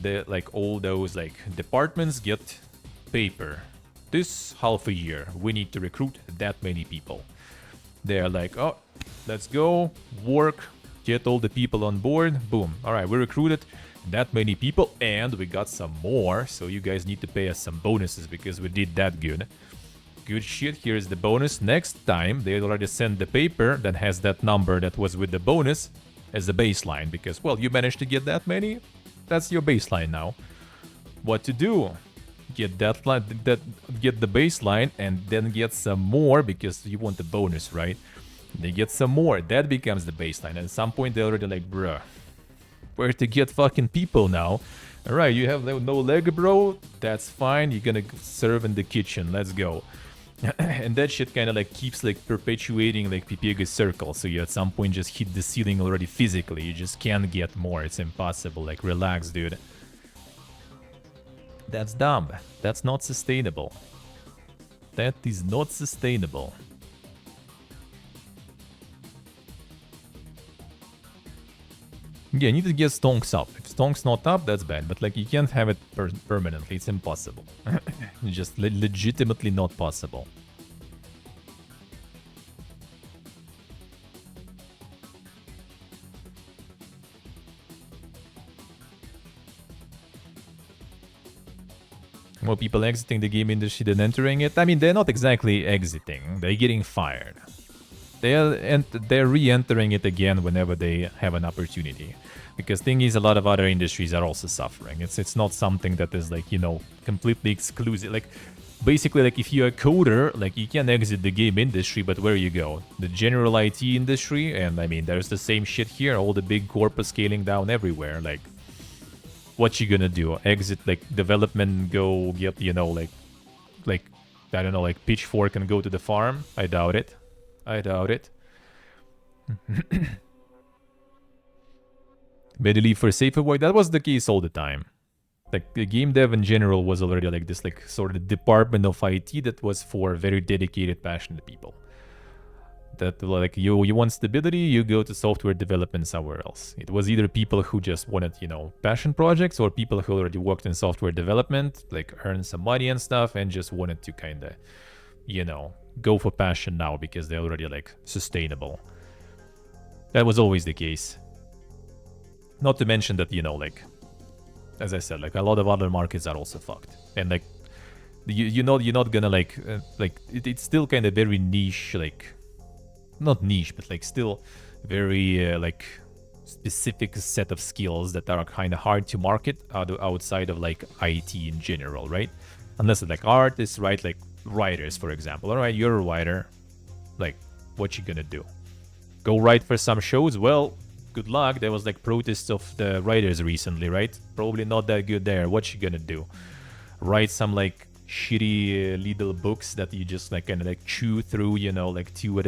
Speaker 1: the like all those like departments get paper. This half a year, we need to recruit that many people. They're like, oh, let's go work, get all the people on board. Boom. All right, we recruited that many people, and we got some more. So you guys need to pay us some bonuses because we did that good. Good shit, here's the bonus. Next time, they already sent the paper that has that number that was with the bonus as a baseline. Because, well, you managed to get that many. That's your baseline now. What to do? Get get the baseline and then get some more because you want the bonus, right? They get some more. That becomes the baseline. And at some point, they're already like, bruh, where to get fucking people now? All right, you have no leg, bro. That's fine. You're gonna serve in the kitchen. Let's go. And that shit kind of like keeps like perpetuating like Pipiaga's circle. So you at some point just hit the ceiling already physically. You just can't get more. It's impossible. Like, relax, dude. That's dumb. That's not sustainable. That is not sustainable. Yeah, you need to get stonks up. If stonks not up, that's bad. But like, you can't have it permanently. It's impossible. Just legitimately not possible. More people exiting the game industry than entering it. I mean, they're not exactly exiting. They're getting fired. They're re-entering it again whenever they have an opportunity. Because thing is, a lot of other industries are also suffering. It's not something that is like, you know, completely exclusive. Like, basically, like if you're a coder, like you can exit the game industry, but where you go? The general IT industry, and I mean, there's the same shit here. All the big corps scaling down everywhere. Like, what you gonna do? Exit like development, go get, you know, like I don't know, like Pitchfork and go to the farm? I doubt it. I doubt it. Better leave for safer work. That was the case all the time. Like, the game dev in general was already like this, like, sort of department of IT that was for very dedicated, passionate people. That, like, you want stability, you go to software development somewhere else. It was either people who just wanted, you know, passion projects, or people who already worked in software development, like, earn some money and stuff, and just wanted to kind of, you know, go for passion now because they're already, like, sustainable. That was always the case. Not to mention that, you know, like, as I said, like, a lot of other markets are also fucked. And, like, you're not gonna, like, it's still kind of very niche, like, not niche, but, like, still very, like, specific set of skills that are kind of hard to market outside of, like, IT in general, right? Unless it's, like, artists, right? Like, writers, for example. All right, you're a writer. Like, what you gonna do? Go write for some shows? Well, good luck. There was like protests of the writers recently, right? Probably not that good there. What you gonna do? Write some like shitty little books that you just like kind of like chew through, you know, like two a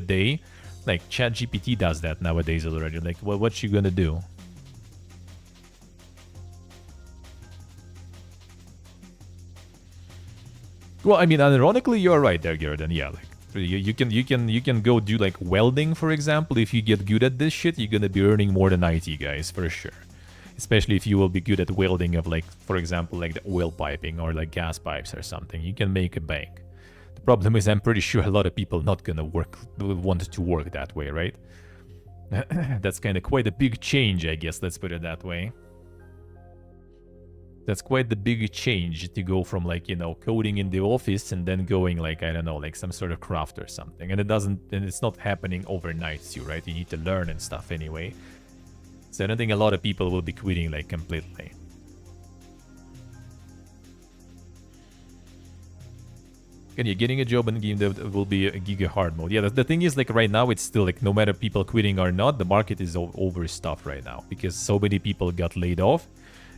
Speaker 1: day. Like ChatGPT does that nowadays already. Like, what you gonna do? Well, I mean, ironically, you're right there, Gordon. Yeah, like you can go do like welding, for example. If you get good at this shit, you're gonna be earning more than IT guys for sure. Especially if you will be good at welding of like, for example, like the oil piping or like gas pipes or something. You can make a bank. The problem is, I'm pretty sure a lot of people not gonna want to work that way, right? That's kind of quite a big change, I guess. Let's put it that way. That's quite the big change to go from like, you know, coding in the office and then going like, I don't know, like some sort of craft or something. And it's not happening overnight too, right? You need to learn and stuff anyway. So I don't think a lot of people will be quitting like completely. And you're getting a job in game dev will be a giga hard mode. Yeah, the thing is, like, right now, it's still, like, no matter people quitting or not, the market is overstuffed right now. Because so many people got laid off.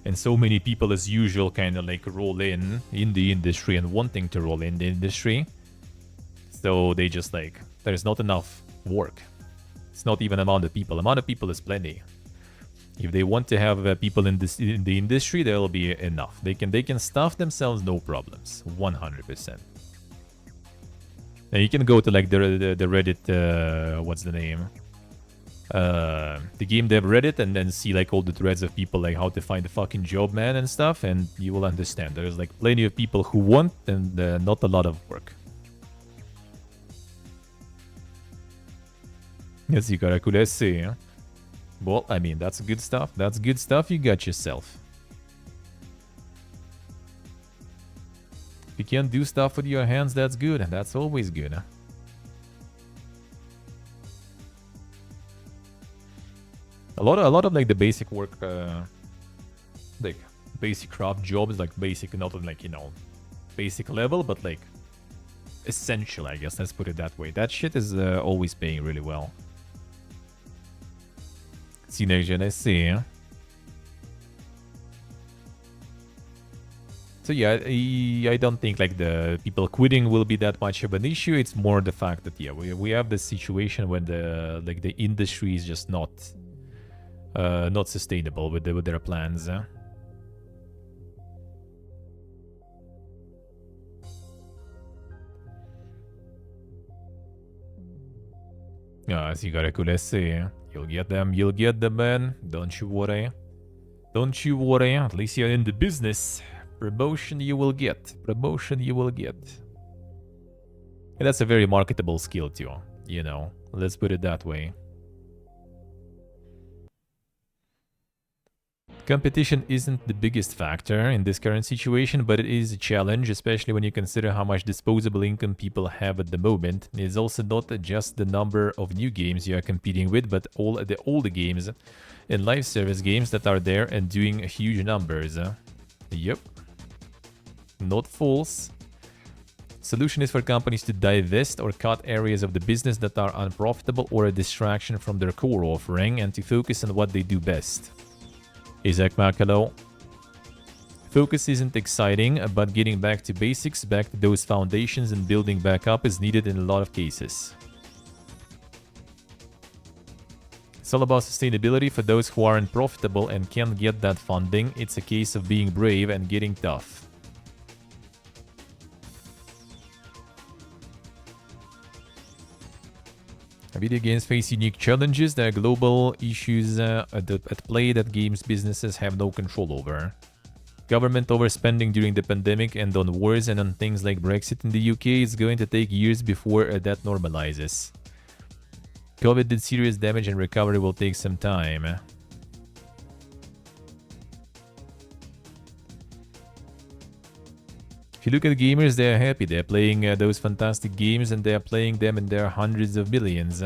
Speaker 1: And so many people, as usual, kind of, like, roll in the industry and wanting to roll in the industry. So they just, like, there's not enough work. It's not even amount of people. Amount of people is plenty. If they want to have people in the industry, there will be enough. They can staff themselves, no problems, 100%. Now you can go to like the Reddit, what's the name? The game dev Reddit, and then see like all the threads of people like how to find a fucking job, man, and stuff, and you will understand. There's like plenty of people who want and not a lot of work. Yes, you gotta could see, huh? Well, I mean, that's good stuff. That's good stuff you got yourself. If you can do stuff with your hands, that's good. That's always good. Huh? A lot of like the basic work, like basic craft jobs, like basic, not on like, you know, basic level, but like essential, I guess. Let's put it that way. That shit is always paying really well. Teenager, I see. So yeah, I don't think like the people quitting will be that much of an issue. It's more the fact that yeah, we have this situation when the like the industry is just not sustainable with their plans. Yeah, so you gotta could see. You'll get them, man. Don't you worry. Don't you worry. At least you're in the business. Promotion you will get. Promotion you will get. And that's a very marketable skill too. You know, let's put it that way. Competition isn't the biggest factor in this current situation, but it is a challenge, especially when you consider how much disposable income people have at the moment. It's also not just the number of new games you are competing with, but all the older games and live service games that are there and doing huge numbers. Yep. Not false. Solution is for companies to divest or cut areas of the business that are unprofitable or a distraction from their core offering and to focus on what they do best. Isaac Makalo. Focus isn't exciting, but getting back to basics, back to those foundations and building back up is needed in a lot of cases. It's all about sustainability for those who aren't profitable and can't get that funding. It's a case of being brave and getting tough. Video games face unique challenges. There are global issues at play that games businesses have no control over. Government overspending during the pandemic and on wars and on things like Brexit in the UK is going to take years before that normalizes. COVID did serious damage and recovery will take some time. If you look at gamers, they're happy. They're playing those fantastic games and they're playing them in their hundreds of millions.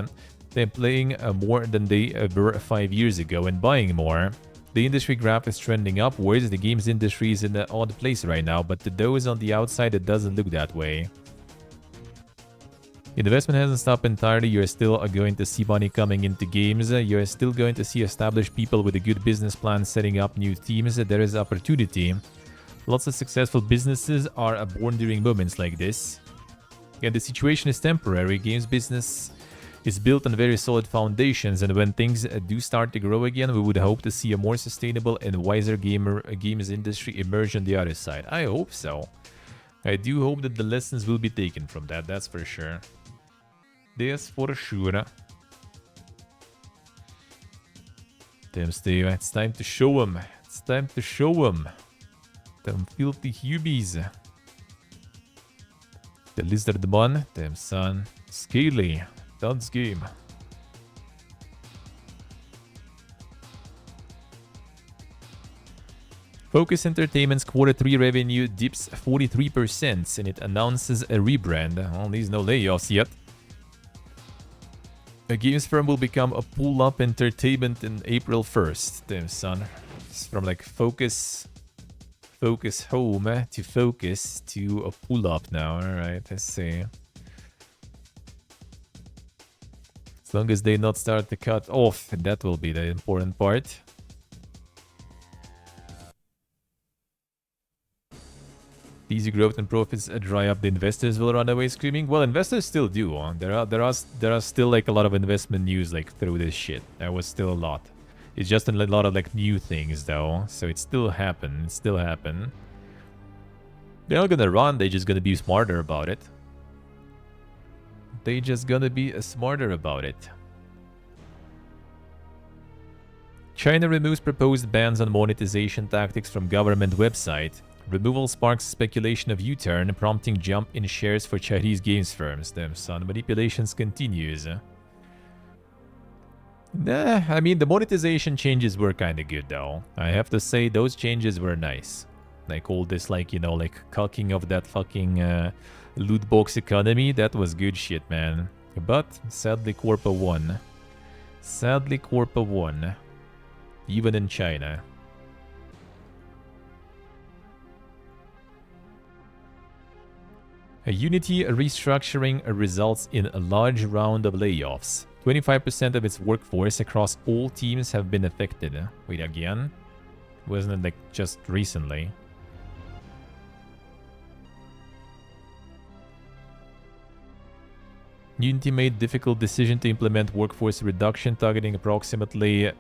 Speaker 1: They're playing more than they were 5 years ago and buying more. The industry graph is trending upwards. The games industry is in an odd place right now, but to those on the outside, it doesn't look that way. Investment hasn't stopped entirely. You're still going to see money coming into games. You're still going to see established people with a good business plan setting up new teams. There is opportunity. Lots of successful businesses are born during moments like this. And the situation is temporary. Games business is built on very solid foundations, and when things do start to grow again, we would hope to see a more sustainable and wiser games industry emerge on the other side. I hope so. I do hope that the lessons will be taken from that, that's for sure. That's for sure. Damn, Steve, it's time to show him. It's time to show him. Them filthy Hubies. The Lizard One. Damn, son. Scaly. Dance game. Focus Entertainment's Q3 revenue dips 43% and it announces a rebrand. Well, there's no layoffs yet. A games firm will become a pull-up entertainment in April 1st. Damn, son. It's from like Focus focus home, to focus to a pull-up now. Alright, let's see. As long as they not start to cut off, that will be the important part. Easy growth and profits dry up, the investors will run away screaming. Well, investors still do. There are still like a lot of investment news like through this shit. There was still a lot. It's just a lot of like new things though, so it still happen. It still happen. They're not gonna run. They're just gonna be smarter about it. They just gonna be smarter about it. China removes proposed bans on monetization tactics from government website. Removal sparks speculation of U-turn, prompting jump in shares for Chinese games firms. Damn son, manipulations continues. Nah, I mean, the monetization changes were kind of good though. I have to say, those changes were nice. Like all this, like, you know, like cucking of that fucking loot box economy, that was good shit, man. But sadly, Corpa won. Sadly, Corpa won. Even in China. A Unity restructuring results in a large round of layoffs. 25% of its workforce across all teams have been affected. Wait, again? Wasn't it like just recently? Unity made difficult decision to implement workforce reduction targeting approximately...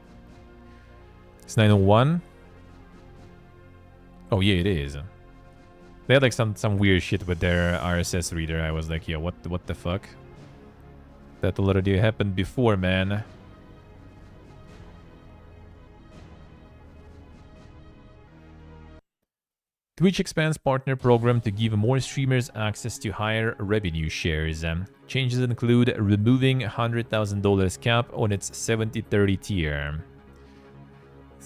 Speaker 1: It's 901? Oh yeah, it is. They had like some weird shit with their RSS reader. I was like, yeah, what the fuck? That already happened before, man. Twitch expands partner program to give more streamers access to higher revenue shares. Changes include removing $100,000 cap on its 70-30 tier.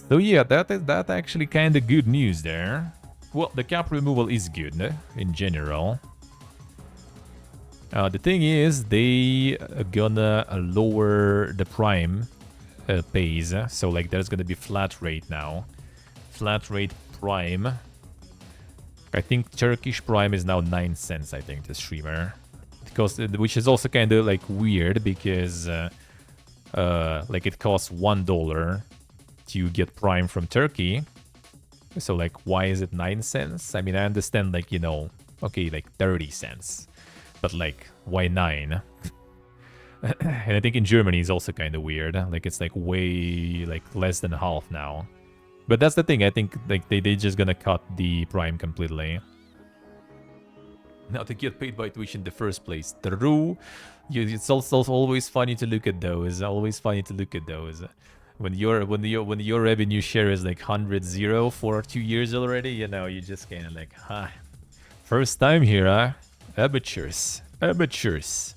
Speaker 1: So yeah, that actually kind of good news there. Well, the cap removal is good, in general. The thing is, they are gonna lower the prime pays. So, like, there's gonna be flat rate now. Flat rate prime. I think Turkish prime is now 9 cents, I think, to streamer. Because, which is also kind of, like, weird, because, like, it costs $1 to get prime from Turkey. So, like, why is it 9 cents? I mean, I understand, like, you know, okay, like 30 cents. But, like, why 9? And I think in Germany it's also kind of weird. Like, it's, like, way, like, less than half now. But that's the thing. I think, like, they just gonna cut the prime completely. Now, to get paid by Twitch in the first place. True. It's also always funny to look at those. Always funny to look at those. When your revenue share is like 100-0 for 2 years already, you know, you just kind of like, huh. First time here, huh? Amateurs. Amateurs.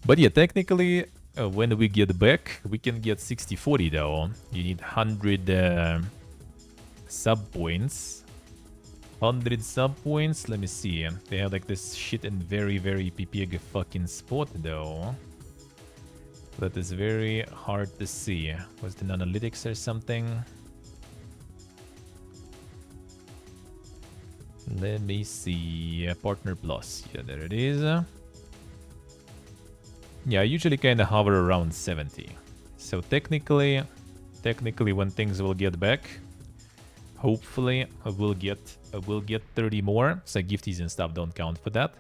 Speaker 1: But yeah, technically, when we get back, we can get 60-40 though. You need 100 sub points. 100 sub points. Let me see. They have like this shit in very PPG fucking spot though. That is very hard to see. Was it in analytics or something? Let me see. Partner Plus. Yeah, there it is. Yeah, I usually kind of hover around 70. So technically when things will get back, hopefully I will get 30 more. So gifties and stuff don't count for that.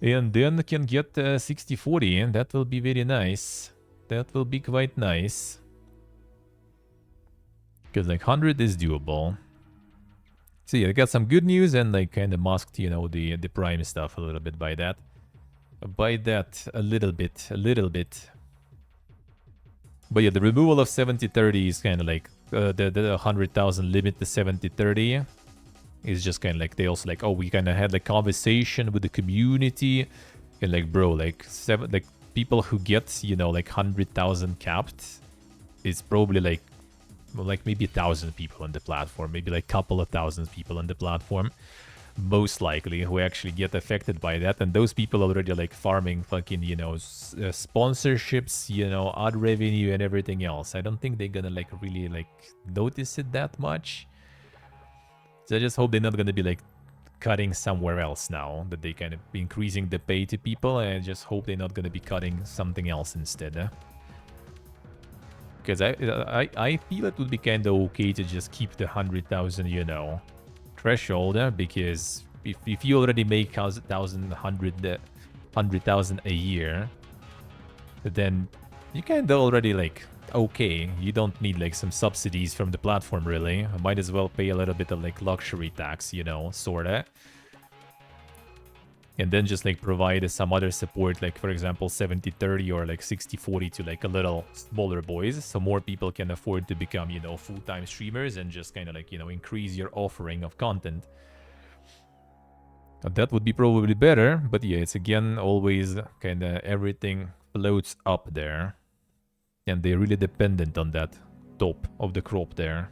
Speaker 1: And then can get 60-40, and that will be very nice. That will be quite nice. Because like 100 is doable. So yeah, I got some good news and like kind of masked, you know, the prime stuff a little bit by that. By that, a little bit. But yeah, the removal of 70-30 is kind of like the 100,000 limit to 70-30. Is just kind of like, they also like, oh, we kind of had like conversation with the community. And like, bro, like people who get, you know, like 100,000 capped is probably like maybe 1,000 people on the platform. Maybe like a couple of thousand people on the platform. Most likely who actually get affected by that. And those people already like farming fucking, you know, sponsorships, you know, ad revenue and everything else. I don't think they're gonna like really like notice it that much. So I just hope they're not gonna be like cutting somewhere else now, that they kind of increasing the pay to people, and I just hope they're not gonna be cutting something else instead. Because I feel it would be kind of okay to just keep the 100,000, you know, threshold, because if you already make 100,000 a year, then you kind of already like okay. You don't need like some subsidies from the platform really. I might as well pay a little bit of like luxury tax, you know, sorta. And then just like provide some other support, like for example 70-30 or like 60-40 to like a little smaller boys, so more people can afford to become, you know, full-time streamers and just kind of like, you know, increase your offering of content. That would be probably better, but yeah, it's again always kind of everything floats up there, and they're really dependent on that top of the crop there.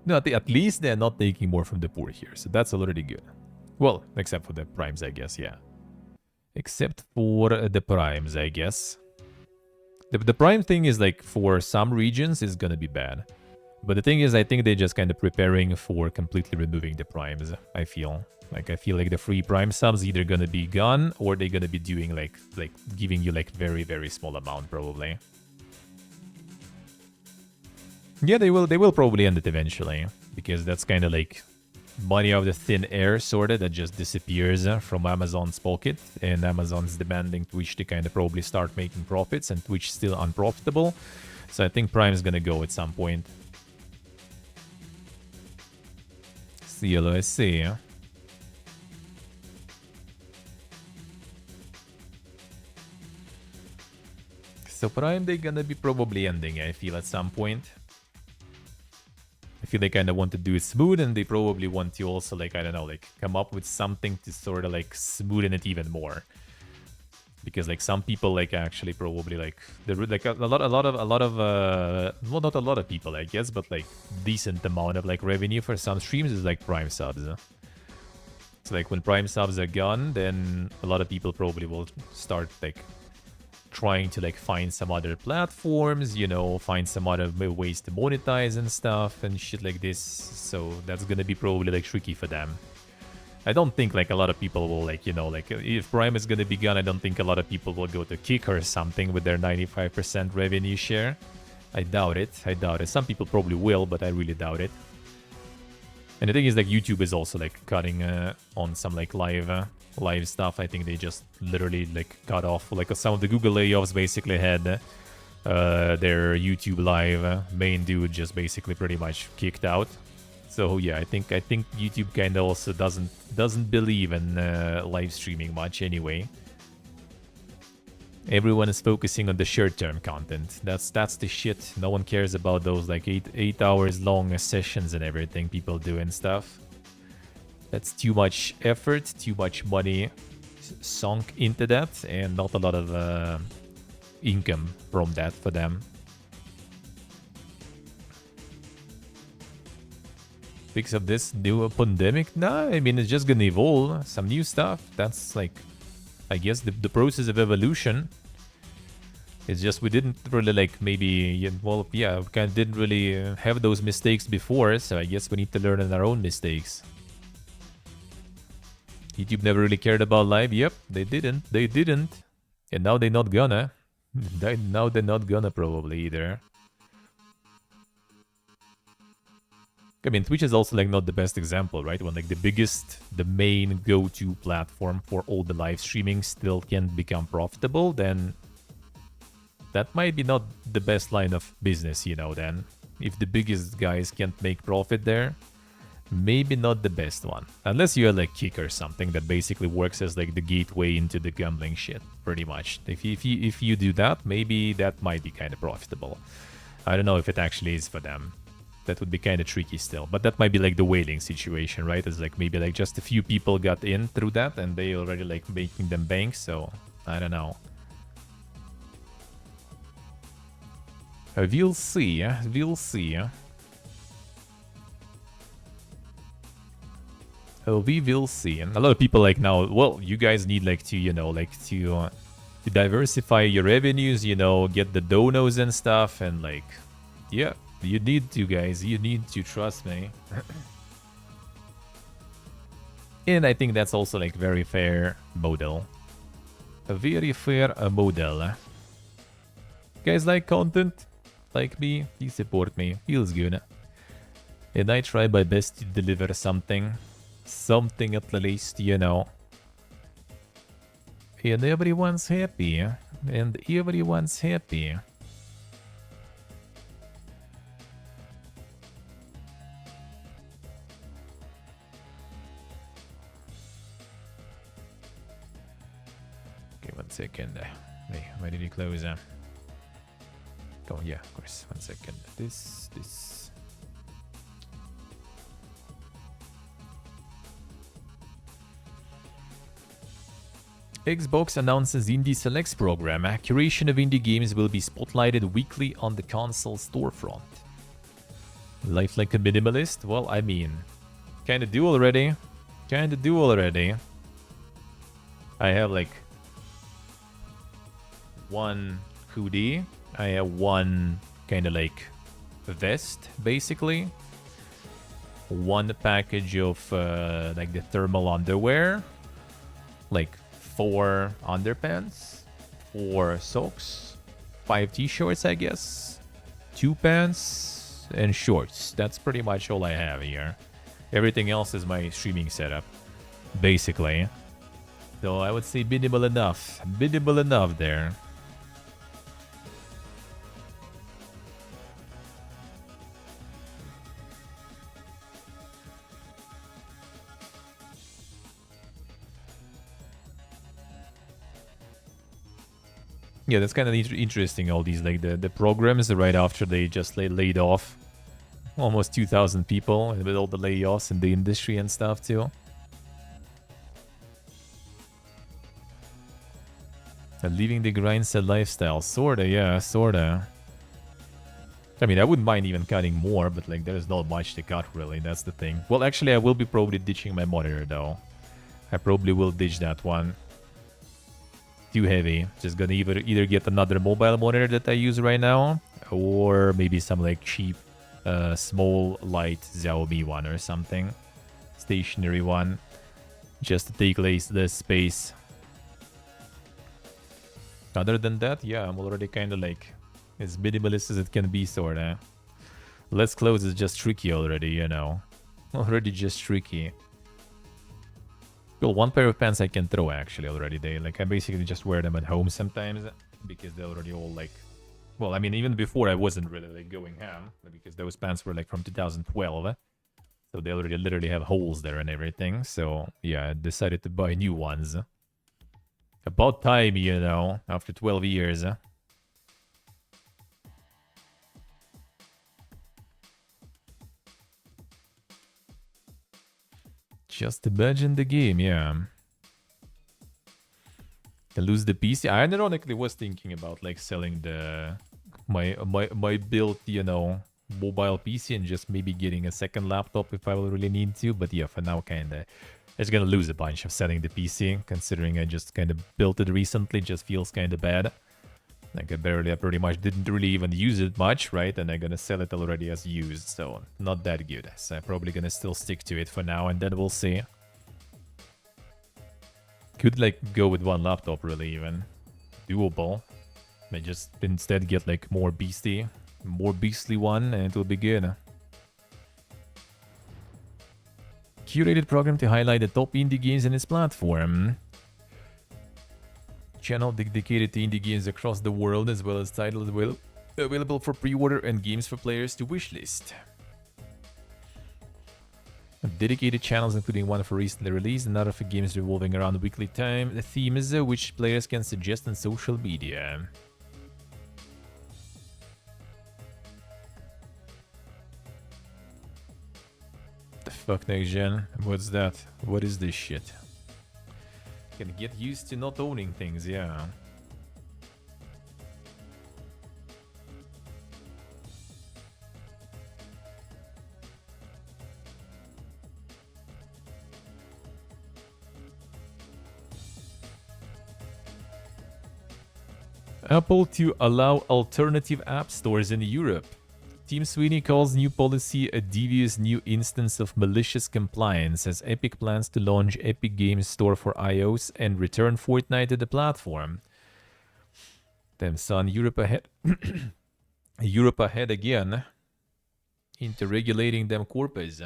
Speaker 1: No, at least they're not taking more from the poor here, so that's already good. Well, except for the primes, I guess, yeah. Except for the primes, I guess. The prime thing is like, for some regions, is gonna be bad. But the thing is, I think they're just kind of preparing for completely removing the primes, I feel. Like, I feel like the free prime subs either gonna be gone, or they're gonna be doing like giving you like very, very small amount, probably. Yeah, they will probably end it eventually, because that's kind of like money out of the thin air, sort of, that just disappears from Amazon's pocket, and Amazon's demanding Twitch to kind of probably start making profits, and Twitch still unprofitable. So I think Prime is gonna go at some point. CLOSC. So Prime, they're gonna be probably ending, I feel, at some point. I feel they kind of want to do it smooth, and they probably want to also, like, I don't know, like, come up with something to sort of, like, smoothen it even more. Because, like, some people, like, actually probably, like, like, a lot of, well, not a lot of people, I guess, but, like, decent amount of, like, revenue for some streams is, like, Prime subs. So, like, when Prime subs are gone, then a lot of people probably will start, like, trying to like find some other platforms, you know, find some other ways to monetize and stuff and shit like this. So that's gonna be probably like tricky for them. I don't think like a lot of people will like, you know, like if Prime is gonna be gone, I don't think a lot of people will go to Kick or something with their 95% revenue share. I doubt it. I doubt it. Some people probably will, but I really doubt it. And the thing is, like, YouTube is also like cutting on some like live stuff. I think they just literally like cut off, like some of the Google layoffs basically had their YouTube live main dude just basically pretty much kicked out. So yeah, I think YouTube kind of also doesn't believe in live streaming much anyway. Everyone is focusing on the short-term content. That's the shit. No one cares about those like 8 hours long sessions and everything people do and stuff. That's too much effort, too much money sunk into that, and not a lot of income from that for them. Fix of this new pandemic? Nah, I mean, it's just gonna evolve. Some new stuff. That's like, I guess, the process of evolution. It's just we didn't really like maybe, well, yeah, we kind of didn't really have those mistakes before, so I guess we need to learn on our own mistakes. YouTube never really cared about live. Yep, they didn't. And now they're not gonna. Now they're not gonna probably either. I mean, Twitch is also like not the best example, right? When like the main go-to platform for all the live streaming still can't become profitable, then that might be not the best line of business, you know, then. If the biggest guys can't make profit there, maybe not the best one. Unless you're like Kick or something that basically works as like the gateway into the gambling shit, pretty much. If you do that, maybe that might be kind of profitable. I don't know if it actually is for them. That would be kind of tricky still. But that might be like the whaling situation, right? It's like maybe like just a few people got in through that and they already like making them bank, so I don't know. We'll see, we'll see. We will see. And a lot of people like now, well, you guys need like to, you know, like to diversify your revenues, you know, get the donos and stuff, and like, yeah, You need to, guys. You need to trust me. And I think that's also like very fair model. A very fair model. Guys like content? Like me? Please support me. Feels good. And I try my best to deliver something. Something at least, you know. And everyone's happy. And everyone's happy. Okay, 1 second. Hey, why did you close? Oh, yeah, of course. 1 second. This. Xbox announces Indie Selects program. Curation of indie games will be spotlighted weekly on the console storefront. Life like a minimalist? Well, I mean, kinda do already. I have like one hoodie. I have one kind of like vest, basically. One package of like the thermal underwear. Like 4 underpants, 4 socks, 5 t-shirts, I guess, 2 pants, and shorts. That's pretty much all I have here. Everything else is my streaming setup, basically. So I would say minimal enough. Minimal enough there. Yeah, that's kind of interesting, all these, like, the programs right after they just laid off almost 2,000 people, and with all the layoffs in the industry and stuff, too. And leaving the grindset lifestyle. Sorta, yeah, sorta. I mean, I wouldn't mind even cutting more, but, like, there's not much to cut, really. That's the thing. Well, actually, I will be probably ditching my monitor, though. I probably will ditch that one. Too heavy. Just gonna either get another mobile monitor that I use right now, or maybe some like cheap, small, light Xiaomi one or something, stationary one, just to take less space. Other than that, yeah, I'm already kind of like as minimalist as it can be, sorta. Less clothes is just tricky already, you know. Already just tricky. Well, one pair of pants I can throw actually already. I basically just wear them at home sometimes because they're already all like, well, I mean, even before I wasn't really like going ham because those pants were like from 2012. So they already literally have holes there and everything. So yeah, I decided to buy new ones. About time, you know, after 12 years. Just imagine the game, yeah. I lose the PC. I ironically was thinking about like selling my built, you know, mobile PC and just maybe getting a second laptop if I will really need to. But yeah, for now, kinda, it's gonna lose a bunch of selling the PC, considering I just kind of built it recently. Just feels kind of bad. Like I pretty much didn't really even use it much, right? And I'm gonna sell it already as used, so not that good. So I'm probably gonna still stick to it for now, and then we'll see. Could like go with one laptop, really, even doable. I just instead get like more beastly one, and it will be good. Curated program to highlight the top indie games in its platform. Channel dedicated to indie games across the world, as well as titles available for pre-order and games for players to wishlist. Dedicated channels including one for recently released and other for games revolving around weekly themes which players can suggest on social media. The fuck, next gen? What's that? What is this shit? Can get used to not owning things, yeah. Apple to allow alternative app stores in Europe. Team Sweeney calls new policy a devious new instance of malicious compliance as Epic plans to launch Epic Games Store for iOS and return Fortnite to the platform. Damn son, Europe ahead. Europe ahead again into regulating them corpus.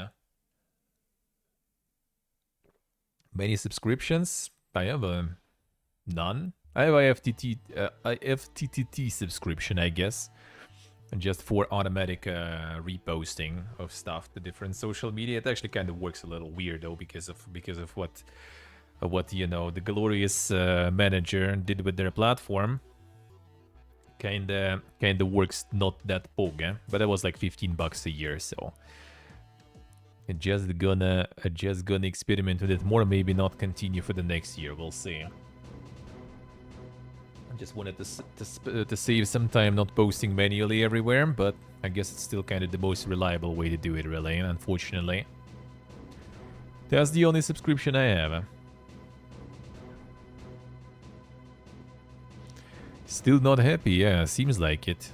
Speaker 1: Many subscriptions? I have none. I have IFTTT subscription, I guess. And just for automatic reposting of stuff to different social media. It actually kind of works a little weird though because of what you know the glorious manager did with their platform. Kinda works not that pog, but that was like $15 a year, so I'm just gonna experiment with it more, maybe not continue for the next year. We'll see. I just wanted to save some time not posting manually everywhere, but I guess it's still kind of the most reliable way to do it, really, unfortunately. That's the only subscription I have. Still not happy, yeah, seems like it.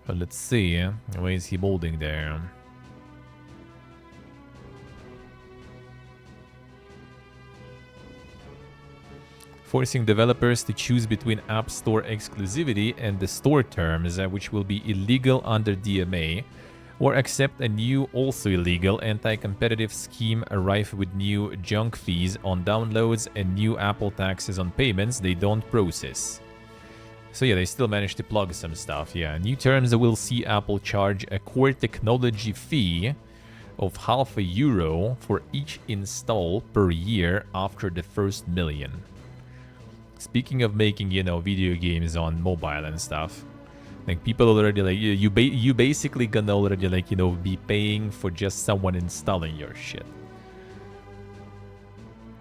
Speaker 1: But let's see, where is he molding there? Forcing developers to choose between App Store exclusivity and the store terms, which will be illegal under DMA, or accept a new, also illegal, anti-competitive scheme rife with new junk fees on downloads and new Apple taxes on payments they don't process. So yeah, they still managed to plug some stuff, yeah. New terms will see Apple charge a core technology fee of €0.50 for each install per year after the first million. Speaking of making, you know, video games on mobile and stuff, like people already like you basically gonna already like, you know, be paying for just someone installing your shit.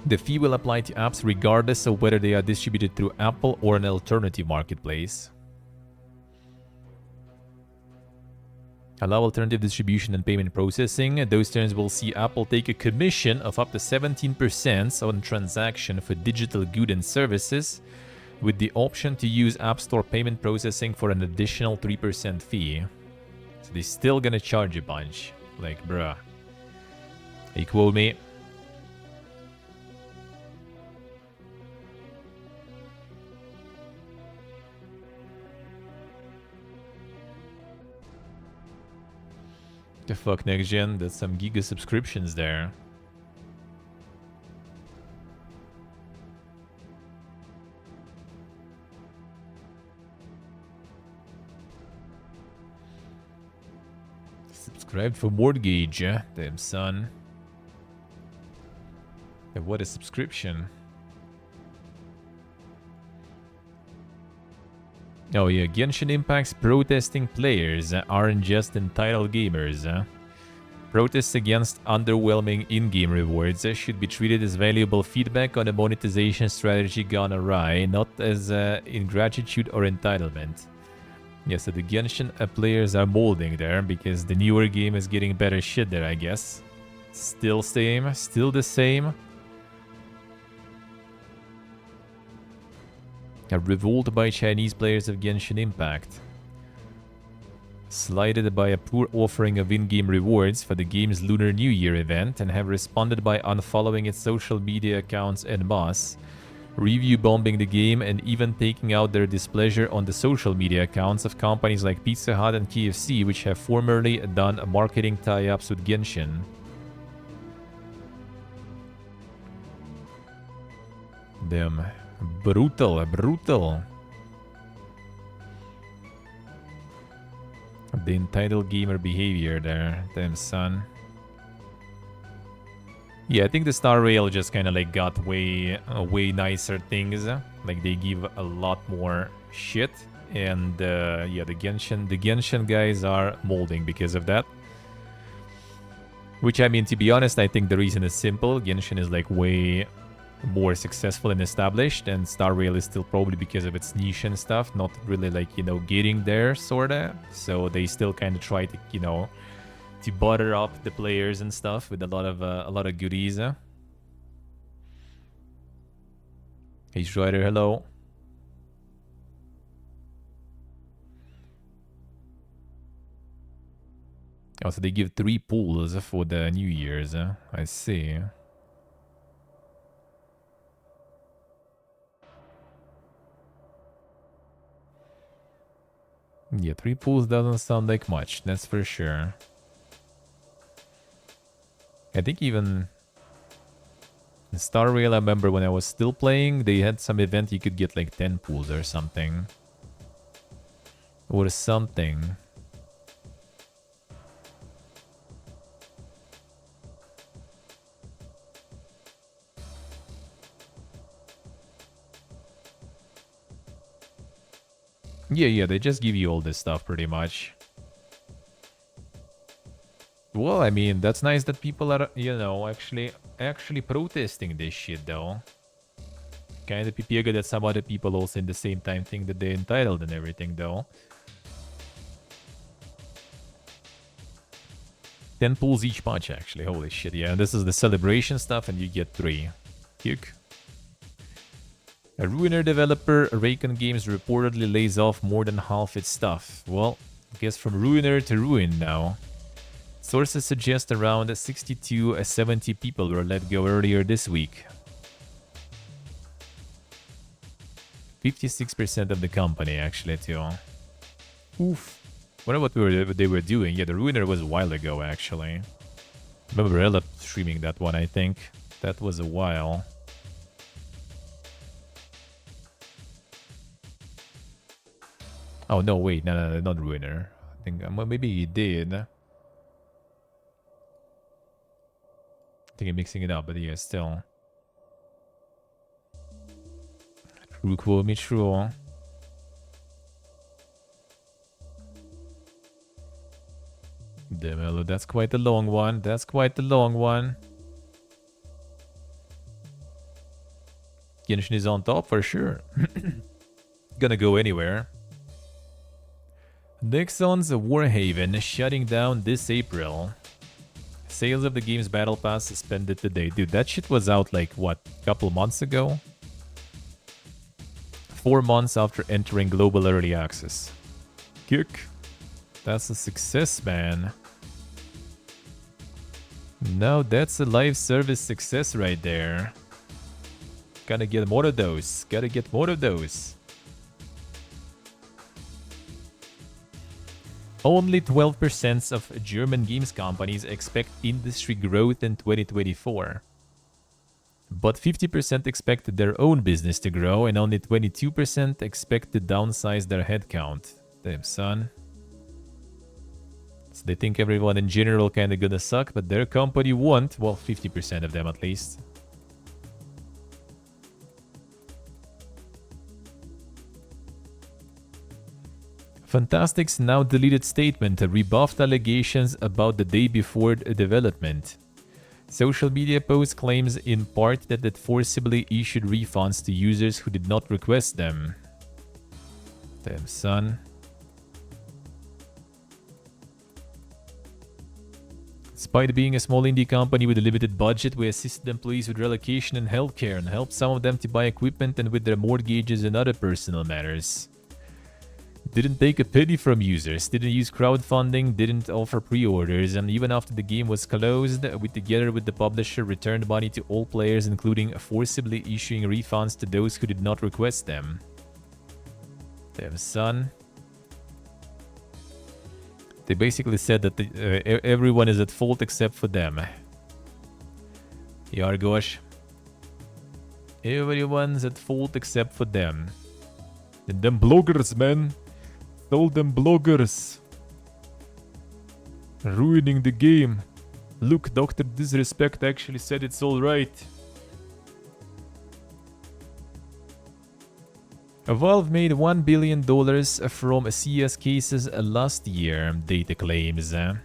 Speaker 1: The fee will apply to apps regardless of whether they are distributed through Apple or an alternative marketplace. Allow alternative distribution and payment processing. Those terms will see Apple take a commission of up to 17% on transaction for digital goods and services, with the option to use App Store payment processing for an additional 3% fee. So they're still gonna charge a bunch. Like, bruh. You quote me? The fuck, next gen? That's some giga subscriptions there. Subscribed for mortgage, damn son. And what a subscription. Oh yeah, Genshin Impact's protesting players aren't just entitled gamers. Protests against underwhelming in-game rewards should be treated as valuable feedback on a monetization strategy gone awry, not as ingratitude or entitlement. Yeah, so the Genshin players are molding there because the newer game is getting better shit there, I guess. Still same, still the same. A revolt by Chinese players of Genshin Impact. Slighted by a poor offering of in-game rewards for the game's Lunar New Year event and have responded by unfollowing its social media accounts en masse, review bombing the game, and even taking out their displeasure on the social media accounts of companies like Pizza Hut and KFC, which have formerly done marketing tie-ups with Genshin. Damn. Brutal, brutal. The entitled gamer behavior there, damn son. Yeah, I think the Star Rail just kind of like got way nicer things. Like they give a lot more shit, and yeah, the Genshin guys are molding because of that. Which, I mean, to be honest, I think the reason is simple. Genshin is like way more successful and established, and Star Rail is still probably because of its niche and stuff, not really like, you know, getting there, sorta. So they still kind of try to, you know, to butter up the players and stuff with a lot of goodies. Hey Strider, hello. Oh, so they give 3 pools for the New Year's. I see. Yeah, 3 pools doesn't sound like much, that's for sure. I think even in Star Rail, I remember when I was still playing, they had some event you could get like 10 pools or something. Or something. Yeah, they just give you all this stuff pretty much. Well, I mean, that's nice that people are, you know, actually protesting this shit, though. Kind of pipiega that some other people also in the same time think that they're entitled and everything, though. 10 pulls each punch, actually. Holy shit, yeah. And this is the celebration stuff, and you get 3. Kick. A Ruiner developer, Raycon Games, reportedly lays off more than half its staff. Well, I guess from Ruiner to Ruin now. Sources suggest around 60 to 70 people were let go earlier this week. 56% of the company, actually, too. Oof. Wonder what they were doing. Yeah, the Ruiner was a while ago, actually. Remember Ella streaming that one, I think. That was a while. Oh, no, wait. No, not Ruiner. I think maybe he did. I think I'm mixing it up, but yeah, still. True, quote me true. Damn, that's quite a long one. That's quite a long one. Genshin is on top for sure. Gonna go anywhere. Nixon's Warhaven shutting down this April. Sales of the game's Battle Pass suspended today. Dude, that shit was out like, what, a couple months ago? 4 months after entering global early access. Kick. That's a success, man. No, that's a live service success right there. Gotta get more of those. Gotta get more of those. Only 12% of German games companies expect industry growth in 2024. But 50% expect their own business to grow, and only 22% expect to downsize their headcount. Damn, son. So they think everyone in general kinda gonna suck, but their company won't. Well, 50% of them at least. Fantastic's now deleted statement rebuffed allegations about the day before development. Social media post claims in part that it forcibly issued refunds to users who did not request them. Damn, son. Despite being a small indie company with a limited budget, we assisted employees with relocation and healthcare and helped some of them to buy equipment and with their mortgages and other personal matters. Didn't take a penny from users, didn't use crowdfunding, didn't offer pre-orders, and even after the game was closed, we together with the publisher returned money to all players, including forcibly issuing refunds to those who did not request them. Damn, son. They basically said that everyone is at fault except for them. Yargosh. Everyone's at fault except for them. And them bloggers, man. All them bloggers. Ruining the game. Look, Dr. Disrespect actually said it's alright. Valve made $1 billion from CS cases last year, data claims. There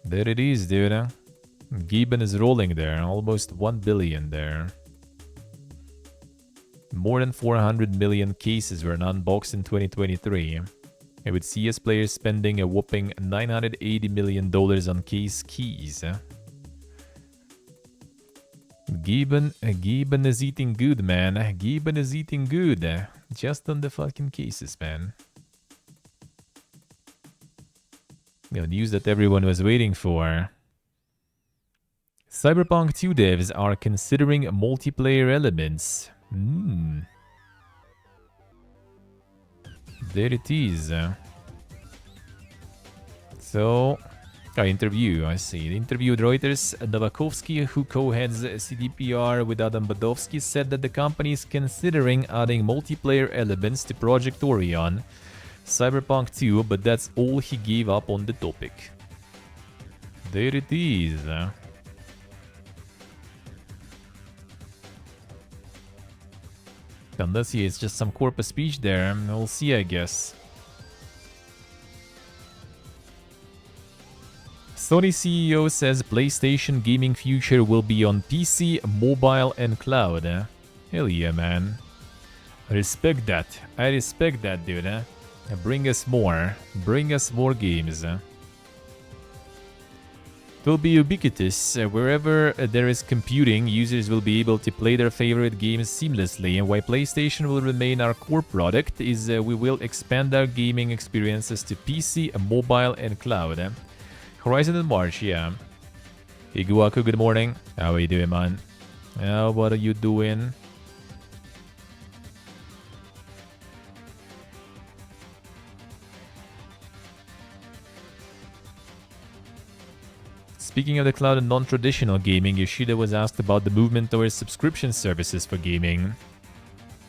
Speaker 1: it is, dude. Gibbon is rolling there, almost 1 billion there. More than 400 million cases were unboxed in 2023, and with CS players spending a whopping $980 million on case keys. Gibbon is eating good, man. Gibbon is eating good. Just on the fucking cases, man. News that everyone was waiting for. Cyberpunk 2 devs are considering multiplayer elements. There it is. So, interview, I see. The interview with Reuters, Novakovsky, who co-heads CDPR with Adam Badovsky, said that the company is considering adding multiplayer elements to Project Orion, Cyberpunk 2, but that's all he gave up on the topic. There it is. Unless it's just some corpus speech there, we'll see, I guess. Sony CEO says PlayStation gaming future will be on PC, mobile, and cloud. Hell yeah, man. I respect that. I respect that, dude. Bring us more. Bring us more games. It will be ubiquitous. Wherever there is computing, users will be able to play their favorite games seamlessly. And while PlayStation will remain our core product, is we will expand our gaming experiences to PC, mobile, and cloud. Horizon in March, yeah. Iguaku, good morning. How are you doing, man? What are you doing? Speaking of the cloud and non-traditional gaming, Yoshida was asked about the movement towards subscription services for gaming.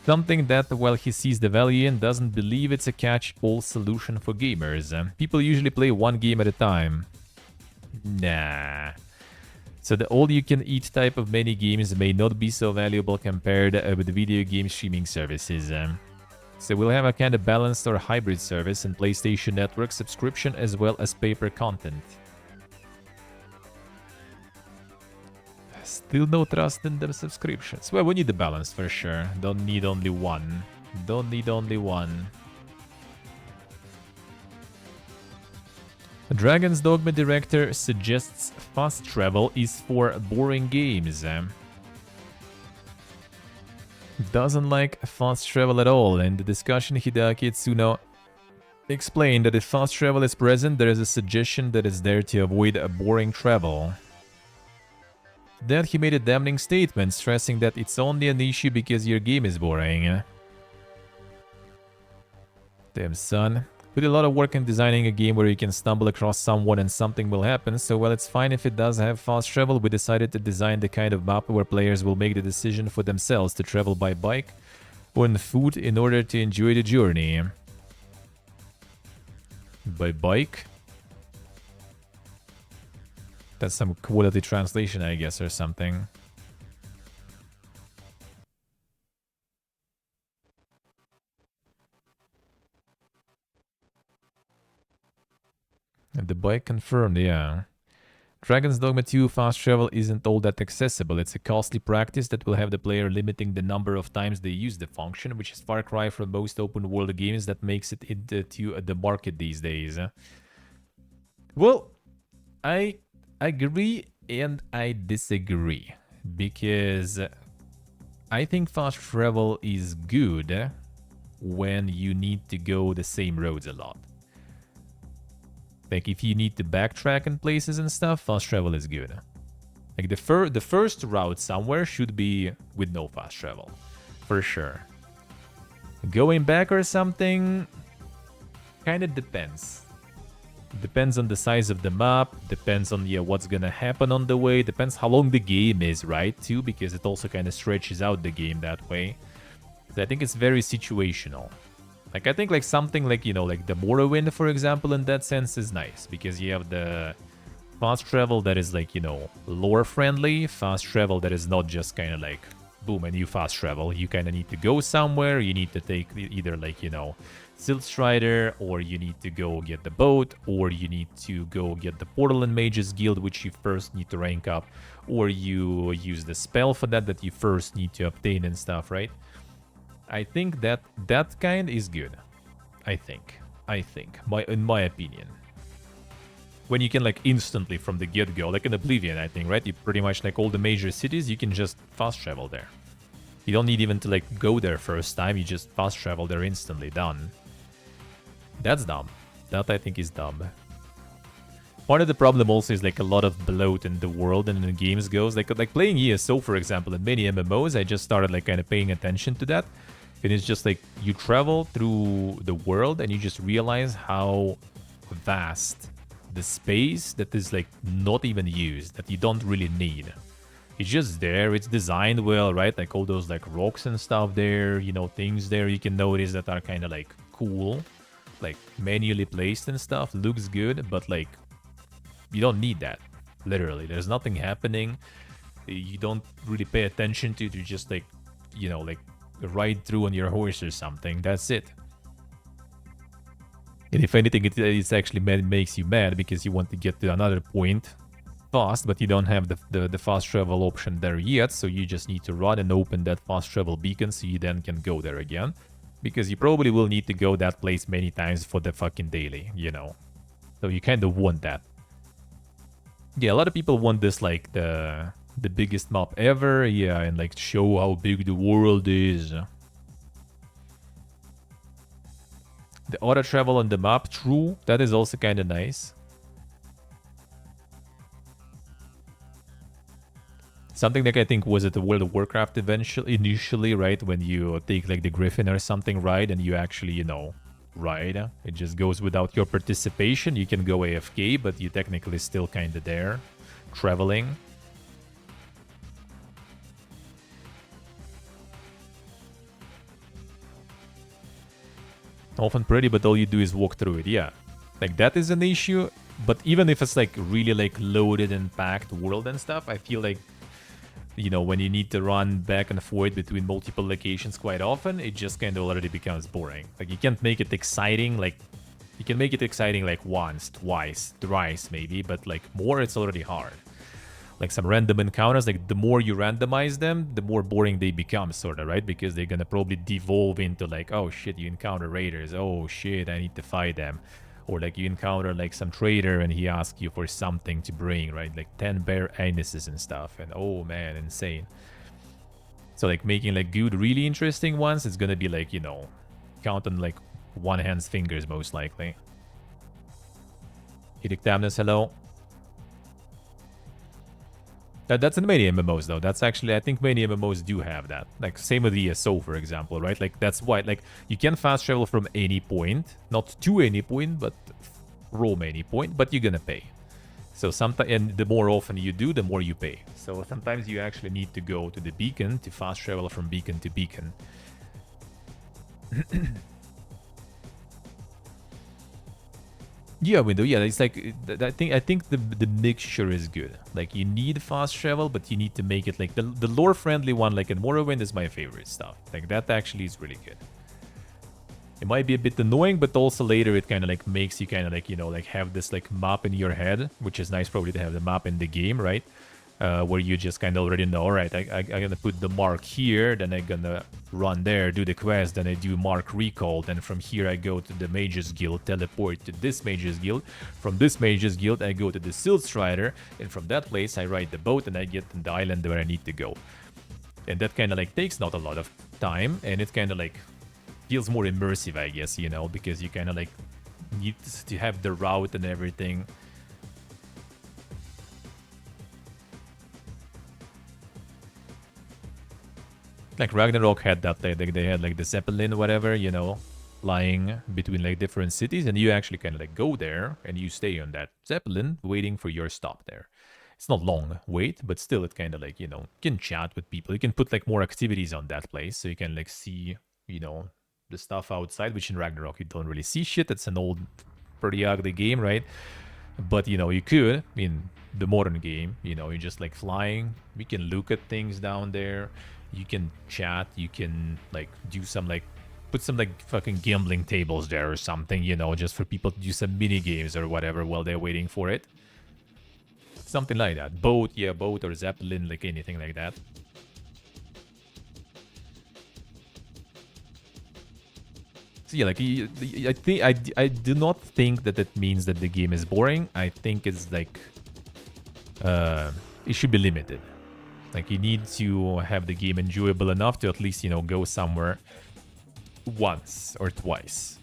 Speaker 1: Something that, while he sees the value in, doesn't believe it's a catch-all solution for gamers. People usually play one game at a time. Nah. So the all-you-can-eat type of many games may not be so valuable compared with the video game streaming services. So we'll have a kind of balanced or hybrid service and PlayStation Network subscription as well as paper content. Still no trust in the subscriptions. Well, we need the balance for sure. Don't need only one. Don't need only one. Dragon's Dogma director suggests fast travel is for boring games. Doesn't like fast travel at all. In the discussion, Hideaki Tsuno explained that if fast travel is present, there is a suggestion that it's there to avoid a boring travel. Then he made a damning statement, stressing that it's only an issue because your game is boring. Damn, son. Put a lot of work in designing a game where you can stumble across someone and something will happen, so while it's fine if it does have fast travel, we decided to design the kind of map where players will make the decision for themselves to travel by bike or on foot in order to enjoy the journey. By bike? That's some quality translation, I guess, or something. And the bike confirmed, yeah. Dragon's Dogma 2 fast travel isn't all that accessible. It's a costly practice that will have the player limiting the number of times they use the function, which is far cry from most open world games that makes it into the market these days. Well, I agree and I disagree, because I think fast travel is good when you need to go the same roads a lot. Like, if you need to backtrack in places and stuff, fast travel is good. Like, the first route somewhere should be with no fast travel. For sure. Going back or something, kind of depends. Depends on the size of the map, depends on what's gonna happen on the way, depends how long the game is, right, too, because it also kind of stretches out the game that way. So I think it's very situational. Like, I think, like, something like, like the Morrowind, for example, in that sense is nice, because you have the fast travel that is, like, lore-friendly, fast travel that is not just kind of like, boom, and you fast travel. You kind of need to go somewhere, you need to take either, like, Silt Strider, or you need to go get the boat, or you need to go get the Portal and Mages Guild, which you first need to rank up, or you use the spell for that you first need to obtain and stuff, right? I think that kind is good. I think. In my opinion. When you can, like, instantly from the get-go, like in Oblivion, I think, right? You pretty much, like, all the major cities, you can just fast travel there. You don't need even to, like, go there first time, you just fast travel there instantly, done. That's dumb. That, I think, is dumb. Part of the problem also is like a lot of bloat in the world and in the games goes. Like playing ESO, for example, and many MMOs, I just started like kind of paying attention to that. And it's just like you travel through the world and you just realize how vast the space that is like not even used, that you don't really need. It's just there, it's designed well, right? Like all those like rocks and stuff there, you know, things there you can notice that are kind of like cool, like manually placed and stuff, looks good, but like you don't need that, literally. There's nothing happening, you don't really pay attention to it, you just like, you know, like ride through on your horse or something, that's it. And if anything, it's actually makes you mad because you want to get to another point fast, but you don't have the fast travel option there yet, so you just need to run and open that fast travel beacon so you then can go there again. Because you probably will need to go that place many times for the fucking daily, you know. So you kind of want that. Yeah, a lot of people want this like the biggest map ever, yeah, and like show how big the world is. The auto travel on the map, true, that is also kind of nice. Something like I think was it the World of Warcraft initially, right? When you take like the Griffin or something, right? And you actually, you know, ride. It just goes without your participation. You can go AFK, but you technically still kind of there, traveling. Often pretty, but all you do is walk through it, yeah. Like, that is an issue, but even if it's, like, really, like, loaded and packed world and stuff, I feel like, you know, when you need to run back and forth between multiple locations quite often, it just kind of already becomes boring. Like, you can't make it exciting, like, you can make it exciting, like, once, twice, thrice, maybe, but, like, more, it's already hard. Like some random encounters, like the more you randomize them, the more boring they become, sort of, right? Because they're gonna probably devolve into like, oh shit, you encounter raiders, oh shit, I need to fight them. Or like you encounter like some trader and he asks you for something to bring, right? Like 10 bear anuses and stuff, and oh man, insane. So like making like good, really interesting ones, it's gonna be like, you know, count on like one hand's fingers most likely. Edictamnus, hello. That's in many MMOs, though. That's actually, I think many MMOs do have that. Like, same with ESO, for example, right? Like, that's why, like, you can fast travel from any point. Not to any point, but from any point, but you're gonna pay. So sometimes, and the more often you do, the more you pay. So sometimes you actually need to go to the beacon to fast travel from beacon to beacon. Yeah, window. Yeah, it's like I think the mixture is good. Like you need fast travel, but you need to make it like the lore friendly one. Like in Morrowind is my favorite stuff. Like that actually is really good. It might be a bit annoying, but also later it kind of like makes you kind of like, you know, like have this like map in your head, which is nice probably to have the map in the game, right? Where you just kind of already know, all right, I'm gonna put the mark here, then I'm gonna run there, do the quest, then I do mark recall, then from here I go to the Mages Guild, teleport to this Mages Guild, from this Mages Guild I go to the Silt Strider, and from that place I ride the boat and I get to the island where I need to go. And that kind of like takes not a lot of time, and it kind of like feels more immersive, I guess, you know, because you kind of like need to have the route and everything. Like Ragnarok had that, they had like the Zeppelin, whatever, you know, flying between like different cities, and you actually kind of like go there and you stay on that Zeppelin waiting for your stop there. It's not long wait, but still it kind of like, you know, you can chat with people. You can put like more activities on that place so you can like see, you know, the stuff outside, which in Ragnarok you don't really see shit. It's an old, pretty ugly game, right? But, you know, you could, in the modern game, you know, you're just like flying. You can look at things down there. You can chat, you can like do some like put some like fucking gambling tables there or something, you know, just for people to do some mini games or whatever while they're waiting for it. Something like that. Boat, yeah, boat or Zeppelin, like anything like that. So yeah, like I think I do not think that it means that the game is boring. I think it's like it should be limited. Like, you need to have the game enjoyable enough to at least, you know, go somewhere once or twice.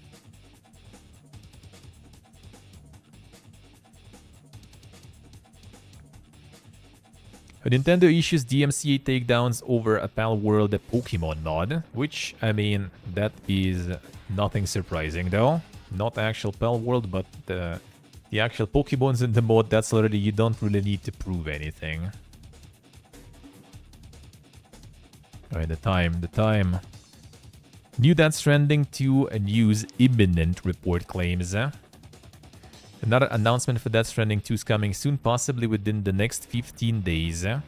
Speaker 1: Nintendo issues DMCA takedowns over a Pal World Pokemon mod, which, I mean, that is nothing surprising though. Not actual Pal World, but the actual Pokemons in the mod, that's already, you don't really need to prove anything. Alright, the time. New Death Stranding 2 news imminent, report claims. Another announcement for Death Stranding 2 is coming soon, possibly within the next 15 days. The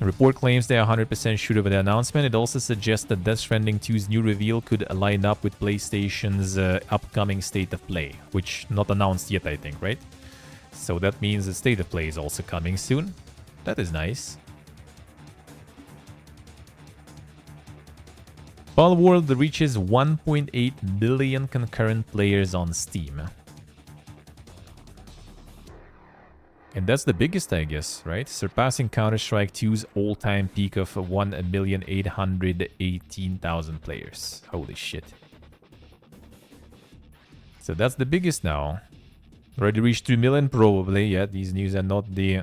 Speaker 1: report claims they are 100% sure of the announcement. It also suggests that Death Stranding 2's new reveal could line up with PlayStation's upcoming State of Play, which not announced yet, I think, right? So that means the State of Play is also coming soon. That is nice. Pal World reaches 1.8 million concurrent players on Steam. And that's the biggest, I guess, right? Surpassing Counter-Strike 2's all-time peak of 1,818,000 players. Holy shit. So that's the biggest now. Already reached 3 million probably. Yeah, these news are not the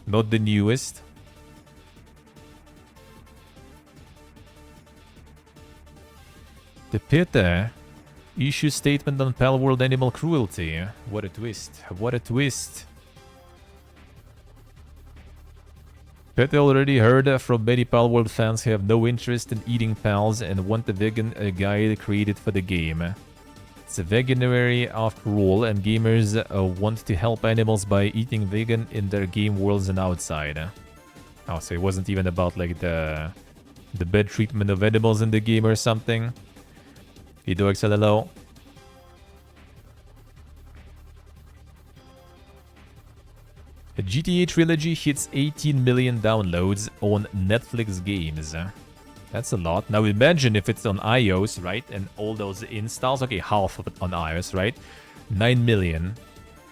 Speaker 1: newest. The Pit issues statement on Pal World animal cruelty. What a twist. What a twist. Pit already heard from many Pal World fans who have no interest in eating pals and want a vegan guide created for the game. It's a veganuary after all, and gamers want to help animals by eating vegan in their game worlds and outside. Oh, so it wasn't even about like the bad treatment of animals in the game or something. Ido XLLO. The GTA Trilogy hits 18 million downloads on Netflix games. That's a lot. Now imagine if it's on iOS, right? And all those installs. Okay, half of it on iOS, right? 9 million.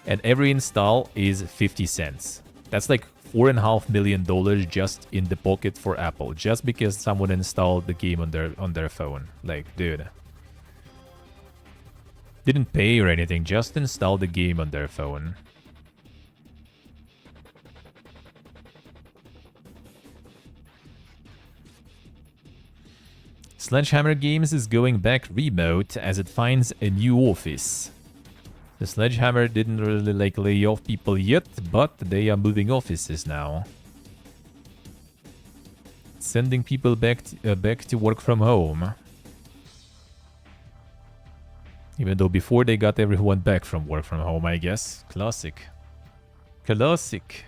Speaker 1: And every install is 50 cents. That's like $4.5 million just in the pocket for Apple. Just because someone installed the game on their phone. Like, dude. Didn't pay or anything, just installed the game on their phone. Sledgehammer Games is going back remote as it finds a new office. The Sledgehammer didn't really like lay off people yet, but they are moving offices now. Sending people back to work from home. Even though before they got everyone back from work from home, I guess. Classic. Classic.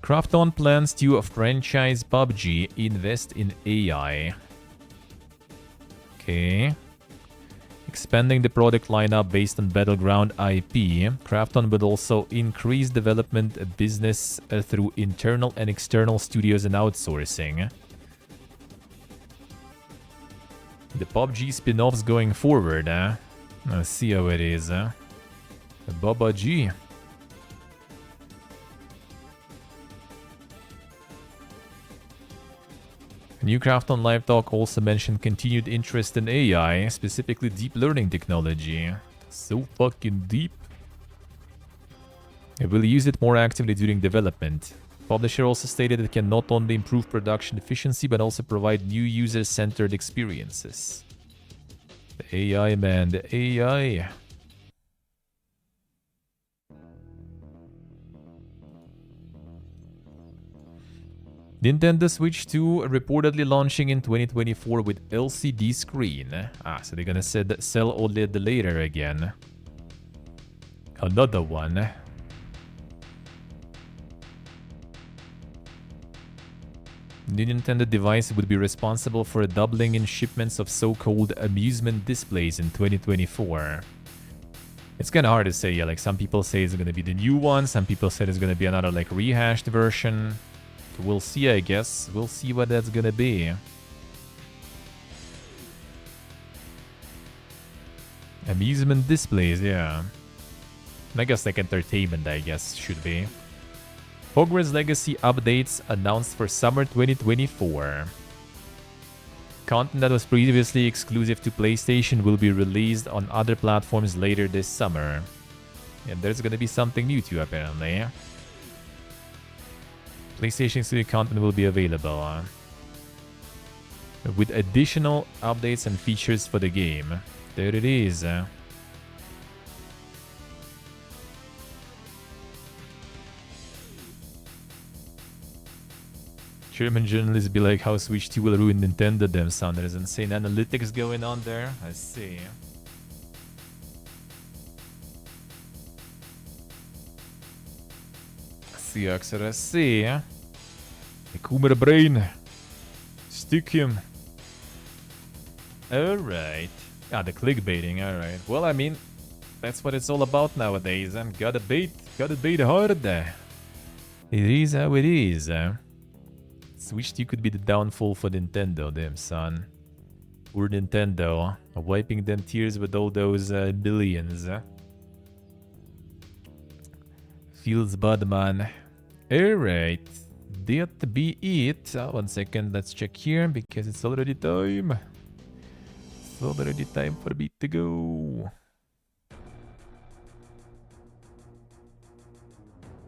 Speaker 1: Krafton plans to franchise PUBG, invest in AI. Okay. Expanding the product lineup based on Battleground IP. Krafton would also increase development business through internal and external studios and outsourcing. The PUBG spin-offs going forward, Let's see how it is, Baba G. Newcraft on Live Talk also mentioned continued interest in AI, specifically deep learning technology. So fucking deep. It will use it more actively during development. Publisher also stated it can not only improve production efficiency, but also provide new user-centered experiences. The AI, man, the AI. Nintendo Switch 2 reportedly launching in 2024 with LCD screen. So they're gonna sell OLED later again. Another one. The Nintendo device would be responsible for a doubling in shipments of so-called amusement displays in 2024. It's kind of hard to say, yeah, like some people say it's going to be the new one, some people said it's going to be another like rehashed version. We'll see, I guess. We'll see what that's going to be. Amusement displays, yeah. I guess like entertainment, I guess, should be. Hogwarts Legacy updates announced for summer 2024. Content that was previously exclusive to PlayStation will be released on other platforms later this summer. And there's gonna be something new too, apparently. PlayStation Studio content will be available with additional updates and features for the game. There it is. German journalists be like, how Switch 2 will ruin Nintendo, damn son. There's insane analytics going on there. I see. See, Axel, I see. The Coomer brain. Stick him. Alright. Ah, the clickbaiting, alright. Well, I mean, that's what it's all about nowadays. And gotta bait hard. It is how it is. Switch 2 could be the downfall for Nintendo, damn son. Poor Nintendo, wiping them tears with all those billions. Feels bad, man. Alright, that be it. 1 second, let's check here because it's already time. It's already time for me to go.